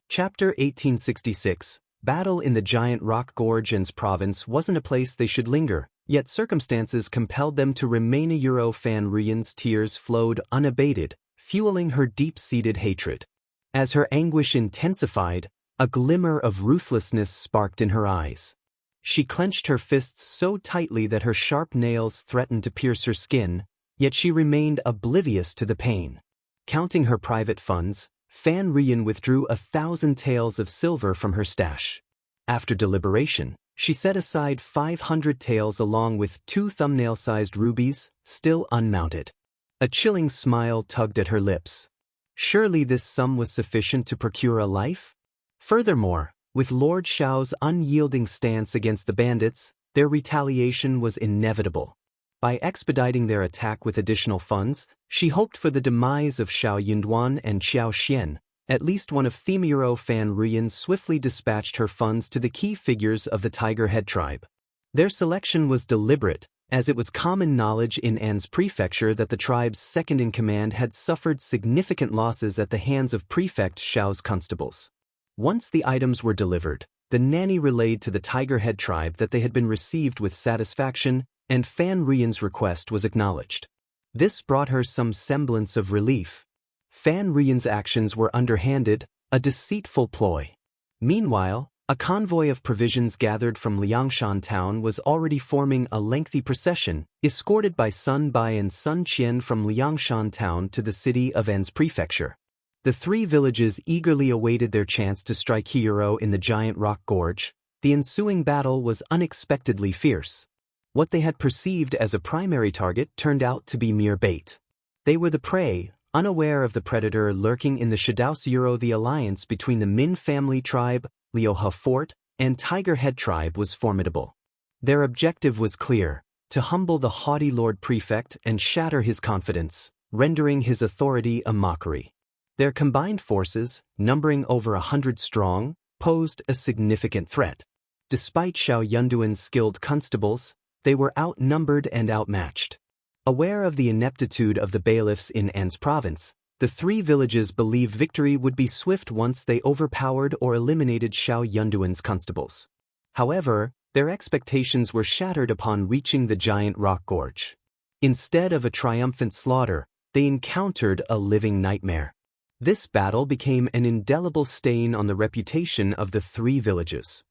Chapter 1866. Battle in the giant rock gorge and province wasn't a place they should linger, yet circumstances compelled them to remain. Fan Rian's tears flowed unabated, fueling her deep-seated hatred. As her anguish intensified, a glimmer of ruthlessness sparked in her eyes. She clenched her fists so tightly that her sharp nails threatened to pierce her skin, yet she remained oblivious to the pain. Counting her private funds, Fan Rian withdrew 1,000 taels of silver from her stash. After deliberation, she set aside 500 taels along with 2 thumbnail-sized rubies, still unmounted. A chilling smile tugged at her lips. Surely this sum was sufficient to procure a life? Furthermore, with Lord Xiao's unyielding stance against the bandits, their retaliation was inevitable. By expediting their attack with additional funds, she hoped for the demise of Xiao Yunduan and Xiao Xian. At least one of Fan Rian swiftly dispatched her funds to the key figures of the Tiger Head tribe. Their selection was deliberate, as it was common knowledge in An's prefecture that the tribe's second-in-command had suffered significant losses at the hands of Prefect Xiao's constables. Once the items were delivered, the nanny relayed to the Tiger Head tribe that they had been received with satisfaction, and Fan Rian's request was acknowledged. This brought her some semblance of relief. Fan Rian's actions were underhanded, a deceitful ploy. Meanwhile, a convoy of provisions gathered from Liangshan town was already forming a lengthy procession, escorted by Sun Bai and Sun Qian from Liangshan town to the city of An's prefecture. The 3 villages eagerly awaited their chance to strike hero in the giant rock gorge. The ensuing battle was unexpectedly fierce. What they had perceived as a primary target turned out to be mere bait. They were the prey, unaware of the predator lurking in the Shidaosuro. The alliance between the Min family tribe, Liuhe Fort, and Tiger Head tribe was formidable. Their objective was clear: to humble the haughty Lord Prefect and shatter his confidence, rendering his authority a mockery. Their combined forces, numbering over 100 strong, posed a significant threat. Despite Xiao Yunduan's skilled constables, they were outnumbered and outmatched. Aware of the ineptitude of the bailiffs in An's province, the 3 villages believed victory would be swift once they overpowered or eliminated Xiao Yunduan's constables. However, their expectations were shattered upon reaching the giant rock gorge. Instead of a triumphant slaughter, they encountered a living nightmare. This battle became an indelible stain on the reputation of the three villages.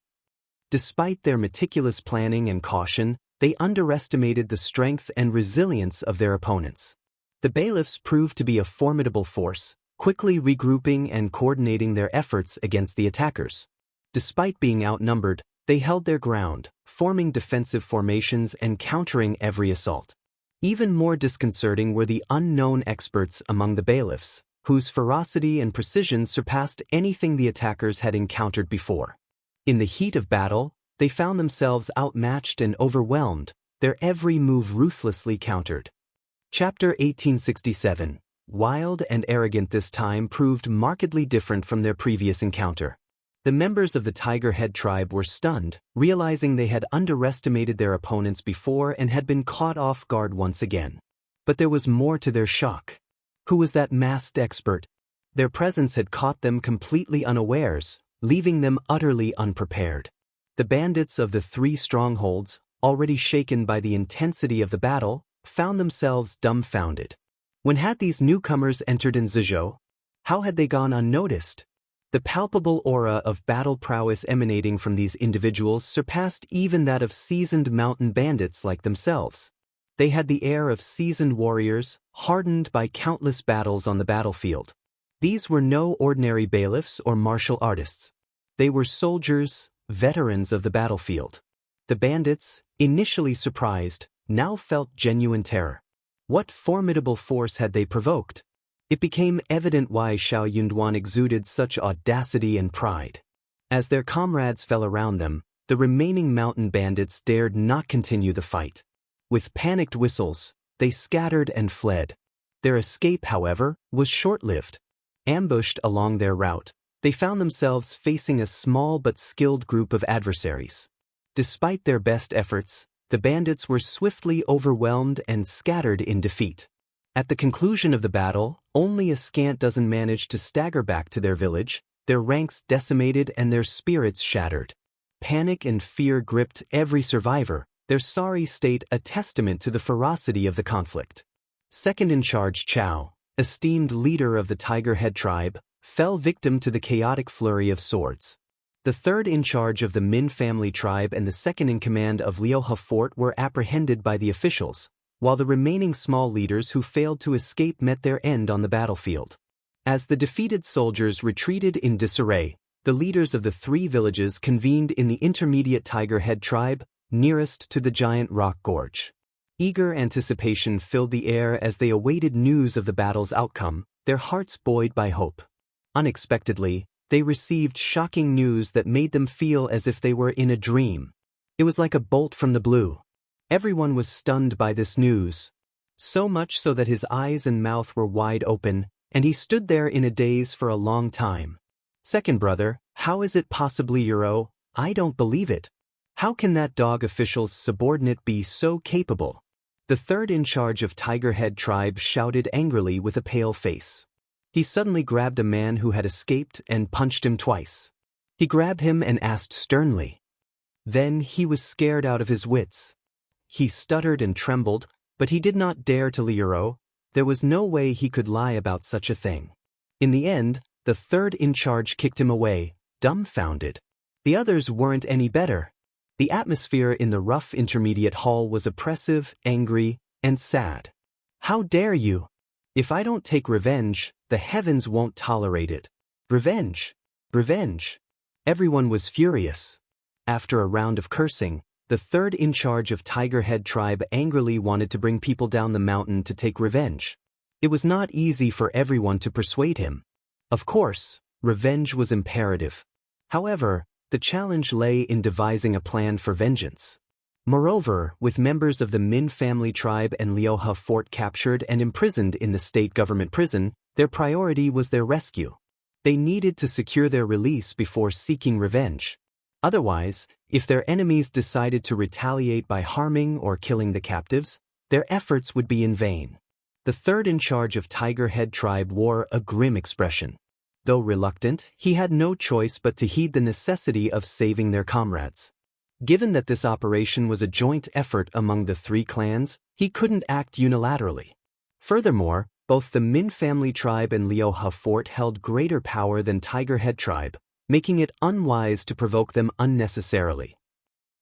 Despite their meticulous planning and caution, they underestimated the strength and resilience of their opponents. The bailiffs proved to be a formidable force, quickly regrouping and coordinating their efforts against the attackers. Despite being outnumbered, they held their ground, forming defensive formations and countering every assault. Even more disconcerting were the unknown experts among the bailiffs, whose ferocity and precision surpassed anything the attackers had encountered before. In the heat of battle, they found themselves outmatched and overwhelmed, their every move ruthlessly countered. Chapter 1867. Wild and arrogant this time proved markedly different from their previous encounter. The members of the Tiger Head tribe were stunned, realizing they had underestimated their opponents before and had been caught off guard once again. But there was more to their shock. Who was that masked expert? Their presence had caught them completely unawares, leaving them utterly unprepared. The bandits of the three strongholds, already shaken by the intensity of the battle, found themselves dumbfounded. When had these newcomers entered in Zizhou? How had they gone unnoticed? The palpable aura of battle prowess emanating from these individuals surpassed even that of seasoned mountain bandits like themselves. They had the air of seasoned warriors, hardened by countless battles on the battlefield. These were no ordinary bailiffs or martial artists. They were soldiers, veterans of the battlefield. The bandits, initially surprised, now felt genuine terror. What formidable force had they provoked? It became evident why Xiao Yunduan exuded such audacity and pride. As their comrades fell around them, the remaining mountain bandits dared not continue the fight. With panicked whistles, they scattered and fled. Their escape, however, was short-lived. Ambushed along their route, they found themselves facing a small but skilled group of adversaries. Despite their best efforts, the bandits were swiftly overwhelmed and scattered in defeat. At the conclusion of the battle, only a scant dozen managed to stagger back to their village, their ranks decimated and their spirits shattered. Panic and fear gripped every survivor, their sorry state a testament to the ferocity of the conflict. Second in charge Chao, esteemed leader of the Tiger Head tribe, fell victim to the chaotic flurry of swords. The third in charge of the Min family tribe and the second in command of Liuhe Fort were apprehended by the officials, while the remaining small leaders who failed to escape met their end on the battlefield. As the defeated soldiers retreated in disarray, the leaders of the three villages convened in the intermediate Tiger Head tribe, nearest to the giant rock gorge. Eager anticipation filled the air as they awaited news of the battle's outcome, their hearts buoyed by hope. Unexpectedly, they received shocking news that made them feel as if they were in a dream. It was like a bolt from the blue. Everyone was stunned by this news. So much so that his eyes and mouth were wide open, and he stood there in a daze for a long time. Second brother, how is it possibly Euro? I don't believe it. How can that dog official's subordinate be so capable? The third in charge of Tiger Head tribe shouted angrily with a pale face. He suddenly grabbed a man who had escaped and punched him twice. He grabbed him and asked sternly. Then he was scared out of his wits. He stuttered and trembled, but he did not dare to Liuro. There was no way he could lie about such a thing. In the end, the third in charge kicked him away, dumbfounded. The others weren't any better. The atmosphere in the rough intermediate hall was oppressive, angry, and sad. How dare you? If I don't take revenge, the heavens won't tolerate it. Revenge! Revenge! Everyone was furious. After a round of cursing, the third in charge of Tiger Head tribe angrily wanted to bring people down the mountain to take revenge. It was not easy for everyone to persuade him. Of course, revenge was imperative. However, the challenge lay in devising a plan for vengeance. Moreover, with members of the Min family tribe and Liuhe Fort captured and imprisoned in the state government prison, their priority was their rescue. They needed to secure their release before seeking revenge. Otherwise, if their enemies decided to retaliate by harming or killing the captives, their efforts would be in vain. The third in charge of Tiger Head tribe wore a grim expression. Though reluctant, he had no choice but to heed the necessity of saving their comrades. Given that this operation was a joint effort among the three clans, he couldn't act unilaterally. Furthermore, Both the Min family tribe and Liuhe fort held greater power than Tiger Head tribe, making it unwise to provoke them unnecessarily.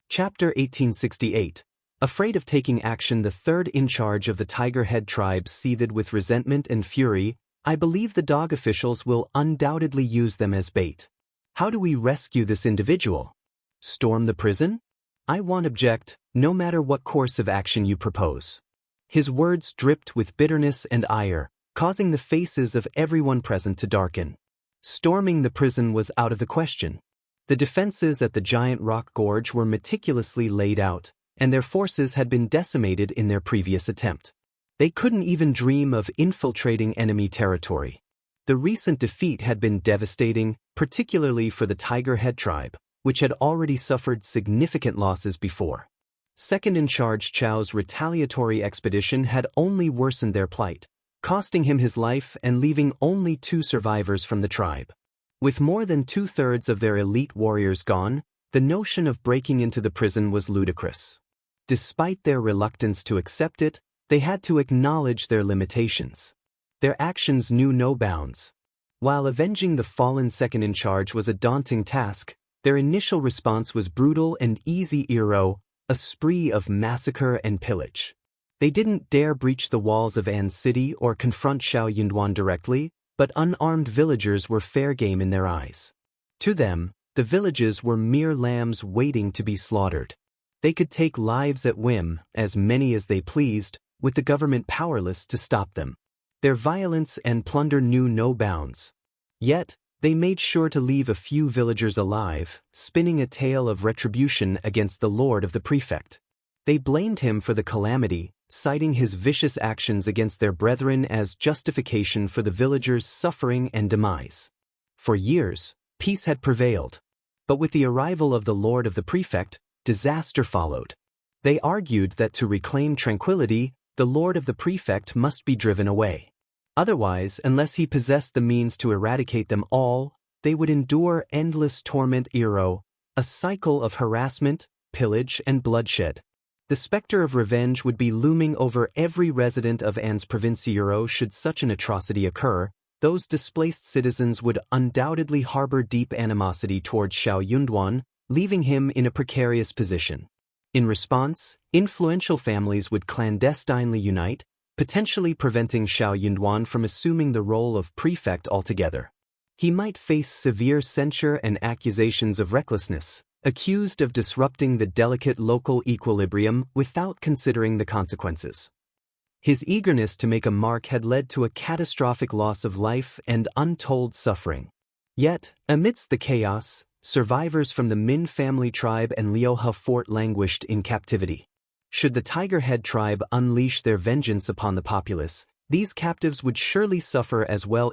Chapter 1868. Afraid of taking action, the third in charge of the Tiger Head tribe seethed with resentment and fury. I believe the dog officials will undoubtedly use them as bait. How do we rescue this individual? Storm the prison? I won't object, no matter what course of action you propose. His words dripped with bitterness and ire, causing the faces of everyone present to darken. Storming the prison was out of the question. The defenses at the giant rock gorge were meticulously laid out, and their forces had been decimated in their previous attempt. They couldn't even dream of infiltrating enemy territory. The recent defeat had been devastating, particularly for the Tiger Head tribe, which had already suffered significant losses before. Second-in-charge Chao's retaliatory expedition had only worsened their plight, costing him his life and leaving only 2 survivors from the tribe. With more than 2/3 of their elite warriors gone, the notion of breaking into the prison was ludicrous. Despite their reluctance to accept it, they had to acknowledge their limitations. Their actions knew no bounds. While avenging the fallen second-in-charge was a daunting task, their initial response was brutal and easy, a spree of massacre and pillage. They didn't dare breach the walls of An's city or confront Xiao Yunduan directly, but unarmed villagers were fair game in their eyes. To them, the villages were mere lambs waiting to be slaughtered. They could take lives at whim, as many as they pleased, with the government powerless to stop them. Their violence and plunder knew no bounds. Yet, they made sure to leave a few villagers alive, spinning a tale of retribution against the lord of the prefect. They blamed him for the calamity, citing his vicious actions against their brethren as justification for the villagers' suffering and demise. For years, peace had prevailed. But with the arrival of the lord of the prefect, disaster followed. They argued that to reclaim tranquility, the lord of the prefect must be driven away. Otherwise, unless he possessed the means to eradicate them all, they would endure endless torment, a cycle of harassment, pillage, and bloodshed. The specter of revenge would be looming over every resident of An's province. Should such an atrocity occur, those displaced citizens would undoubtedly harbor deep animosity towards Xiao Yunduan, leaving him in a precarious position. In response, influential families would clandestinely unite, potentially preventing Xiao Yunduan from assuming the role of prefect altogether. He might face severe censure and accusations of recklessness, accused of disrupting the delicate local equilibrium without considering the consequences. His eagerness to make a mark had led to a catastrophic loss of life and untold suffering. Yet, amidst the chaos, survivors from the Min family tribe and Liuhe fort languished in captivity. Should the Tiger Head tribe unleash their vengeance upon the populace, these captives would surely suffer as well.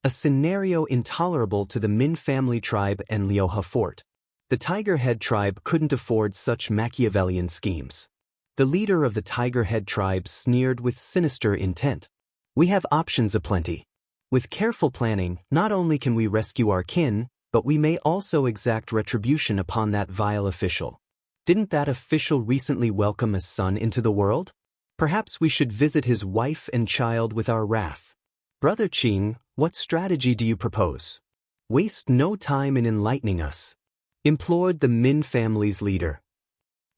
A scenario intolerable to the Min family tribe and Liuhe fort. The Tiger Head tribe couldn't afford such Machiavellian schemes. The leader of the Tiger Head tribe sneered with sinister intent. We have options aplenty. With careful planning, not only can we rescue our kin, but we may also exact retribution upon that vile official. Didn't that official recently welcome a son into the world? Perhaps we should visit his wife and child with our wrath. Brother Qing, what strategy do you propose? Waste no time in enlightening us, implored the Min family's leader.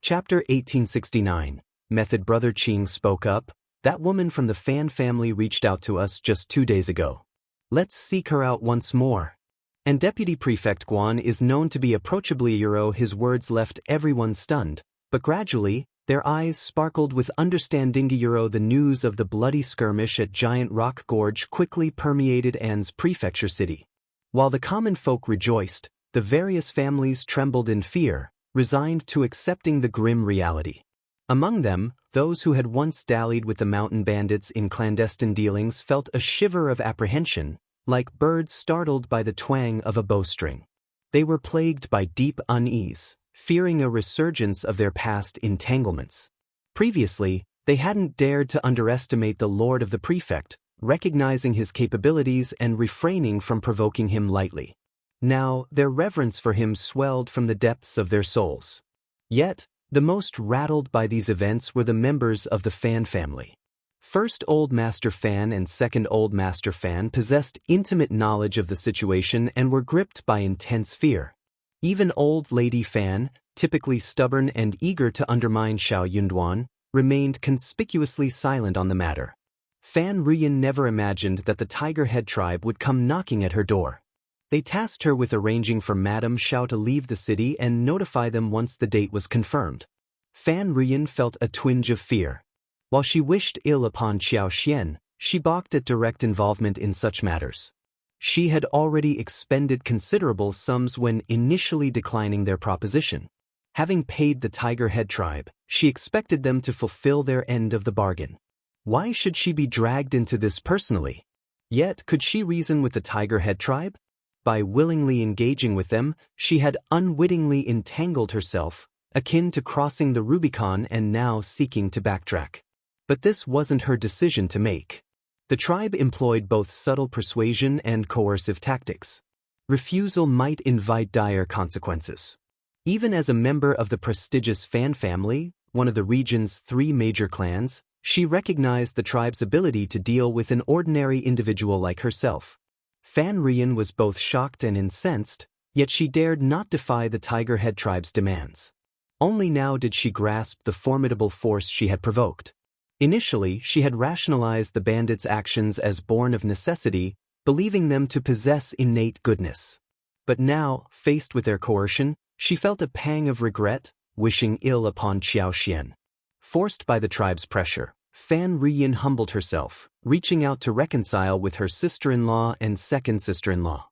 Chapter 1869. Method. Brother Qing spoke up. That woman from the Fan family reached out to us just 2 days ago. Let's seek her out once more. And Deputy Prefect Guan is known to be approachably. His words left everyone stunned, but gradually, their eyes sparkled with understanding. The news of the bloody skirmish at Giant Rock Gorge quickly permeated An's prefecture city. While the common folk rejoiced, the various families trembled in fear, resigned to accepting the grim reality. Among them, those who had once dallied with the mountain bandits in clandestine dealings felt a shiver of apprehension, like birds startled by the twang of a bowstring. They were plagued by deep unease, fearing a resurgence of their past entanglements. Previously, they hadn't dared to underestimate the lord of the prefect, recognizing his capabilities and refraining from provoking him lightly. Now, their reverence for him swelled from the depths of their souls. Yet, the most rattled by these events were the members of the Fan family. First Old Master Fan and Second Old Master Fan possessed intimate knowledge of the situation and were gripped by intense fear. Even Old Lady Fan, typically stubborn and eager to undermine Xiao Yunduan, remained conspicuously silent on the matter. Fan Ruyin never imagined that the Tiger Head tribe would come knocking at her door. They tasked her with arranging for Madame Xiao to leave the city and notify them once the date was confirmed. Fan Ruyin felt a twinge of fear. While she wished ill upon Xiao Xian, she balked at direct involvement in such matters. She had already expended considerable sums when initially declining their proposition. Having paid the Tiger Head tribe, she expected them to fulfill their end of the bargain. Why should she be dragged into this personally? Yet, could she reason with the Tiger Head tribe? By willingly engaging with them, she had unwittingly entangled herself, akin to crossing the Rubicon and now seeking to backtrack. But this wasn't her decision to make. The tribe employed both subtle persuasion and coercive tactics. Refusal might invite dire consequences. Even as a member of the prestigious Fan family, one of the region's 3 major clans, she recognized the tribe's ability to deal with an ordinary individual like herself. Fan Ruyin was both shocked and incensed, yet she dared not defy the Tiger Head tribe's demands. Only now did she grasp the formidable force she had provoked. Initially, she had rationalized the bandits' actions as born of necessity, believing them to possess innate goodness. But now, faced with their coercion, she felt a pang of regret, wishing ill upon Xiao Xian. Forced by the tribe's pressure, Fan Ruyin humbled herself, reaching out to reconcile with her sister-in-law and second sister-in-law.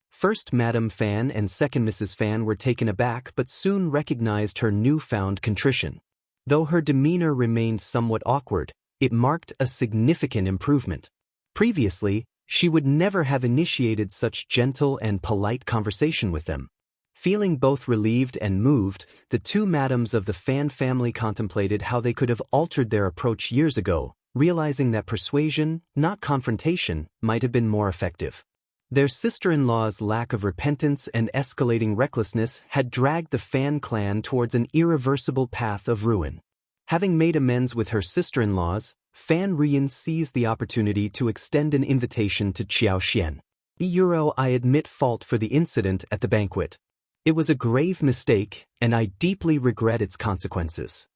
First Madame Fan and second Mrs. Fan were taken aback but soon recognized her newfound contrition. Though her demeanor remained somewhat awkward, it marked a significant improvement. Previously, she would never have initiated such gentle and polite conversation with them. Feeling both relieved and moved, the 2 madams of the Fan family contemplated how they could have altered their approach years ago, realizing that persuasion, not confrontation, might have been more effective. Their sister-in-law's lack of repentance and escalating recklessness had dragged the Fan clan towards an irreversible path of ruin. Having made amends with her sister-in-laws, Fan Ruyin seized the opportunity to extend an invitation to Xiao Xian. I admit fault for the incident at the banquet. It was a grave mistake, and I deeply regret its consequences.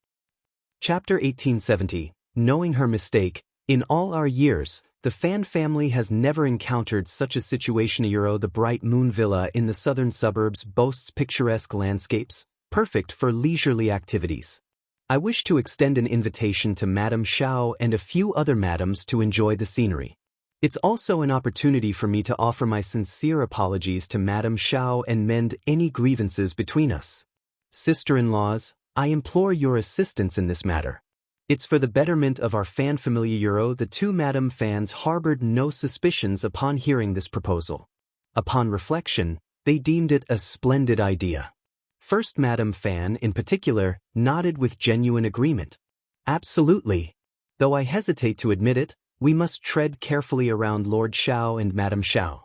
Chapter 1870. Knowing her mistake. In all our years, the Fan family has never encountered such a situation. The Bright Moon Villa in the southern suburbs boasts picturesque landscapes, perfect for leisurely activities. I wish to extend an invitation to Madame Xiao and a few other madams to enjoy the scenery. It's also an opportunity for me to offer my sincere apologies to Madame Xiao and mend any grievances between us. Sister-in-laws, I implore your assistance in this matter. It's for the betterment of our Fan family. The 2 Madame Fans harbored no suspicions upon hearing this proposal. Upon reflection, they deemed it a splendid idea. First Madame Fan, in particular, nodded with genuine agreement. Absolutely. Though I hesitate to admit it, we must tread carefully around Lord Xiao and Madame Xiao.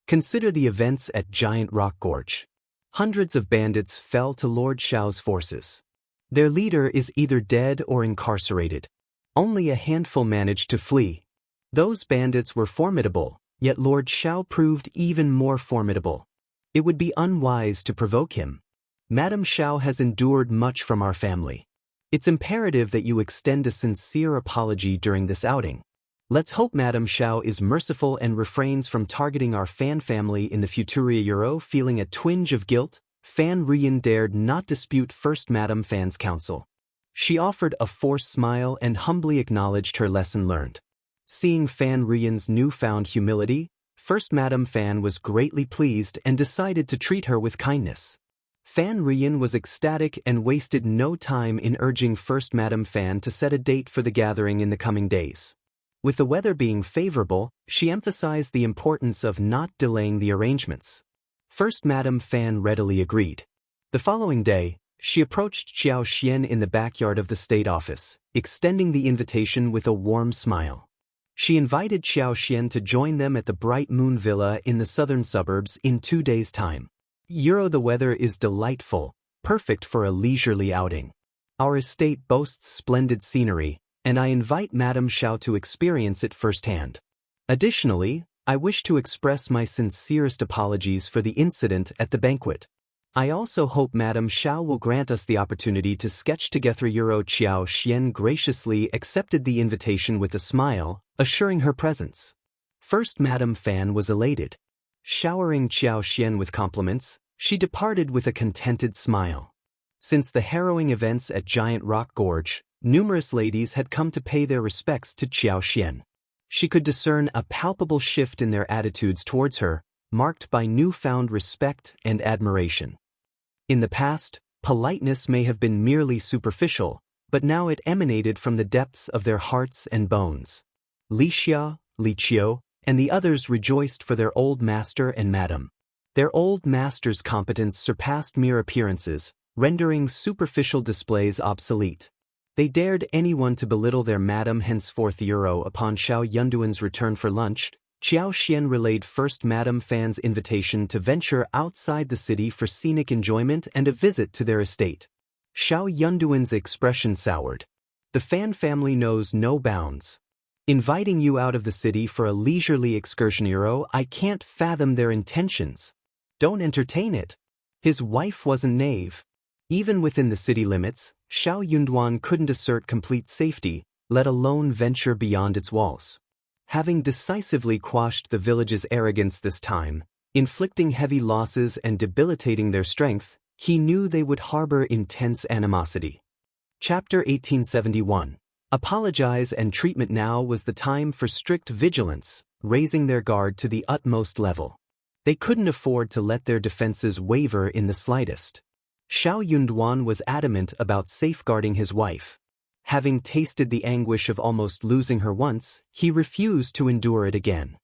Consider the events at Giant Rock Gorge. Hundreds of bandits fell to Lord Xiao's forces. Their leader is either dead or incarcerated. Only a handful managed to flee. Those bandits were formidable, yet Lord Xiao proved even more formidable. It would be unwise to provoke him. Madame Xiao has endured much from our family. It's imperative that you extend a sincere apology during this outing. Let's hope Madame Xiao is merciful and refrains from targeting our Fan family in the future. Feeling a twinge of guilt, Fan Ruyin dared not dispute First Madame Fan's counsel. She offered a forced smile and humbly acknowledged her lesson learned. Seeing Fan Ruyin's newfound humility, First Madame Fan was greatly pleased and decided to treat her with kindness. Fan Ruyin was ecstatic and wasted no time in urging First Madame Fan to set a date for the gathering in the coming days. With the weather being favorable, she emphasized the importance of not delaying the arrangements. First Madame Fan readily agreed. The following day, she approached Xiao Xian in the backyard of the state office, extending the invitation with a warm smile. She invited Xiao Xian to join them at the Bright Moon Villa in the southern suburbs in 2 days' time. The weather is delightful, perfect for a leisurely outing. Our estate boasts splendid scenery, and I invite Madame Xiao to experience it firsthand. Additionally, I wish to express my sincerest apologies for the incident at the banquet. I also hope Madame Xiao will grant us the opportunity to sketch together. Xiao graciously accepted the invitation with a smile, assuring her presence. First, Madame Fan was elated. Showering Xiao with compliments, she departed with a contented smile. Since the harrowing events at Giant Rock Gorge, numerous ladies had come to pay their respects to Xiao. She could discern a palpable shift in their attitudes towards her, marked by newfound respect and admiration. In the past, politeness may have been merely superficial, but now it emanated from the depths of their hearts and bones. Lixia, Liqiu, and the others rejoiced for their old master and madam. Their old master's competence surpassed mere appearances, rendering superficial displays obsolete. They dared anyone to belittle their madam. Henceforth, upon Xiao Yunduan's return for lunch, Xiao relayed first Madame Fan's invitation to venture outside the city for scenic enjoyment and a visit to their estate. Xiao Yunduan's expression soured. The Fan family knows no bounds. Inviting you out of the city for a leisurely excursion, I can't fathom their intentions. Don't entertain it. His wife wasn't naive. Even within the city limits, Xiao Yunduan couldn't assert complete safety, let alone venture beyond its walls. Having decisively quashed the village's arrogance this time, inflicting heavy losses and debilitating their strength, he knew they would harbor intense animosity. Chapter 1871. Apologize and treatment. Now was the time for strict vigilance, raising their guard to the utmost level. They couldn't afford to let their defenses waver in the slightest. Xiao Yunduan was adamant about safeguarding his wife. Having tasted the anguish of almost losing her once, he refused to endure it again.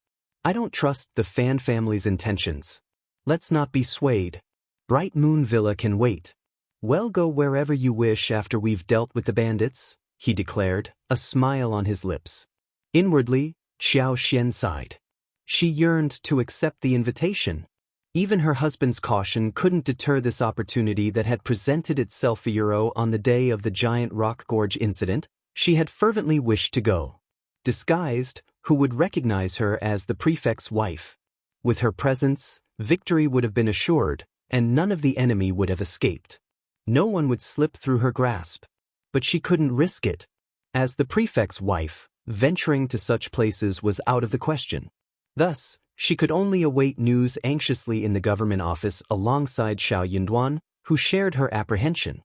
I don't trust the Fan family's intentions. Let's not be swayed. Bright Moon Villa can wait. Well, go wherever you wish after we've dealt with the bandits, he declared, a smile on his lips. Inwardly, Xiao sighed. She yearned to accept the invitation. Even her husband's caution couldn't deter this opportunity that had presented itself. On the day of the Giant Rock Gorge incident, she had fervently wished to go. Disguised, who would recognize her as the prefect's wife? With her presence, victory would have been assured, and none of the enemy would have escaped. No one would slip through her grasp. But she couldn't risk it. As the prefect's wife, venturing to such places was out of the question. Thus, she could only await news anxiously in the government office alongside Xiao Yunduan, who shared her apprehension.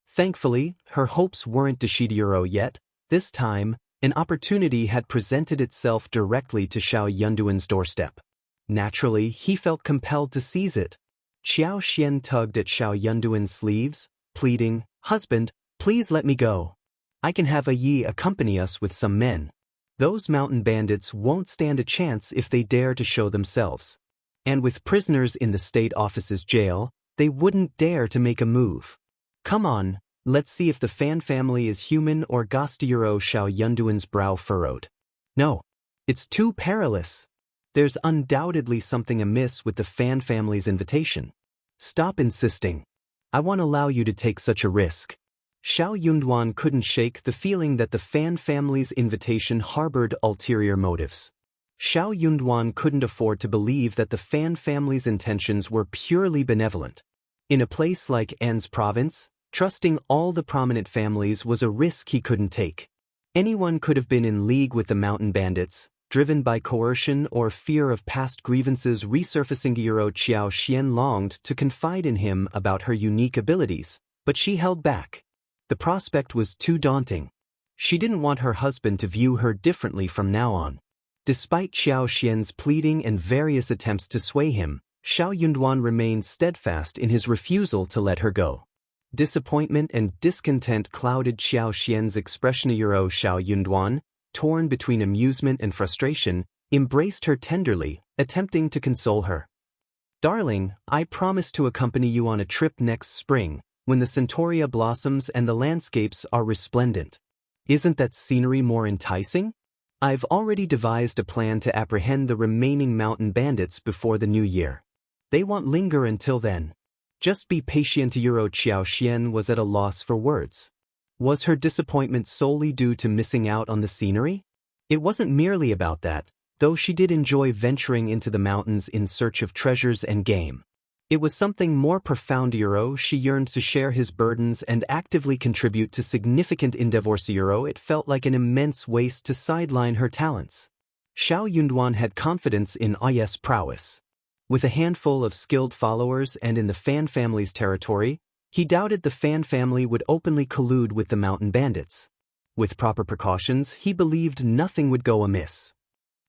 Thankfully, her hopes weren't dashed yet. This time, an opportunity had presented itself directly to Xiao Yunduan's doorstep. Naturally, he felt compelled to seize it. Xiao tugged at Xiao Yunduan's sleeves, pleading, "Husband, please let me go. I can have a Yi accompany us with some men. Those mountain bandits won't stand a chance if they dare to show themselves. And with prisoners in the state office's jail, they wouldn't dare to make a move. Come on, let's see if the Fan family is human or ghost." Xiao Yunduan's brow furrowed. No, it's too perilous. There's undoubtedly something amiss with the Fan family's invitation. Stop insisting. I won't allow you to take such a risk. Xiao Yunduan couldn't shake the feeling that the Fan family's invitation harbored ulterior motives. Xiao Yunduan couldn't afford to believe that the Fan family's intentions were purely benevolent. In a place like An's province, trusting all the prominent families was a risk he couldn't take. Anyone could have been in league with the mountain bandits, driven by coercion or fear of past grievances resurfacing. Xiao longed to confide in him about her unique abilities, but she held back. The prospect was too daunting. She didn't want her husband to view her differently from now on. Despite Xiao's pleading and various attempts to sway him, Xiao Yunduan remained steadfast in his refusal to let her go. Disappointment and discontent clouded Xiao's expression. Xiao Yunduan, torn between amusement and frustration, embraced her tenderly, attempting to console her. "Darling, I promise to accompany you on a trip next spring, when the centaurea blossoms and the landscapes are resplendent. Isn't that scenery more enticing? I've already devised a plan to apprehend the remaining mountain bandits before the new year. They won't linger until then. Just be patient." Xiao was at a loss for words. Was her disappointment solely due to missing out on the scenery? It wasn't merely about that, though she did enjoy venturing into the mountains in search of treasures and game. It was something more profound. She yearned to share his burdens and actively contribute to significant endeavors. It felt like an immense waste to sideline her talents. Xiao Yunduan had confidence in Ai's prowess. With a handful of skilled followers and in the Fan family's territory, he doubted the Fan family would openly collude with the mountain bandits. With proper precautions, he believed nothing would go amiss.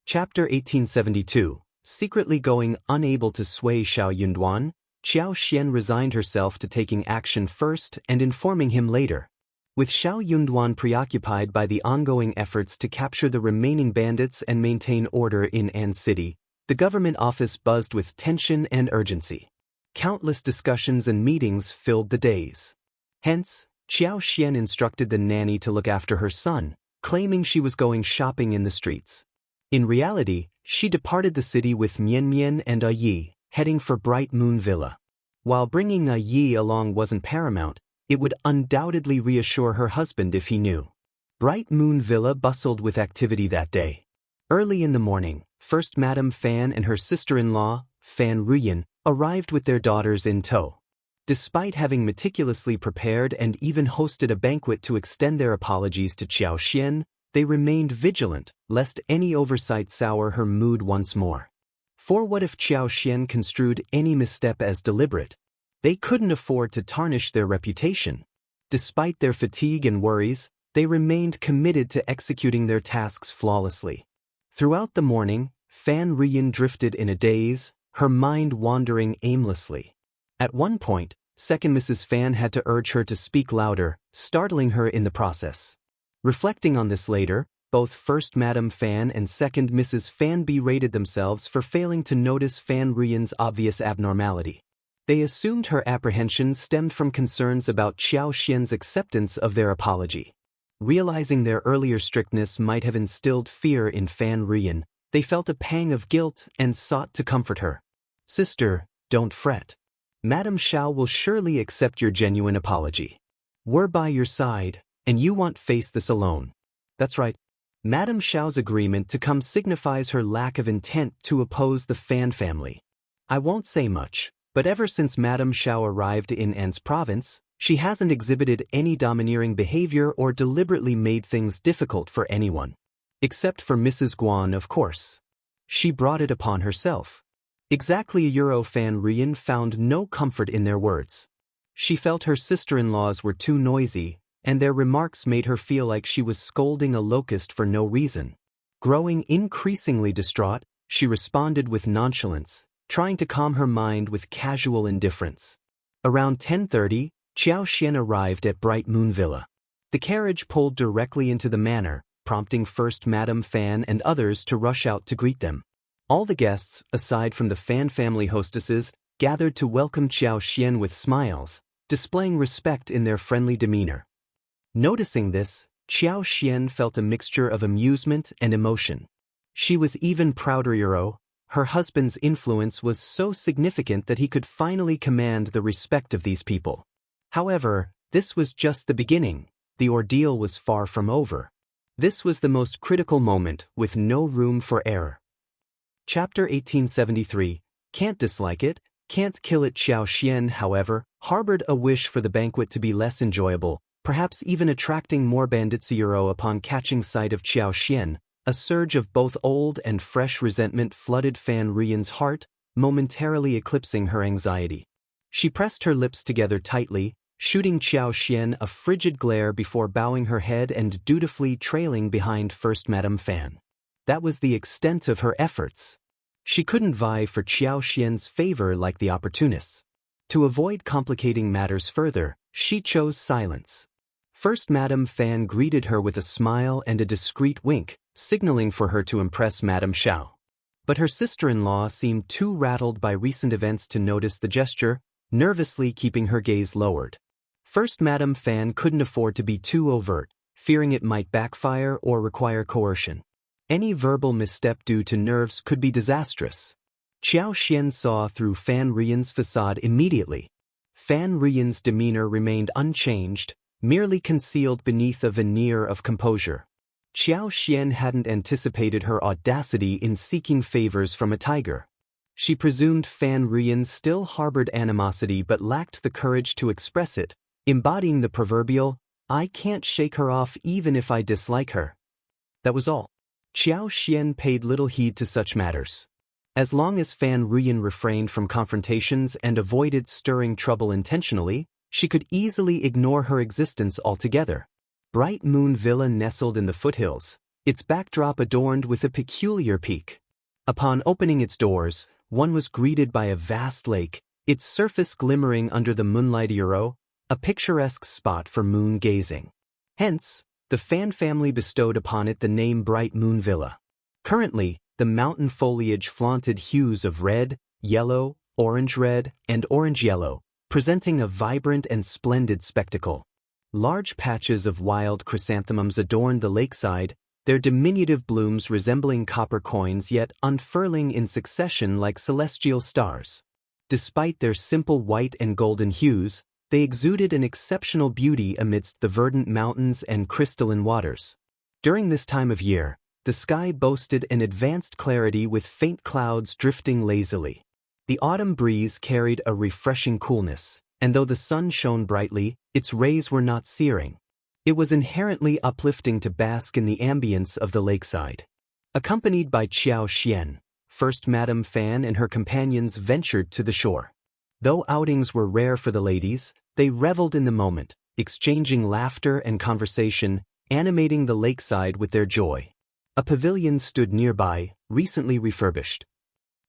Chapter 1872. Secretly going unable to sway Xiao Yunduan, Xiao Xian resigned herself to taking action first and informing him later. With Xiao Yunduan preoccupied by the ongoing efforts to capture the remaining bandits and maintain order in An City, the government office buzzed with tension and urgency. Countless discussions and meetings filled the days. Hence, Xiao Xian instructed the nanny to look after her son, claiming she was going shopping in the streets. In reality, she departed the city with Mian Mian and Yi, heading for Bright Moon Villa. While bringing Yi along wasn't paramount, it would undoubtedly reassure her husband if he knew. Bright Moon Villa bustled with activity that day. Early in the morning, First Madame Fan and her sister-in-law, Fan Ruyan, arrived with their daughters in tow. Despite having meticulously prepared and even hosted a banquet to extend their apologies to Xiao Xian, they remained vigilant, lest any oversight sour her mood once more. For what if Xiao Xian construed any misstep as deliberate? They couldn't afford to tarnish their reputation. Despite their fatigue and worries, they remained committed to executing their tasks flawlessly. Throughout the morning, Fan Ruyan drifted in a daze, her mind wandering aimlessly. At one point, second Mrs. Fan had to urge her to speak louder, startling her in the process. Reflecting on this later, both First Madame Fan and Second Mrs. Fan berated themselves for failing to notice Fan Ruyan's obvious abnormality. They assumed her apprehension stemmed from concerns about Xiao Xian's acceptance of their apology. Realizing their earlier strictness might have instilled fear in Fan Ruyan, they felt a pang of guilt and sought to comfort her. "Sister, don't fret. Madame Xiao will surely accept your genuine apology. We're by your side, and you won't face this alone." That's right. Madame Xiao's agreement to come signifies her lack of intent to oppose the Fan family. I won't say much, but ever since Madame Xiao arrived in An's province, she hasn't exhibited any domineering behavior or deliberately made things difficult for anyone. Except for Mrs. Guan, of course. She brought it upon herself. Exactly. Fan Ruyan found no comfort in their words. She felt her sister-in-laws were too noisy, and their remarks made her feel like she was scolding a locust for no reason. Growing increasingly distraught, she responded with nonchalance, trying to calm her mind with casual indifference. Around 10:30, Xiao Xian arrived at Bright Moon Villa. The carriage pulled directly into the manor, prompting First Madame Fan and others to rush out to greet them. All the guests, aside from the Fan family hostesses, gathered to welcome Xiao Xian with smiles, displaying respect in their friendly demeanor. Noticing this, Xiao Xian felt a mixture of amusement and emotion. She was even prouder. Her husband's influence was so significant that he could finally command the respect of these people. However, this was just the beginning. The ordeal was far from over. This was the most critical moment, with no room for error. Chapter 1873. Can't dislike it, can't kill it. Xiao Xian, however, harbored a wish for the banquet to be less enjoyable, perhaps even attracting more bandits. Upon catching sight of Xiao Xian, a surge of both old and fresh resentment flooded Fan Ruyan's heart, momentarily eclipsing her anxiety. She pressed her lips together tightly, shooting Xiao Xian a frigid glare before bowing her head and dutifully trailing behind First Madame Fan. That was the extent of her efforts. She couldn't vie for Xiao Xian's favor like the opportunists. To avoid complicating matters further, she chose silence. First Madame Fan greeted her with a smile and a discreet wink, signaling for her to impress Madame Xiao. But her sister-in-law seemed too rattled by recent events to notice the gesture, nervously keeping her gaze lowered. First Madame Fan couldn't afford to be too overt, fearing it might backfire or require coercion. Any verbal misstep due to nerves could be disastrous. Xiao Xian saw through Fan Ruyan's facade immediately. Fan Ruyan's demeanor remained unchanged, merely concealed beneath a veneer of composure. Xianxia hadn't anticipated her audacity in seeking favors from a tiger. She presumed Fan Rian still harbored animosity but lacked the courage to express it, embodying the proverbial, "I can't shake her off even if I dislike her." That was all. Xianxia paid little heed to such matters. As long as Fan Rian refrained from confrontations and avoided stirring trouble intentionally, she could easily ignore her existence altogether. Bright Moon Villa nestled in the foothills, its backdrop adorned with a peculiar peak. Upon opening its doors, one was greeted by a vast lake, its surface glimmering under the moonlight, a picturesque spot for moon gazing. Hence, the Fan family bestowed upon it the name Bright Moon Villa. Currently, the mountain foliage flaunted hues of red, yellow, orange-red, and orange-yellow, presenting a vibrant and splendid spectacle. Large patches of wild chrysanthemums adorned the lakeside, their diminutive blooms resembling copper coins yet unfurling in succession like celestial stars. Despite their simple white and golden hues, they exuded an exceptional beauty amidst the verdant mountains and crystalline waters. During this time of year, the sky boasted an advanced clarity with faint clouds drifting lazily. The autumn breeze carried a refreshing coolness, and though the sun shone brightly, its rays were not searing. It was inherently uplifting to bask in the ambience of the lakeside. Accompanied by Xianxia, First Madame Fan and her companions ventured to the shore. Though outings were rare for the ladies, they reveled in the moment, exchanging laughter and conversation, animating the lakeside with their joy. A pavilion stood nearby, recently refurbished.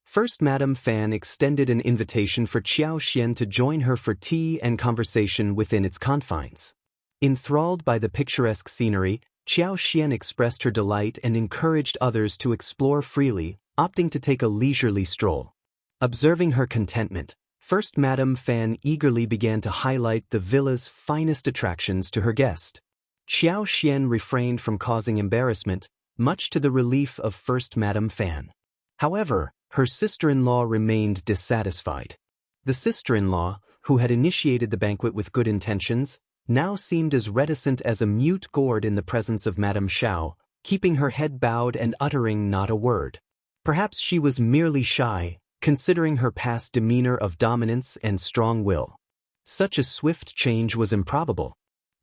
First Madame Fan extended an invitation for Xianxia to join her for tea and conversation within its confines. Enthralled by the picturesque scenery, Xianxia expressed her delight and encouraged others to explore freely, opting to take a leisurely stroll. Observing her contentment, First Madame Fan eagerly began to highlight the villa's finest attractions to her guest. Xianxia refrained from causing embarrassment, much to the relief of First Madame Fan. However, her sister-in-law remained dissatisfied. The sister-in-law, who had initiated the banquet with good intentions, now seemed as reticent as a mute gourd in the presence of Madame Xiao, keeping her head bowed and uttering not a word. Perhaps she was merely shy, considering her past demeanor of dominance and strong will. Such a swift change was improbable.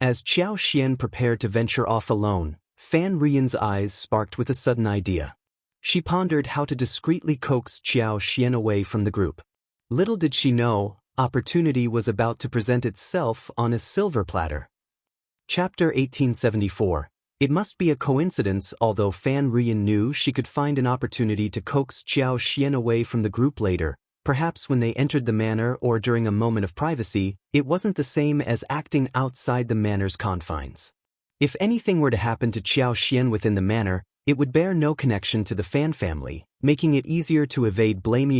As Xianxia prepared to venture off alone, Fan Rian's eyes sparked with a sudden idea. She pondered how to discreetly coax Xianxia away from the group. Little did she know, opportunity was about to present itself on a silver platter. Chapter 1874. It must be a coincidence, although Fan Rian knew she could find an opportunity to coax Xianxia away from the group later, perhaps when they entered the manor or during a moment of privacy. It wasn't the same as acting outside the manor's confines. If anything were to happen to Xianxia within the manor, it would bear no connection to the Fan family, making it easier to evade blame.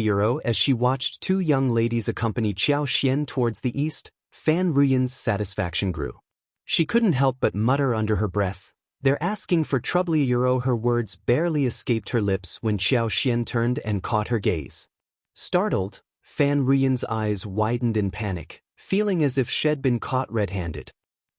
As she watched two young ladies accompany Xianxia towards the east, Fan Rian's satisfaction grew. She couldn't help but mutter under her breath, "They're asking for trouble." Her words barely escaped her lips when Xianxia turned and caught her gaze. Startled, Fan Rian's eyes widened in panic, feeling as if she'd been caught red-handed.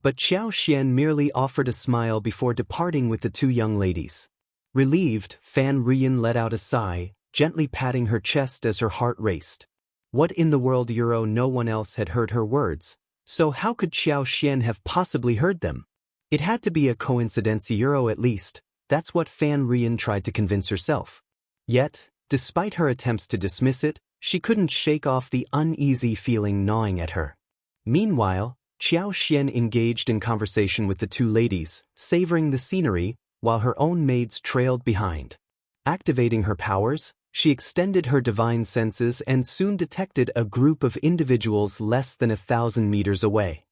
But Xianxia merely offered a smile before departing with the two young ladies. Relieved, Fan Rian let out a sigh, gently patting her chest as her heart raced. What in the world? No one else had heard her words, so how could Xianxia have possibly heard them? It had to be a coincidence. At least, that's what Fan Rian tried to convince herself. Yet, despite her attempts to dismiss it, she couldn't shake off the uneasy feeling gnawing at her. Meanwhile, Xianxia engaged in conversation with the two ladies, savoring the scenery, while her own maids trailed behind. Activating her powers, she extended her divine senses and soon detected a group of individuals less than 1,000 meters away.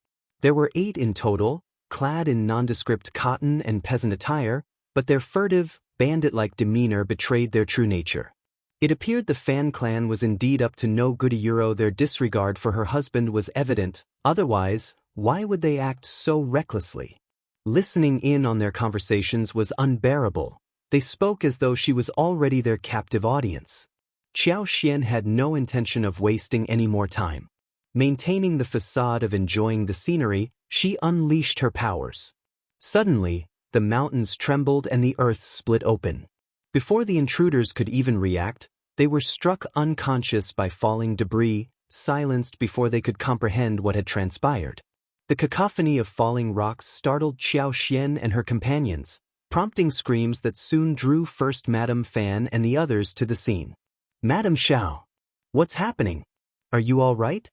There were 8 in total, clad in nondescript cotton and peasant attire, but their furtive, bandit-like demeanor betrayed their true nature. It appeared the Fan clan was indeed up to no good. Their disregard for her husband was evident, otherwise, why would they act so recklessly? Listening in on their conversations was unbearable. They spoke as though she was already their captive audience. Xianxia had no intention of wasting any more time. Maintaining the facade of enjoying the scenery, she unleashed her powers. Suddenly, the mountains trembled and the earth split open. Before the intruders could even react, they were struck unconscious by falling debris, silenced before they could comprehend what had transpired. The cacophony of falling rocks startled Xianxia and her companions, prompting screams that soon drew first Madame Fan and the others to the scene. "Madame Xiao, what's happening? Are you all right?"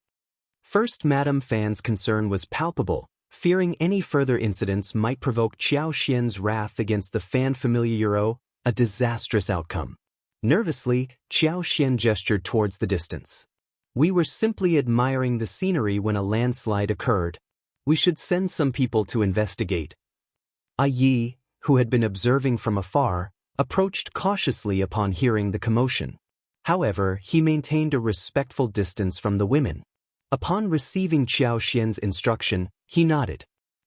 First Madame Fan's concern was palpable, fearing any further incidents might provoke Xiaoxian's wrath against the fan familiar, a disastrous outcome. Nervously, Xiaoxian gestured towards the distance. "We were simply admiring the scenery when a landslide occurred. We should send some people to investigate." Yi, who had been observing from afar, approached cautiously upon hearing the commotion. However, he maintained a respectful distance from the women. Upon receiving Xiaoxian's instruction, he nodded.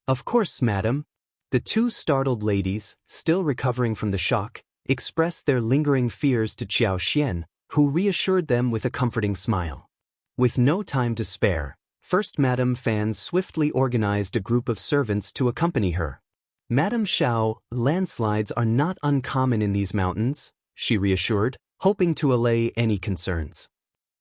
"Of course, madam." The two startled ladies, still recovering from the shock, expressed their lingering fears to Xiaoxian, who reassured them with a comforting smile. With no time to spare, First Madame Fan swiftly organized a group of servants to accompany her. "Madame Xiao, landslides are not uncommon in these mountains," she reassured, hoping to allay any concerns.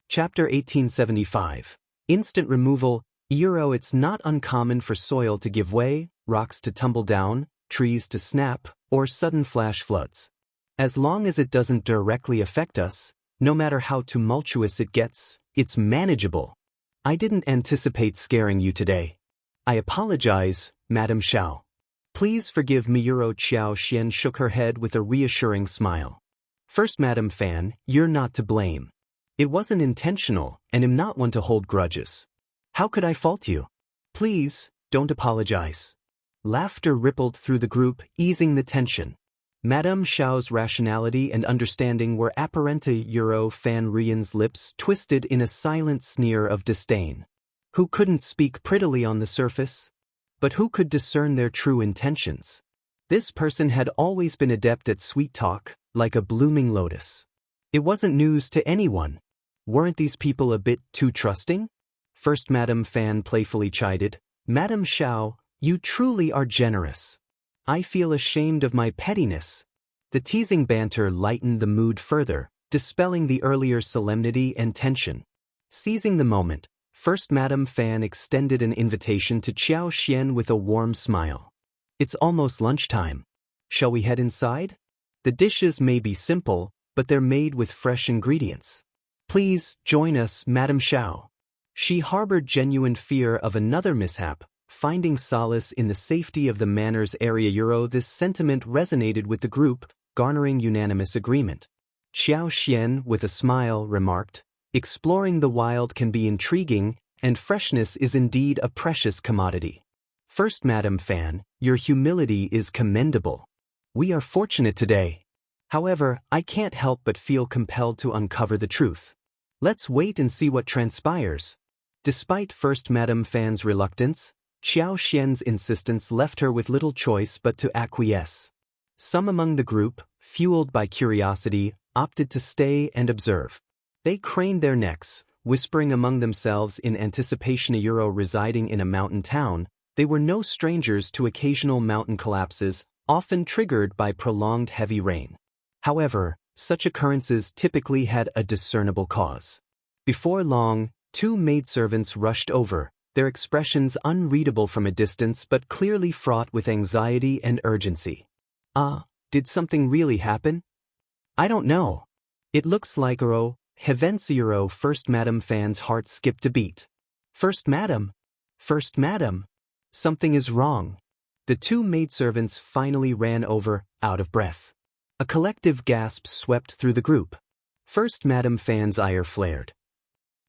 Chapter 1875. Instant removal. It's not uncommon for soil to give way, rocks to tumble down, trees to snap, or sudden flash floods. As long as it doesn't directly affect us, no matter how tumultuous it gets, it's manageable. I didn't anticipate scaring you today. I apologize, Madame Xiao. Please forgive me. Xiaoxian shook her head with a reassuring smile. First Madame Fan, you're not to blame. It wasn't intentional, and am not one to hold grudges. How could I fault you? Please, don't apologize. Laughter rippled through the group, easing the tension. Madame Xiao's rationality and understanding were apparent to Fan Rian's lips twisted in a silent sneer of disdain. Who couldn't speak prettily on the surface? But who could discern their true intentions? This person had always been adept at sweet talk, like a blooming lotus. It wasn't news to anyone. Weren't these people a bit too trusting? First Madame Fan playfully chided, Madame Xiao, you truly are generous. I feel ashamed of my pettiness. The teasing banter lightened the mood further, dispelling the earlier solemnity and tension. Seizing the moment, First Madame Fan extended an invitation to Xiaoxian with a warm smile. It's almost lunchtime. Shall we head inside? The dishes may be simple, but they're made with fresh ingredients. Please, join us, Madame Xiao. She harbored genuine fear of another mishap, finding solace in the safety of the manors area. This sentiment resonated with the group, garnering unanimous agreement. Xiaoxian, with a smile, remarked, exploring the wild can be intriguing, and freshness is indeed a precious commodity. First Madame Fan, your humility is commendable. We are fortunate today. However, I can't help but feel compelled to uncover the truth. Let's wait and see what transpires. Despite First Madame Fan's reluctance, Xiaoxian's insistence left her with little choice but to acquiesce. Some among the group, fueled by curiosity, opted to stay and observe. They craned their necks, whispering among themselves in anticipation. Residing in a mountain town, they were no strangers to occasional mountain collapses, often triggered by prolonged heavy rain. However, such occurrences typically had a discernible cause. Before long, two maidservants rushed over, their expressions unreadable from a distance but clearly fraught with anxiety and urgency. Did something really happen? I don't know. It looks like Hevency. First Madame Fan's heart skipped a beat. First Madame! First Madame! Something is wrong. The two maidservants finally ran over, out of breath. A collective gasp swept through the group. First Madame Fan's ire flared.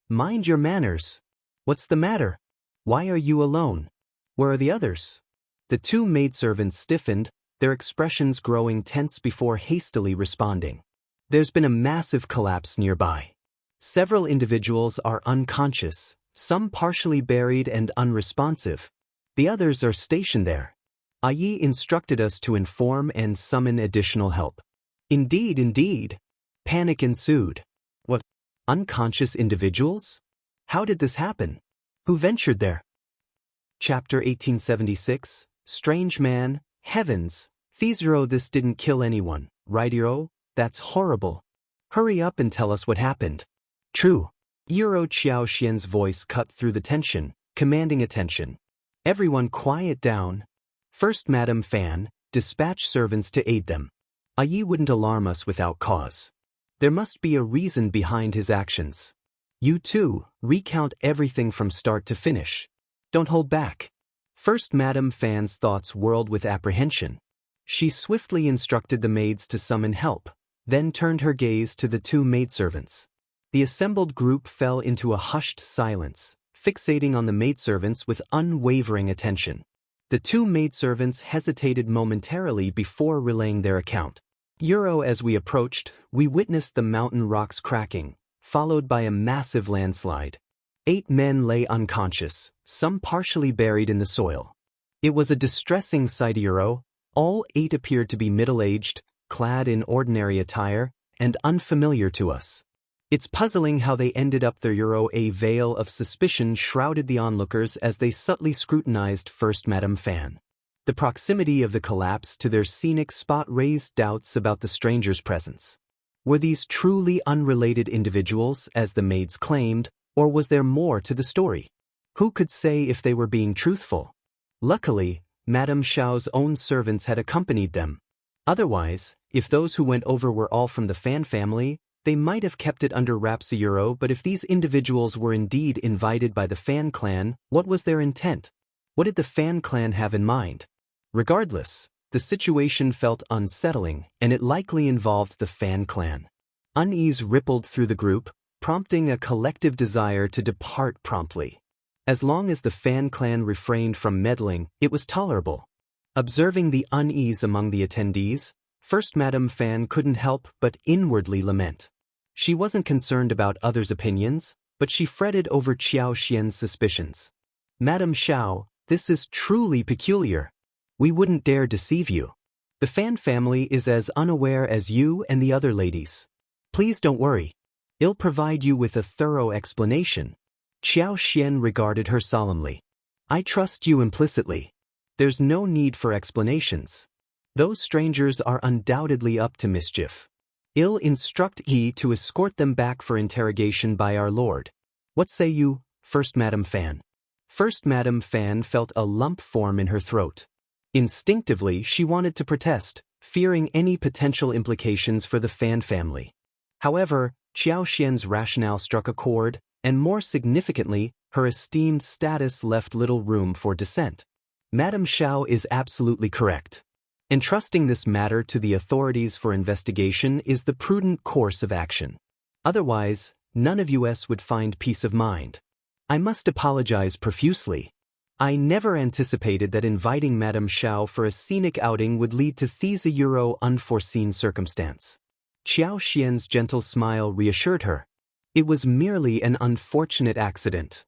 Mind your manners. What's the matter? Why are you alone? Where are the others? The two maidservants stiffened, their expressions growing tense before hastily responding. There's been a massive collapse nearby. Several individuals are unconscious, some partially buried and unresponsive. The others are stationed there. Yi instructed us to inform and summon additional help. Indeed. Panic ensued. What? Unconscious individuals? How did this happen? Who ventured there? Chapter 1876, Strange Man, Heavens, Thesero, this didn't kill anyone, right Iro? That's horrible. Hurry up and tell us what happened. True. Iro Xiaoxian's voice cut through the tension, commanding attention. Everyone quiet down. First Madame Fan, dispatch servants to aid them. Yi wouldn't alarm us without cause. There must be a reason behind his actions. You too, recount everything from start to finish. Don't hold back. First Madame Fan's thoughts whirled with apprehension. She swiftly instructed the maids to summon help, then turned her gaze to the two maidservants. The assembled group fell into a hushed silence, fixating on the maidservants with unwavering attention. The two maidservants hesitated momentarily before relaying their account. As we approached, we witnessed the mountain rocks cracking, followed by a massive landslide. 8 men lay unconscious, some partially buried in the soil. It was a distressing sight. All 8 appeared to be middle-aged, clad in ordinary attire, and unfamiliar to us. It's puzzling how they ended up there. A veil of suspicion shrouded the onlookers as they subtly scrutinized First Madame Fan. The proximity of the collapse to their scenic spot raised doubts about the stranger's presence. Were these truly unrelated individuals, as the maids claimed, or was there more to the story? Who could say if they were being truthful? Luckily, Madame Xiao's own servants had accompanied them. Otherwise, if those who went over were all from the Fan family, they might have kept it under wraps. But if these individuals were indeed invited by the Fan clan, what was their intent? What did the Fan clan have in mind? Regardless, the situation felt unsettling, and it likely involved the Fan clan. Unease rippled through the group, prompting a collective desire to depart promptly. As long as the Fan clan refrained from meddling, it was tolerable. Observing the unease among the attendees, First Madame Fan couldn't help but inwardly lament. She wasn't concerned about others' opinions, but she fretted over Xiaoxian's suspicions. Madame Xiao, this is truly peculiar. We wouldn't dare deceive you. The Fan family is as unaware as you and the other ladies. Please don't worry. I'll provide you with a thorough explanation. Xiaoxian regarded her solemnly. I trust you implicitly. There's no need for explanations. Those strangers are undoubtedly up to mischief. I'll instruct Yi to escort them back for interrogation by our lord. What say you, First Madame Fan? First Madame Fan felt a lump form in her throat. Instinctively, she wanted to protest, fearing any potential implications for the Fan family. However, Xiaoxian's rationale struck a chord, and more significantly, her esteemed status left little room for dissent. Madame Xiao is absolutely correct. Entrusting this matter to the authorities for investigation is the prudent course of action. Otherwise, none of us would find peace of mind. I must apologize profusely. I never anticipated that inviting Madame Xiao for a scenic outing would lead to these unforeseen circumstance. Xiaoxian's gentle smile reassured her. It was merely an unfortunate accident.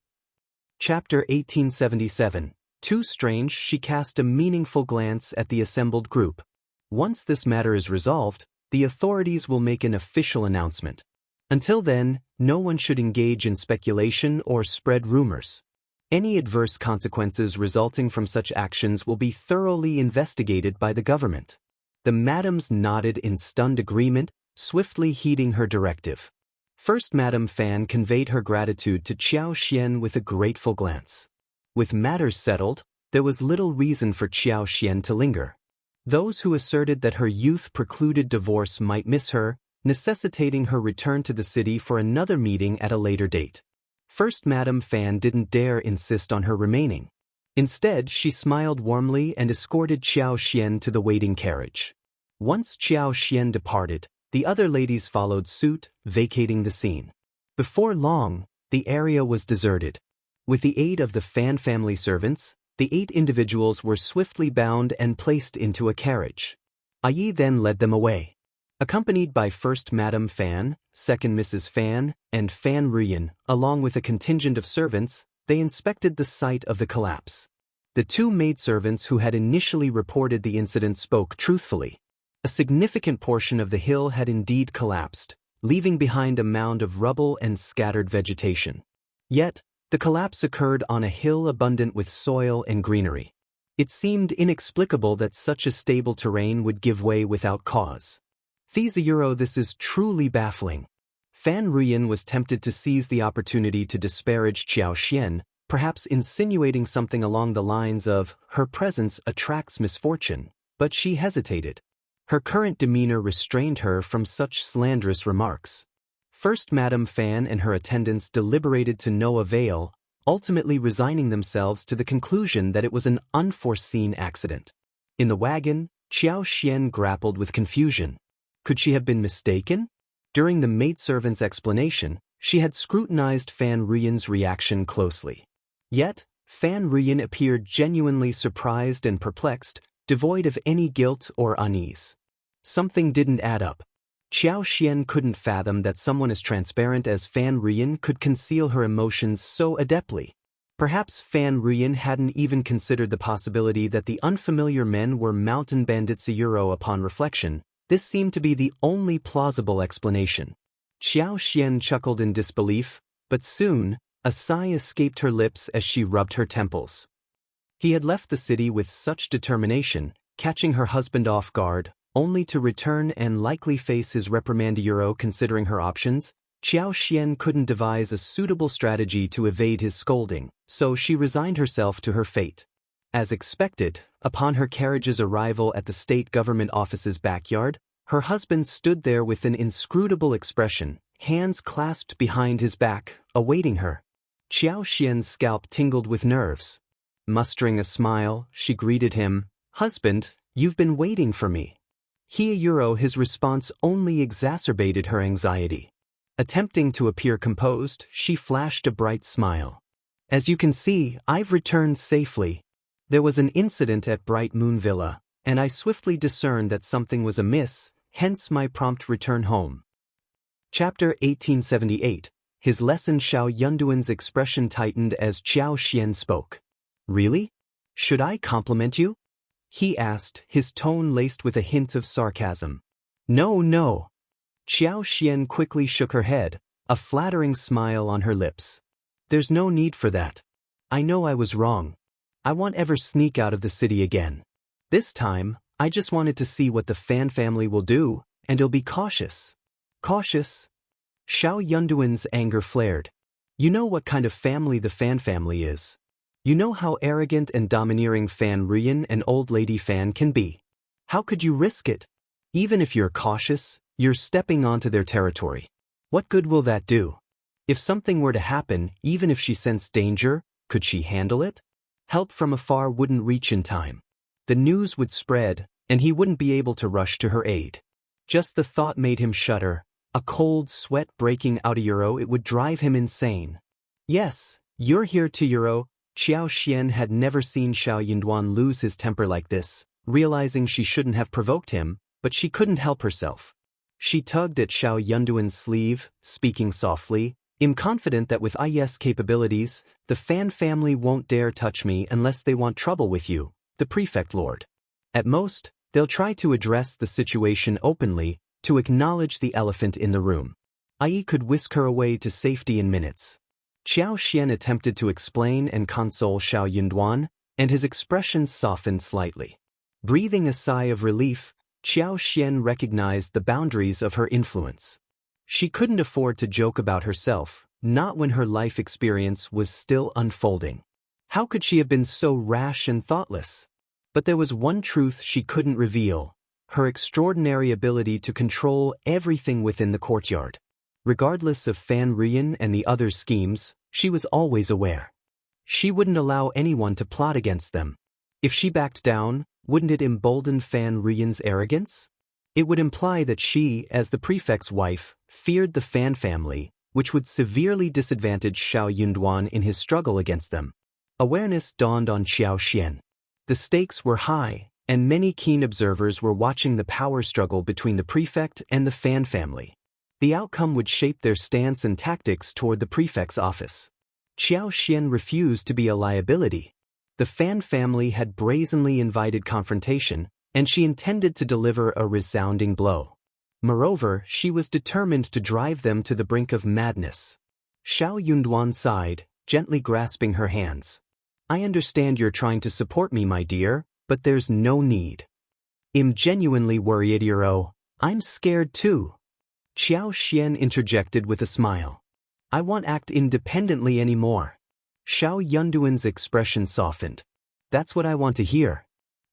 Chapter 1877. Too strange, she cast a meaningful glance at the assembled group. Once this matter is resolved, the authorities will make an official announcement. Until then, no one should engage in speculation or spread rumors. Any adverse consequences resulting from such actions will be thoroughly investigated by the government. The madams nodded in stunned agreement, swiftly heeding her directive. First Madame Fan conveyed her gratitude to Xiaoxian with a grateful glance. With matters settled, there was little reason for Xiaoxian to linger. Those who asserted that her youth precluded divorce might miss her, necessitating her return to the city for another meeting at a later date. First Madame Fan didn't dare insist on her remaining. Instead, she smiled warmly and escorted Xiaoxian to the waiting carriage. Once Xiaoxian departed, the other ladies followed suit, vacating the scene. Before long, the area was deserted. With the aid of the Fan family servants, the 8 individuals were swiftly bound and placed into a carriage. Yi then led them away. Accompanied by First Madame Fan, Second Mrs. Fan, and Fan Ruyan, along with a contingent of servants, they inspected the site of the collapse. The 2 maidservants who had initially reported the incident spoke truthfully. A significant portion of the hill had indeed collapsed, leaving behind a mound of rubble and scattered vegetation. Yet, The collapse occurred on a hill abundant with soil and greenery. It seemed inexplicable that such a stable terrain would give way without cause. This is truly baffling. Fan Ruyan was tempted to seize the opportunity to disparage Xianxia, perhaps insinuating something along the lines of, "Her presence attracts misfortune," but she hesitated. Her current demeanor restrained her from such slanderous remarks. First, Madame Fan and her attendants deliberated to no avail, ultimately resigning themselves to the conclusion that it was an unforeseen accident. In the wagon, Xianxia grappled with confusion. Could she have been mistaken? During the maidservant's explanation, she had scrutinized Fan Ruyan's reaction closely. Yet, Fan Ruyan appeared genuinely surprised and perplexed, devoid of any guilt or unease. Something didn't add up. Xianxia couldn't fathom that someone as transparent as Fan Ruyan could conceal her emotions so adeptly. Perhaps Fan Ruyan hadn't even considered the possibility that the unfamiliar men were mountain bandits. Upon reflection, this seemed to be the only plausible explanation. Xianxia chuckled in disbelief, but soon, a sigh escaped her lips as she rubbed her temples. He had left the city with such determination, catching her husband off guard, only to return and likely face his reprimand. Considering her options, Xianxia couldn't devise a suitable strategy to evade his scolding, so she resigned herself to her fate. As expected, upon her carriage's arrival at the state government office's backyard, her husband stood there with an inscrutable expression, hands clasped behind his back, awaiting her. Xiaoxian's scalp tingled with nerves. Mustering a smile, she greeted him, "Husband, you've been waiting for me." His response only exacerbated her anxiety. Attempting to appear composed, she flashed a bright smile. "As you can see, I've returned safely. There was an incident at Bright Moon Villa, and I swiftly discerned that something was amiss, hence my prompt return home." Chapter 1878. His lesson. Xiao Yunduan's expression tightened as Xiaoxian spoke. "Really? Should I compliment you?" he asked, his tone laced with a hint of sarcasm. No. Xiaoxian quickly shook her head, a flattering smile on her lips. "There's no need for that. I know I was wrong. I won't ever sneak out of the city again. This time, I just wanted to see what the Fan family will do, and I'll be cautious." "Cautious?" Xiao Yunduan's anger flared. "You know what kind of family the Fan family is. You know how arrogant and domineering Fan Ruyan and Old Lady Fan can be. How could you risk it? Even if you're cautious, you're stepping onto their territory. What good will that do? If something were to happen, even if she sensed danger, could she handle it? Help from afar wouldn't reach in time. The news would spread, and he wouldn't be able to rush to her aid." Just the thought made him shudder, a cold sweat breaking out. It would drive him insane. "Yes, you're here to." Xiaoxian had never seen Xiao Yunduan lose his temper like this, realizing she shouldn't have provoked him, but she couldn't help herself. She tugged at Xiao Yunduan's sleeve, speaking softly, "I'm confident that with IE's capabilities, the Fan family won't dare touch me unless they want trouble with you, the prefect lord. At most, they'll try to address the situation openly, to acknowledge the elephant in the room. IE could whisk her away to safety in minutes." Xiaoxian attempted to explain and console Xiao Yunduan, and his expression softened slightly. Breathing a sigh of relief, Xiaoxian recognized the boundaries of her influence. She couldn't afford to joke about herself, not when her life experience was still unfolding. How could she have been so rash and thoughtless? But there was one truth she couldn't reveal: her extraordinary ability to control everything within the courtyard. Regardless of Fan Ruyan and the others' schemes, she was always aware. She wouldn't allow anyone to plot against them. If she backed down, wouldn't it embolden Fan Ruyan's arrogance? It would imply that she, as the prefect's wife, feared the Fan family, which would severely disadvantage Xiao Yunduan in his struggle against them. Awareness dawned on Xiaoxian. The stakes were high, and many keen observers were watching the power struggle between the prefect and the Fan family. The outcome would shape their stance and tactics toward the prefect's office. Xiaoxian refused to be a liability. The Fan family had brazenly invited confrontation, and she intended to deliver a resounding blow. Moreover, she was determined to drive them to the brink of madness. Xiao Yunduan sighed, gently grasping her hands. I understand you're trying to support me, my dear, but there's no need. I'm genuinely worried, Yuro. I'm scared too. Xiao Xian interjected with a smile. I won't act independently anymore. Xiao Yunduan's expression softened. That's what I want to hear.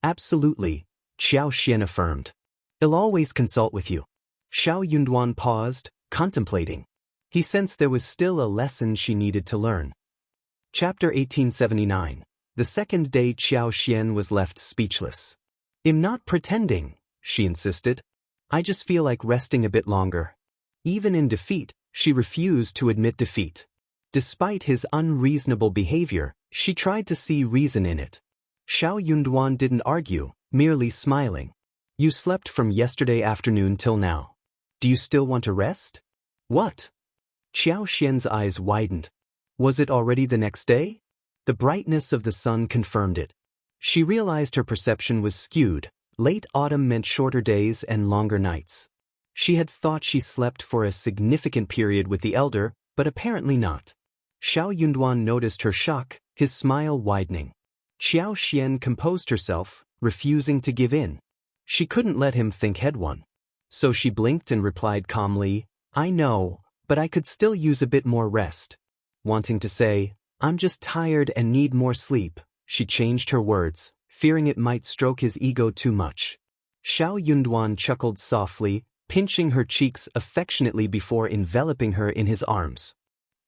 Absolutely, Xiao Xian affirmed. I'll always consult with you. Xiao Yunduan paused, contemplating. He sensed there was still a lesson she needed to learn. Chapter 1879. The second day Xiao Xian was left speechless. I'm not pretending, she insisted. I just feel like resting a bit longer. Even in defeat, she refused to admit defeat. Despite his unreasonable behavior, she tried to see reason in it. Xiao Yunduan didn't argue, merely smiling. You slept from yesterday afternoon till now. Do you still want to rest? What? Xiao Xian's eyes widened. Was it already the next day? The brightness of the sun confirmed it. She realized her perception was skewed. Late autumn meant shorter days and longer nights. She had thought she slept for a significant period with the elder, but apparently not. Xiao Yunduan noticed her shock, his smile widening. Xiao Xian composed herself, refusing to give in. She couldn't let him think he'd won. So she blinked and replied calmly, I know, but I could still use a bit more rest. Wanting to say, I'm just tired and need more sleep, she changed her words, fearing it might stroke his ego too much. Xiao Yunduan chuckled softly, pinching her cheeks affectionately before enveloping her in his arms.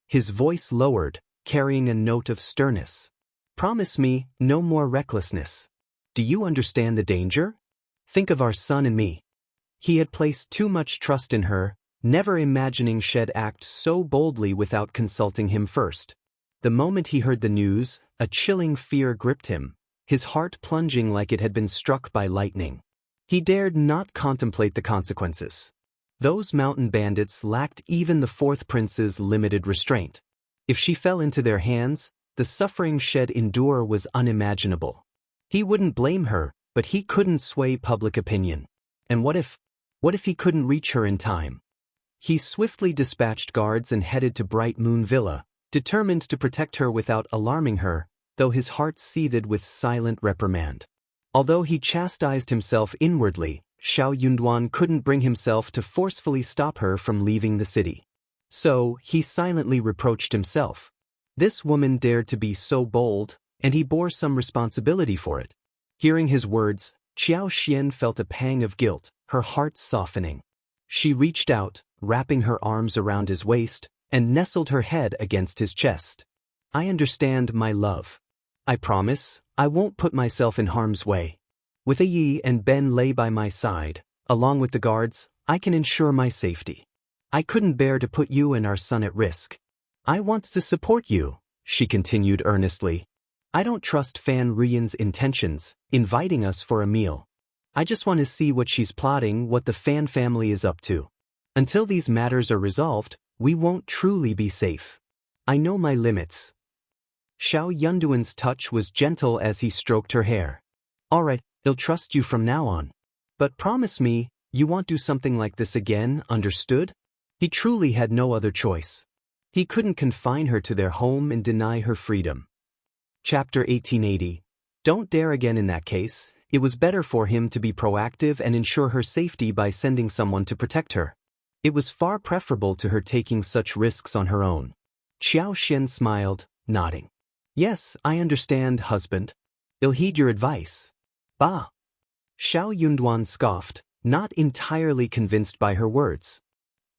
His voice lowered, carrying a note of sternness. Promise me, no more recklessness. Do you understand the danger? Think of our son and me. He had placed too much trust in her, never imagining she'd act so boldly without consulting him first. The moment he heard the news, a chilling fear gripped him, his heart plunging like it had been struck by lightning. He dared not contemplate the consequences. Those mountain bandits lacked even the fourth prince's limited restraint. If she fell into their hands, the suffering she'd endure was unimaginable. He wouldn't blame her, but he couldn't sway public opinion. And what if he couldn't reach her in time? He swiftly dispatched guards and headed to Bright Moon Villa, determined to protect her without alarming her, though his heart seethed with silent reprimand. Although he chastised himself inwardly, Xiao Yunduan couldn't bring himself to forcefully stop her from leaving the city. So, he silently reproached himself. This woman dared to be so bold, and he bore some responsibility for it. Hearing his words, Xiao Xian felt a pang of guilt, her heart softening. She reached out, wrapping her arms around his waist, and nestled her head against his chest. I understand, my love. I promise, I won't put myself in harm's way. With Yi and Ben lay by my side, along with the guards, I can ensure my safety. I couldn't bear to put you and our son at risk. I want to support you, she continued earnestly. I don't trust Fan Rian's intentions, inviting us for a meal. I just want to see what she's plotting, what the Fan family is up to. Until these matters are resolved, we won't truly be safe. I know my limits. Xiao Yunduan's touch was gentle as he stroked her hair. All right, I'll trust you from now on. But promise me, you won't do something like this again, understood? He truly had no other choice. He couldn't confine her to their home and deny her freedom. Chapter 1880. Don't dare again in that case. It was better for him to be proactive and ensure her safety by sending someone to protect her. It was far preferable to her taking such risks on her own. Xiao Xian smiled, nodding. Yes, I understand, husband. I'll heed your advice. Bah! Xiao Yunduan scoffed, not entirely convinced by her words.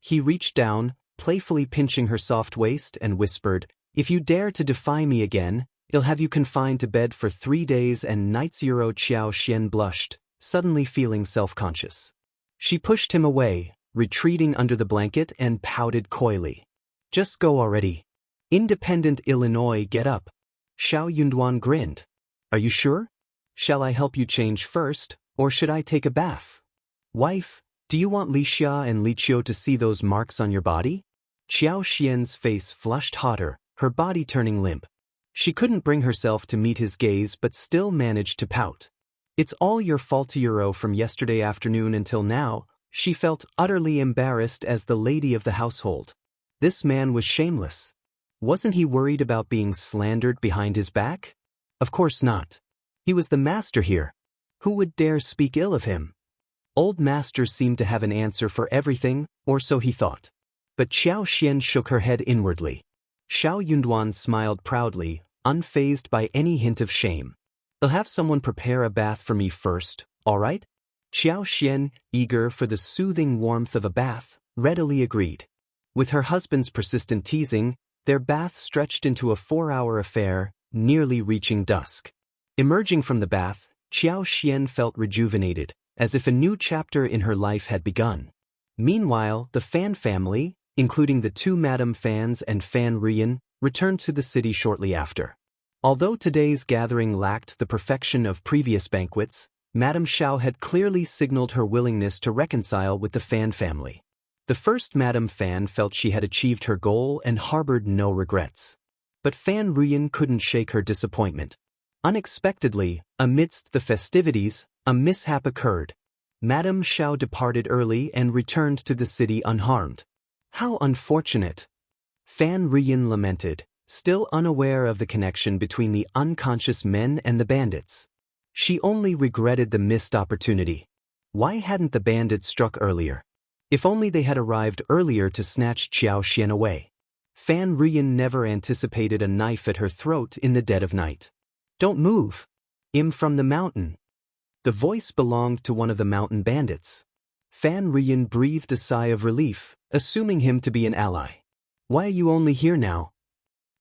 He reached down, playfully pinching her soft waist, and whispered, If you dare to defy me again, I'll have you confined to bed for 3 days and nights. Xiao Xian blushed, suddenly feeling self-conscious. She pushed him away, retreating under the blanket, and pouted coyly. Just go already. Independent Illinois, get up. Xiao Yunduan grinned. Are you sure? Shall I help you change first, or should I take a bath? Wife, do you want Lixia and Liqiu to see those marks on your body? Xiao Xian's face flushed hotter, her body turning limp. She couldn't bring herself to meet his gaze but still managed to pout. It's all your fault, Euro. From yesterday afternoon until now, she felt utterly embarrassed as the lady of the household. This man was shameless. Wasn't he worried about being slandered behind his back? Of course not. He was the master here. Who would dare speak ill of him? Old Master seemed to have an answer for everything, or so he thought. But Xiao Xian shook her head inwardly. Xiao Yunduan smiled proudly, unfazed by any hint of shame. I'll have someone prepare a bath for me first, all right? Xiao Xian, eager for the soothing warmth of a bath, readily agreed. With her husband's persistent teasing, their bath stretched into a 4-hour affair, nearly reaching dusk. Emerging from the bath, Xiao Xian felt rejuvenated, as if a new chapter in her life had begun. Meanwhile, the Fan family, including the two Madame Fans and Fan Rian, returned to the city shortly after. Although today's gathering lacked the perfection of previous banquets, Madame Xiao had clearly signaled her willingness to reconcile with the Fan family. The first Madame Fan felt she had achieved her goal and harbored no regrets. But Fan Rian couldn't shake her disappointment. Unexpectedly, amidst the festivities, a mishap occurred. Madame Xiao departed early and returned to the city unharmed. How unfortunate! Fan Rian lamented, still unaware of the connection between the unconscious men and the bandits. She only regretted the missed opportunity. Why hadn't the bandits struck earlier? If only they had arrived earlier to snatch Xiao Xian away. Fan Rian never anticipated a knife at her throat in the dead of night. Don't move! I'm from the mountain. The voice belonged to one of the mountain bandits. Fan Rian breathed a sigh of relief, assuming him to be an ally. Why are you only here now?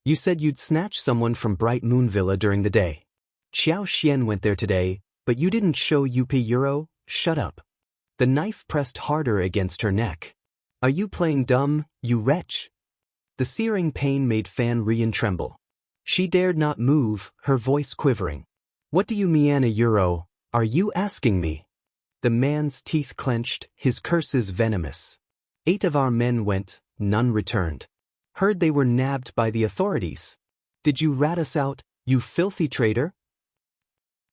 You said you'd snatch someone from Bright Moon Villa during the day. Xiao Xian went there today, but you didn't show Euro? Shut up. The knife pressed harder against her neck. Are you playing dumb, you wretch? The searing pain made Fan Rian tremble. She dared not move, her voice quivering. What do you mean Euro? Are you asking me? The man's teeth clenched, his curses venomous. 8 of our men went, none returned. Heard they were nabbed by the authorities. Did you rat us out, you filthy traitor?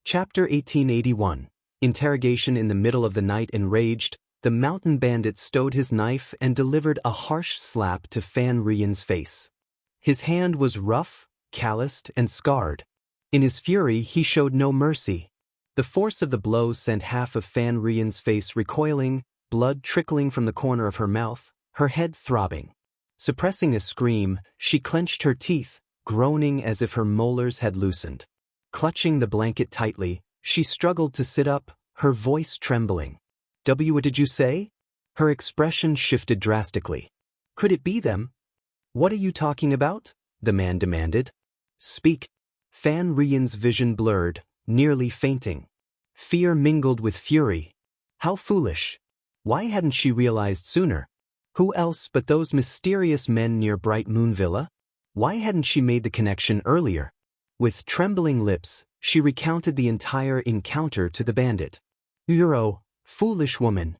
Chapter 1881. Interrogation. In the middle of the night. Enraged, the mountain bandit stowed his knife and delivered a harsh slap to Fan Rian's face. His hand was rough, calloused, and scarred. In his fury, he showed no mercy. The force of the blow sent half of Fan Rian's face recoiling, blood trickling from the corner of her mouth, her head throbbing. Suppressing a scream, she clenched her teeth, groaning as if her molars had loosened. Clutching the blanket tightly, she struggled to sit up, her voice trembling. What did you say? Her expression shifted drastically. Could it be them? What are you talking about? The man demanded. Speak. Fan Rian's vision blurred, nearly fainting. Fear mingled with fury. How foolish. Why hadn't she realized sooner? Who else but those mysterious men near Bright Moon Villa? Why hadn't she made the connection earlier? With trembling lips, she recounted the entire encounter to the bandit. Euro, foolish woman.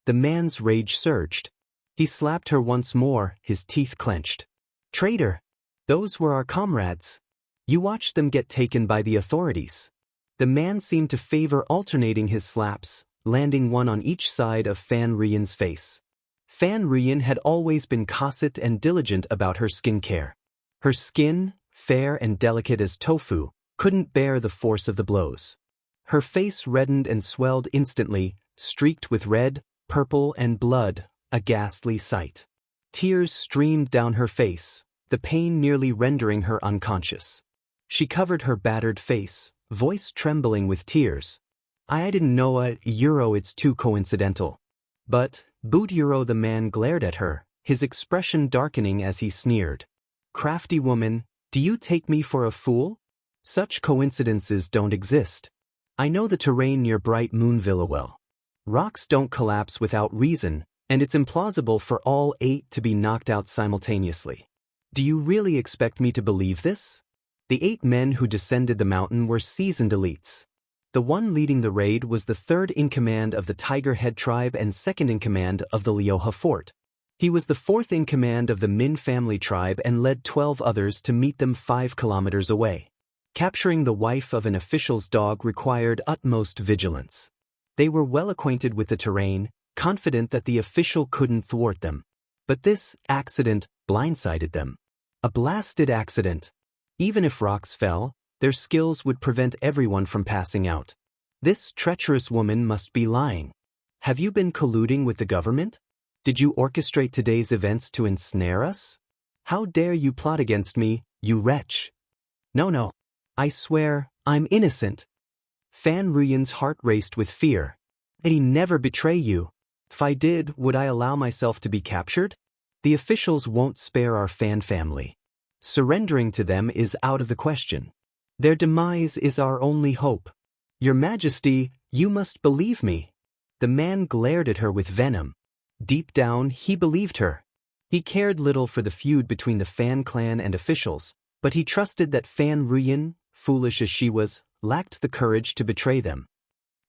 The man's rage surged. He slapped her once more, his teeth clenched. Traitor! Those were our comrades. You watched them get taken by the authorities. The man seemed to favor alternating his slaps, landing one on each side of Fan Rian's face. Fan Rian had always been caustic and diligent about her skincare. Her skin, fair and delicate as tofu, couldn't bear the force of the blows. Her face reddened and swelled instantly, streaked with red, purple, and blood, a ghastly sight. Tears streamed down her face, the pain nearly rendering her unconscious. She covered her battered face, voice trembling with tears. I didn't know Euro, it's too coincidental. But, Euro, the man glared at her, his expression darkening as he sneered. Crafty woman, do you take me for a fool? Such coincidences don't exist. I know the terrain near Bright Moon Villa well. Rocks don't collapse without reason, and it's implausible for all 8 to be knocked out simultaneously. Do you really expect me to believe this? The 8 men who descended the mountain were seasoned elites. The one leading the raid was the 3rd in command of the Tiger Head tribe and 2nd in command of the Liuha fort. He was the 4th in command of the Min family tribe and led 12 others to meet them 5 kilometers away. Capturing the wife of an official's dog required utmost vigilance. They were well acquainted with the terrain, confident that the official couldn't thwart them. But this accident blindsided them. A blasted accident. Even if rocks fell, their skills would prevent everyone from passing out. This treacherous woman must be lying. Have you been colluding with the government? Did you orchestrate today's events to ensnare us? How dare you plot against me, you wretch? No. I swear, I'm innocent. Fan Ruyan's heart raced with fear. I'd never betray you. If I did, would I allow myself to be captured? The officials won't spare our Fan family. Surrendering to them is out of the question. Their demise is our only hope. Your Majesty, you must believe me. The man glared at her with venom. Deep down, he believed her. He cared little for the feud between the Fan clan and officials, but he trusted that Fan Ruyan, foolish as she was, lacked the courage to betray them.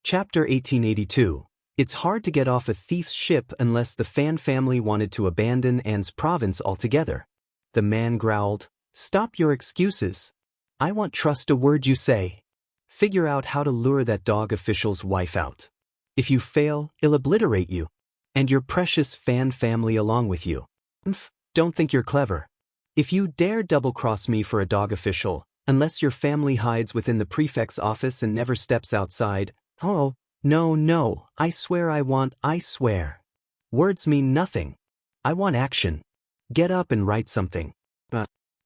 Chapter 1882. It's hard to get off a thief's ship unless the Fan family wanted to abandon Anne's province altogether. The man growled, "Stop your excuses. I won't trust a word you say. Figure out how to lure that dog official's wife out. If you fail, he'll obliterate you. And your precious Fan family along with you. Don't think you're clever. If you dare double-cross me for a dog official, unless your family hides within the prefect's office and never steps outside, oh, no, I swear. Words mean nothing. I want action. Get up and write something."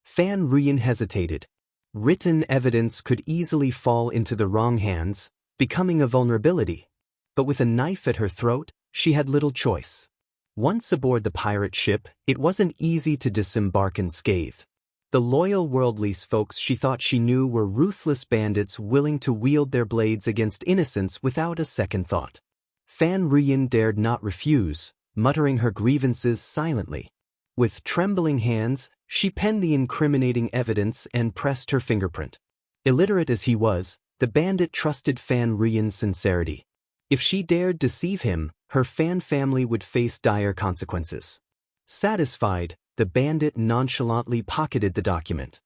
Fan Ruyan hesitated. Written evidence could easily fall into the wrong hands, becoming a vulnerability. But with a knife at her throat, she had little choice. Once aboard the pirate ship, it wasn't easy to disembark unscathed. The loyal worldly folks she thought she knew were ruthless bandits willing to wield their blades against innocents without a second thought. Fan Ruyan dared not refuse, muttering her grievances silently. With trembling hands, she penned the incriminating evidence and pressed her fingerprint. Illiterate as he was, the bandit trusted Fan Ruyan's sincerity. If she dared deceive him, her Fan family would face dire consequences. Satisfied, the bandit nonchalantly pocketed the document.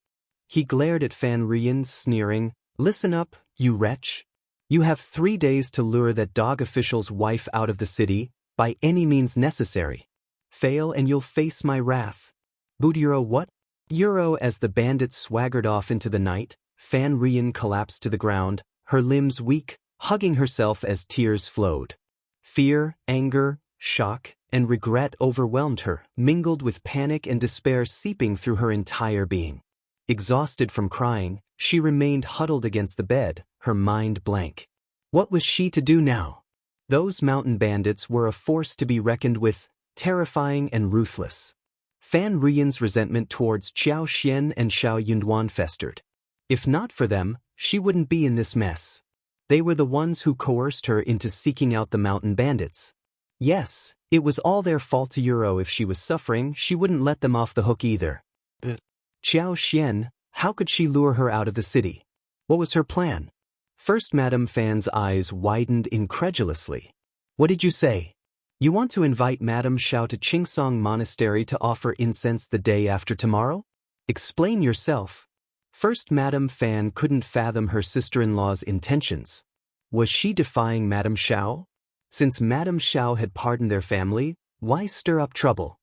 He glared at Fan Ruyan, sneering, "Listen up, you wretch. You have 3 days to lure that dog official's wife out of the city, by any means necessary. Fail and you'll face my wrath." "Euro what?" Euro. As the bandit swaggered off into the night, Fan Ruyan collapsed to the ground, her limbs weak, hugging herself as tears flowed. Fear, anger, shock, and regret overwhelmed her, mingled with panic and despair seeping through her entire being. Exhausted from crying, she remained huddled against the bed, her mind blank. What was she to do now? Those mountain bandits were a force to be reckoned with, terrifying and ruthless. Fan Ruyan's resentment towards Xianxia and Xiao Yunduan festered. If not for them, she wouldn't be in this mess. They were the ones who coerced her into seeking out the mountain bandits. Yes, it was all their fault to Euro. If she was suffering, she wouldn't let them off the hook either. Xianxia, how could she lure her out of the city? What was her plan? First, Madame Fan's eyes widened incredulously. "What did you say? You want to invite Madame Xiao to Qingsong Monastery to offer incense the day after tomorrow? Explain yourself." First, Madame Fan couldn't fathom her sister-in-law's intentions. Was she defying Madame Xiao? Since Madame Xiao had pardoned their family, why stir up trouble?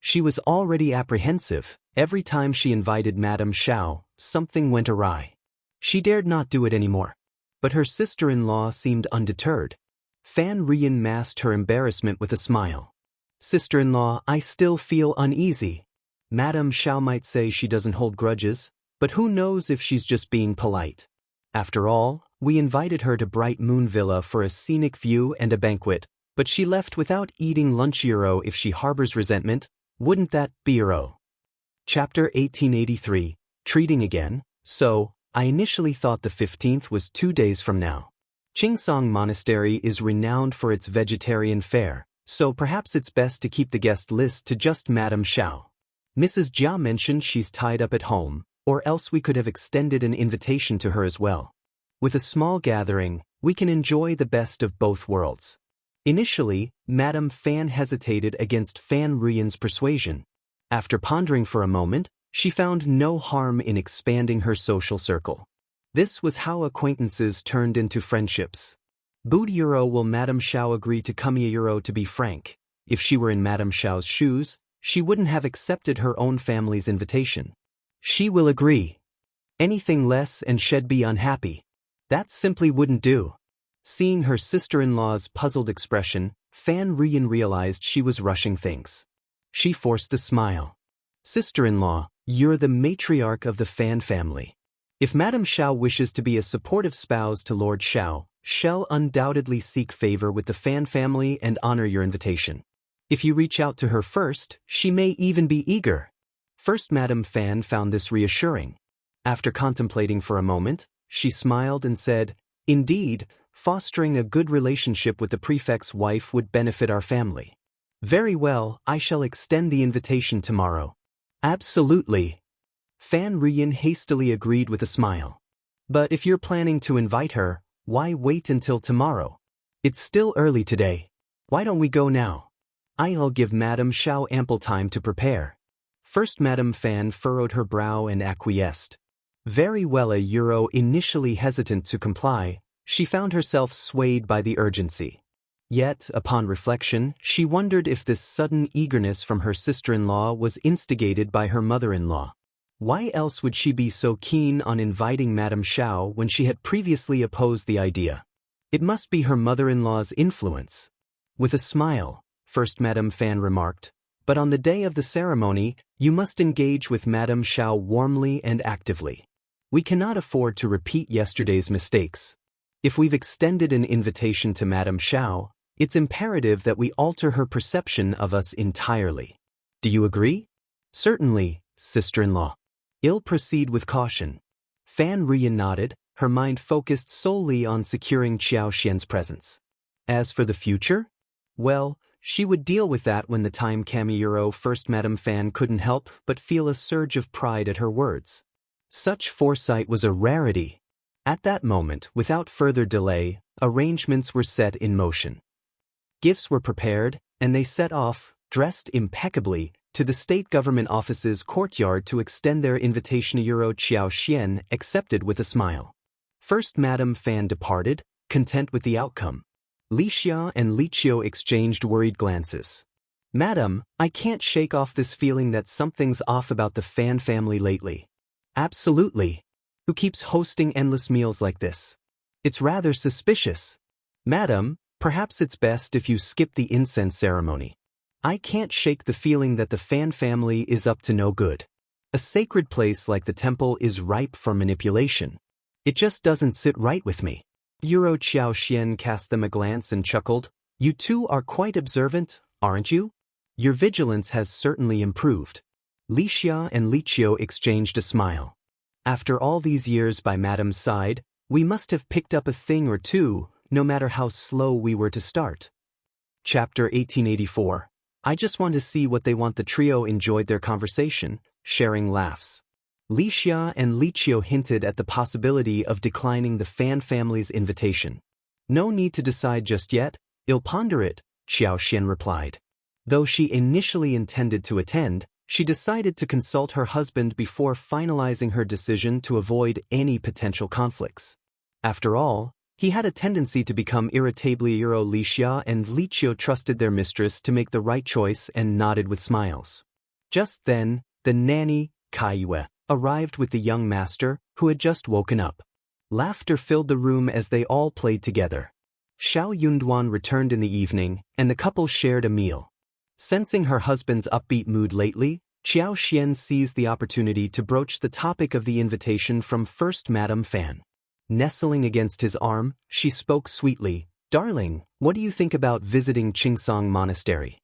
She was already apprehensive. Every time she invited Madame Xiao, something went awry. She dared not do it anymore. But her sister-in-law seemed undeterred. Fan Ruyan masked her embarrassment with a smile. "Sister-in-law, I still feel uneasy. Madame Xiao might say she doesn't hold grudges, but who knows if she's just being polite. After all, we invited her to Bright Moon Villa for a scenic view and a banquet, but she left without eating lunch. Euro. If she harbors resentment, wouldn't that be Euro?" Chapter 1883. Treating again. So, I initially thought the 15th was 2 days from now. Qingsong Monastery is renowned for its vegetarian fare, so perhaps it's best to keep the guest list to just Madame Xiao. Mrs. Jia mentioned she's tied up at home, or else we could have extended an invitation to her as well. With a small gathering, we can enjoy the best of both worlds. Initially, Madame Fan hesitated against Fan Ruyan's persuasion. After pondering for a moment, she found no harm in expanding her social circle. This was how acquaintances turned into friendships. Euro. Will Madame Xiao agree to come? Euro. To be frank, if she were in Madame Xiao's shoes, she wouldn't have accepted her own family's invitation. She will agree. Anything less and she'd be unhappy. That simply wouldn't do. Seeing her sister-in-law's puzzled expression, Fan Rian realized she was rushing things. She forced a smile. Sister-in-law, you're the matriarch of the Fan family. If Madame Xiao wishes to be a supportive spouse to Lord Xiao, she'll undoubtedly seek favor with the Fan family and honor your invitation. If you reach out to her first, she may even be eager. First Madame Fan found this reassuring. After contemplating for a moment, she smiled and said, "Indeed, fostering a good relationship with the prefect's wife would benefit our family. Very well, I shall extend the invitation tomorrow." Absolutely. Fan Rian hastily agreed with a smile. But if you're planning to invite her, why wait until tomorrow? It's still early today. Why don't we go now? I'll give Madame Xiao ample time to prepare. First Madame Fan furrowed her brow and acquiesced. Very well. Initially hesitant to comply, she found herself swayed by the urgency. Yet, upon reflection, she wondered if this sudden eagerness from her sister-in-law was instigated by her mother-in-law. Why else would she be so keen on inviting Madame Xiao when she had previously opposed the idea? It must be her mother-in-law's influence. With a smile, First Madame Fan remarked, "But on the day of the ceremony, you must engage with Madame Xiao warmly and actively. We cannot afford to repeat yesterday's mistakes. If we've extended an invitation to Madame Xiao, it's imperative that we alter her perception of us entirely. Do you agree?" "Certainly, sister-in-law. I'll proceed with caution." Fan Rian nodded, her mind focused solely on securing Xiao Xian's presence. As for the future? Well, she would deal with that when the time came. First Madame Fan couldn't help but feel a surge of pride at her words. Such foresight was a rarity. At that moment, without further delay, arrangements were set in motion. Gifts were prepared, and they set off, dressed impeccably, to the state government office's courtyard to extend their invitation. Xiao Xian accepted with a smile. First Madame Fan departed, content with the outcome. Lixia and Liqiu exchanged worried glances. "Madam, I can't shake off this feeling that something's off about the Fan family lately." "Absolutely. Who keeps hosting endless meals like this? It's rather suspicious." "Madam, perhaps it's best if you skip the incense ceremony. I can't shake the feeling that the Fan family is up to no good. A sacred place like the temple is ripe for manipulation. It just doesn't sit right with me." Xiao Xian cast them a glance and chuckled. "You two are quite observant, aren't you? Your vigilance has certainly improved." Lixia and Liqiu exchanged a smile. "After all these years by Madame's side, we must have picked up a thing or two, no matter how slow we were to start." Chapter 1884. I just want to see what they want. The trio enjoyed their conversation, sharing laughs. Lixia and Liqiu hinted at the possibility of declining the Fan family's invitation. "No need to decide just yet, I'll ponder it," Xiao Xian replied. Though she initially intended to attend, she decided to consult her husband before finalizing her decision to avoid any potential conflicts. After all, he had a tendency to become irritable. Lixia and Liqiu trusted their mistress to make the right choice and nodded with smiles. Just then, the nanny, Kaiyue, arrived with the young master, who had just woken up. Laughter filled the room as they all played together. Xiao Yunduan returned in the evening, and the couple shared a meal. Sensing her husband's upbeat mood lately, Xiao Xian seized the opportunity to broach the topic of the invitation from First Madame Fan. Nestling against his arm, she spoke sweetly. "Darling, what do you think about visiting Qingsong Monastery?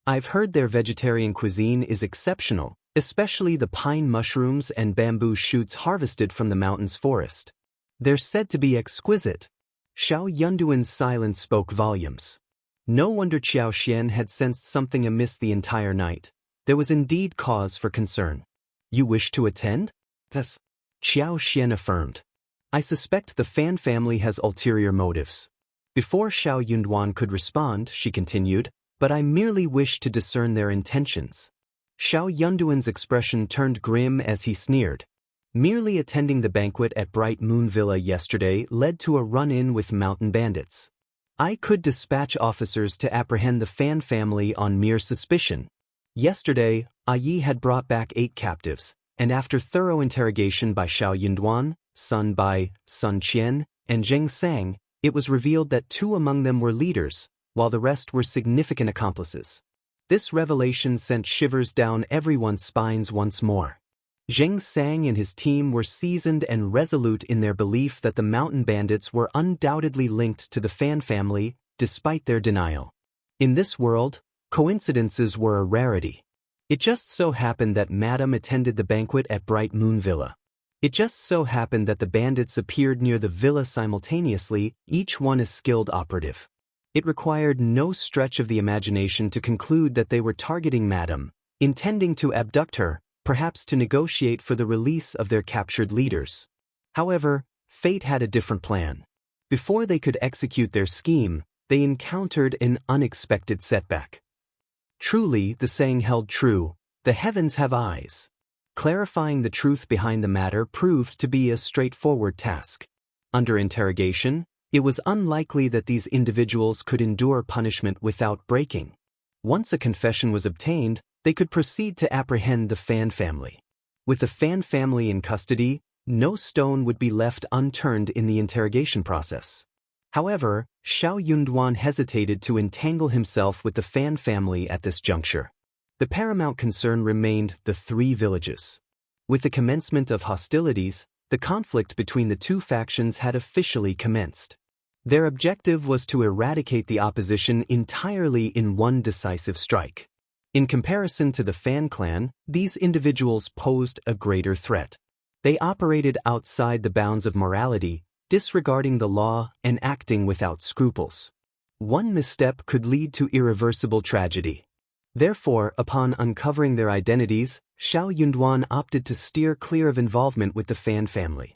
I've heard their vegetarian cuisine is exceptional, especially the pine mushrooms and bamboo shoots harvested from the mountain's forest. They're said to be exquisite." Xiao Yunduan's silence spoke volumes. No wonder Xiao Xian had sensed something amiss the entire night. There was indeed cause for concern. "You wish to attend?" "Yes," Xiao Xian affirmed. "I suspect the Fan family has ulterior motives." Before Xiao Yunduan could respond, she continued, "But I merely wish to discern their intentions." Xiao Yunduan's expression turned grim as he sneered. Merely attending the banquet at Bright Moon Villa yesterday led to a run-in with mountain bandits. I could dispatch officers to apprehend the Fan family on mere suspicion. Yesterday, Yi had brought back 8 captives, and after thorough interrogation by Xiao Yunduan, Sun Bai, Sun Qian, and Zheng Sang, it was revealed that 2 among them were leaders, while the rest were significant accomplices. This revelation sent shivers down everyone's spines once more. Zheng Sang and his team were seasoned and resolute in their belief that the mountain bandits were undoubtedly linked to the Fan family, despite their denial. In this world, coincidences were a rarity. It just so happened that Madame attended the banquet at Bright Moon Villa. It just so happened that the bandits appeared near the villa simultaneously, each one a skilled operative. It required no stretch of the imagination to conclude that they were targeting Madame, intending to abduct her, perhaps to negotiate for the release of their captured leaders. However, fate had a different plan. Before they could execute their scheme, they encountered an unexpected setback. Truly, the saying held true, the heavens have eyes. Clarifying the truth behind the matter proved to be a straightforward task. Under interrogation, it was unlikely that these individuals could endure punishment without breaking. Once a confession was obtained, they could proceed to apprehend the Fan family. With the Fan family in custody, no stone would be left unturned in the interrogation process. However, Xiao Yunduan hesitated to entangle himself with the Fan family at this juncture. The paramount concern remained the 3 villages. With the commencement of hostilities, the conflict between the 2 factions had officially commenced. Their objective was to eradicate the opposition entirely in one decisive strike. In comparison to the Fan clan, these individuals posed a greater threat. They operated outside the bounds of morality, disregarding the law and acting without scruples. One misstep could lead to irreversible tragedy. Therefore, upon uncovering their identities, Xiao Yunduan opted to steer clear of involvement with the Fan family.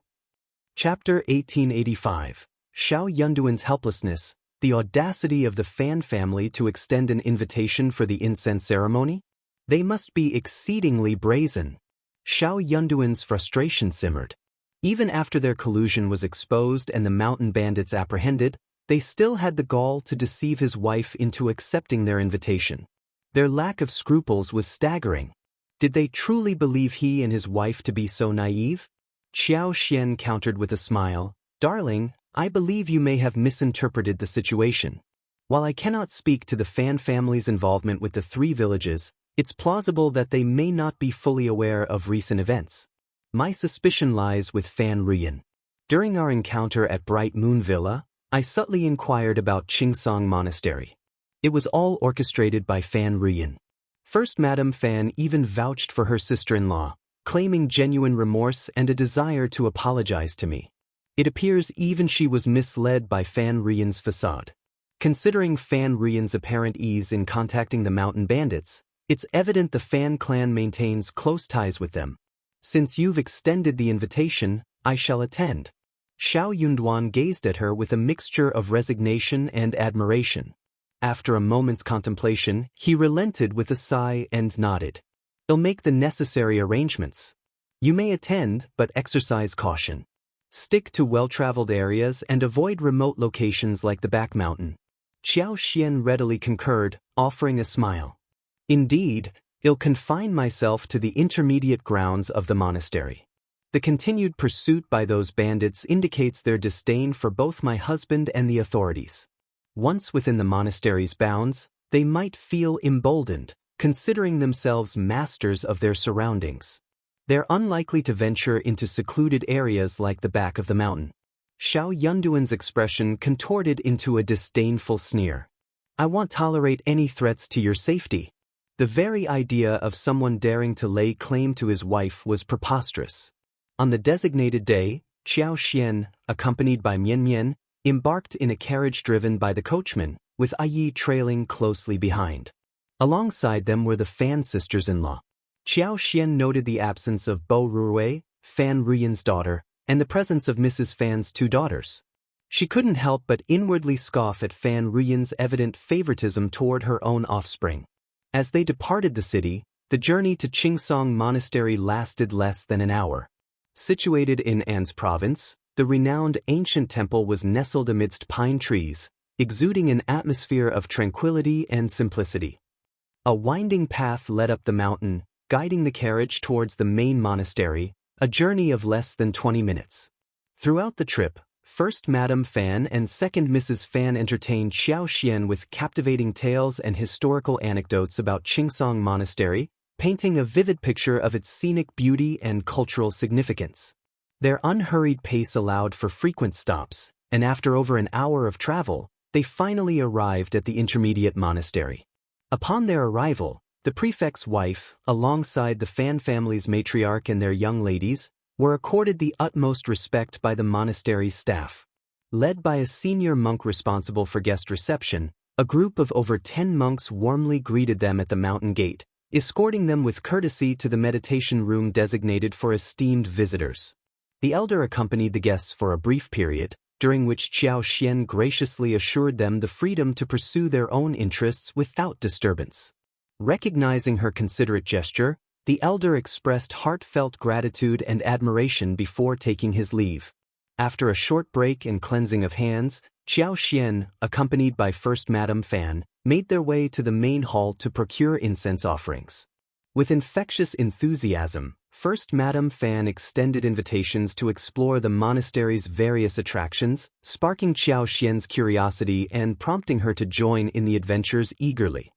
Chapter 1885. Xiao Yunduan's helplessness, the audacity of the Fan family to extend an invitation for the incense ceremony? They must be exceedingly brazen. Xiao Yunduan's frustration simmered. Even after their collusion was exposed and the mountain bandits apprehended, they still had the gall to deceive his wife into accepting their invitation. Their lack of scruples was staggering. Did they truly believe he and his wife to be so naive? Xiao Xian countered with a smile, "Darling, I believe you may have misinterpreted the situation. While I cannot speak to the Fan family's involvement with the 3 villages, it's plausible that they may not be fully aware of recent events. My suspicion lies with Fan Ruyan. During our encounter at Bright Moon Villa, I subtly inquired about Qingsong Monastery. It was all orchestrated by Fan Ruyan. First Madame Fan even vouched for her sister-in-law, claiming genuine remorse and a desire to apologize to me. It appears even she was misled by Fan Ruyan's facade. Considering Fan Ruyan's apparent ease in contacting the mountain bandits, it's evident the Fan clan maintains close ties with them. Since you've extended the invitation, I shall attend." Xiao Yunduan gazed at her with a mixture of resignation and admiration. After a moment's contemplation, he relented with a sigh and nodded. "I'll make the necessary arrangements. You may attend, but exercise caution. Stick to well-traveled areas and avoid remote locations like the back mountain." Xiao Xian readily concurred, offering a smile. "Indeed, I'll confine myself to the intermediate grounds of the monastery. The continued pursuit by those bandits indicates their disdain for both my husband and the authorities. Once within the monastery's bounds, they might feel emboldened, considering themselves masters of their surroundings. They're unlikely to venture into secluded areas like the back of the mountain." Xiao Yunduan's expression contorted into a disdainful sneer. "I won't tolerate any threats to your safety." The very idea of someone daring to lay claim to his wife was preposterous. On the designated day, Xiao Xian, accompanied by Mian Mian, embarked in a carriage driven by the coachman, with Yi trailing closely behind. Alongside them were the Fan sisters-in-law. Xiao Xian noted the absence of Bo Ruwei, Fan Ruyan's daughter, and the presence of Mrs. Fan's 2 daughters. She couldn't help but inwardly scoff at Fan Ruyan's evident favoritism toward her own offspring. As they departed the city, the journey to Qingsong Monastery lasted less than an hour. Situated in An's province, the renowned ancient temple was nestled amidst pine trees, exuding an atmosphere of tranquility and simplicity. A winding path led up the mountain, guiding the carriage towards the main monastery, a journey of less than 20 minutes. Throughout the trip, first Madame Fan and second Mrs. Fan entertained Xianxia with captivating tales and historical anecdotes about Qingsong Monastery, painting a vivid picture of its scenic beauty and cultural significance. Their unhurried pace allowed for frequent stops, and after over an hour of travel, they finally arrived at the intermediate monastery. Upon their arrival, the prefect's wife, alongside the Fan family's matriarch and their young ladies, were accorded the utmost respect by the monastery's staff. Led by a senior monk responsible for guest reception, a group of over 10 monks warmly greeted them at the mountain gate, escorting them with courtesy to the meditation room designated for esteemed visitors. The elder accompanied the guests for a brief period, during which Xiao Xian graciously assured them the freedom to pursue their own interests without disturbance. Recognizing her considerate gesture, the elder expressed heartfelt gratitude and admiration before taking his leave. After a short break and cleansing of hands, Xiao Xian, accompanied by First Madame Fan, made their way to the main hall to procure incense offerings. With infectious enthusiasm, First Madame Fan extended invitations to explore the monastery's various attractions, sparking Xiao Xian's curiosity and prompting her to join in the adventures eagerly.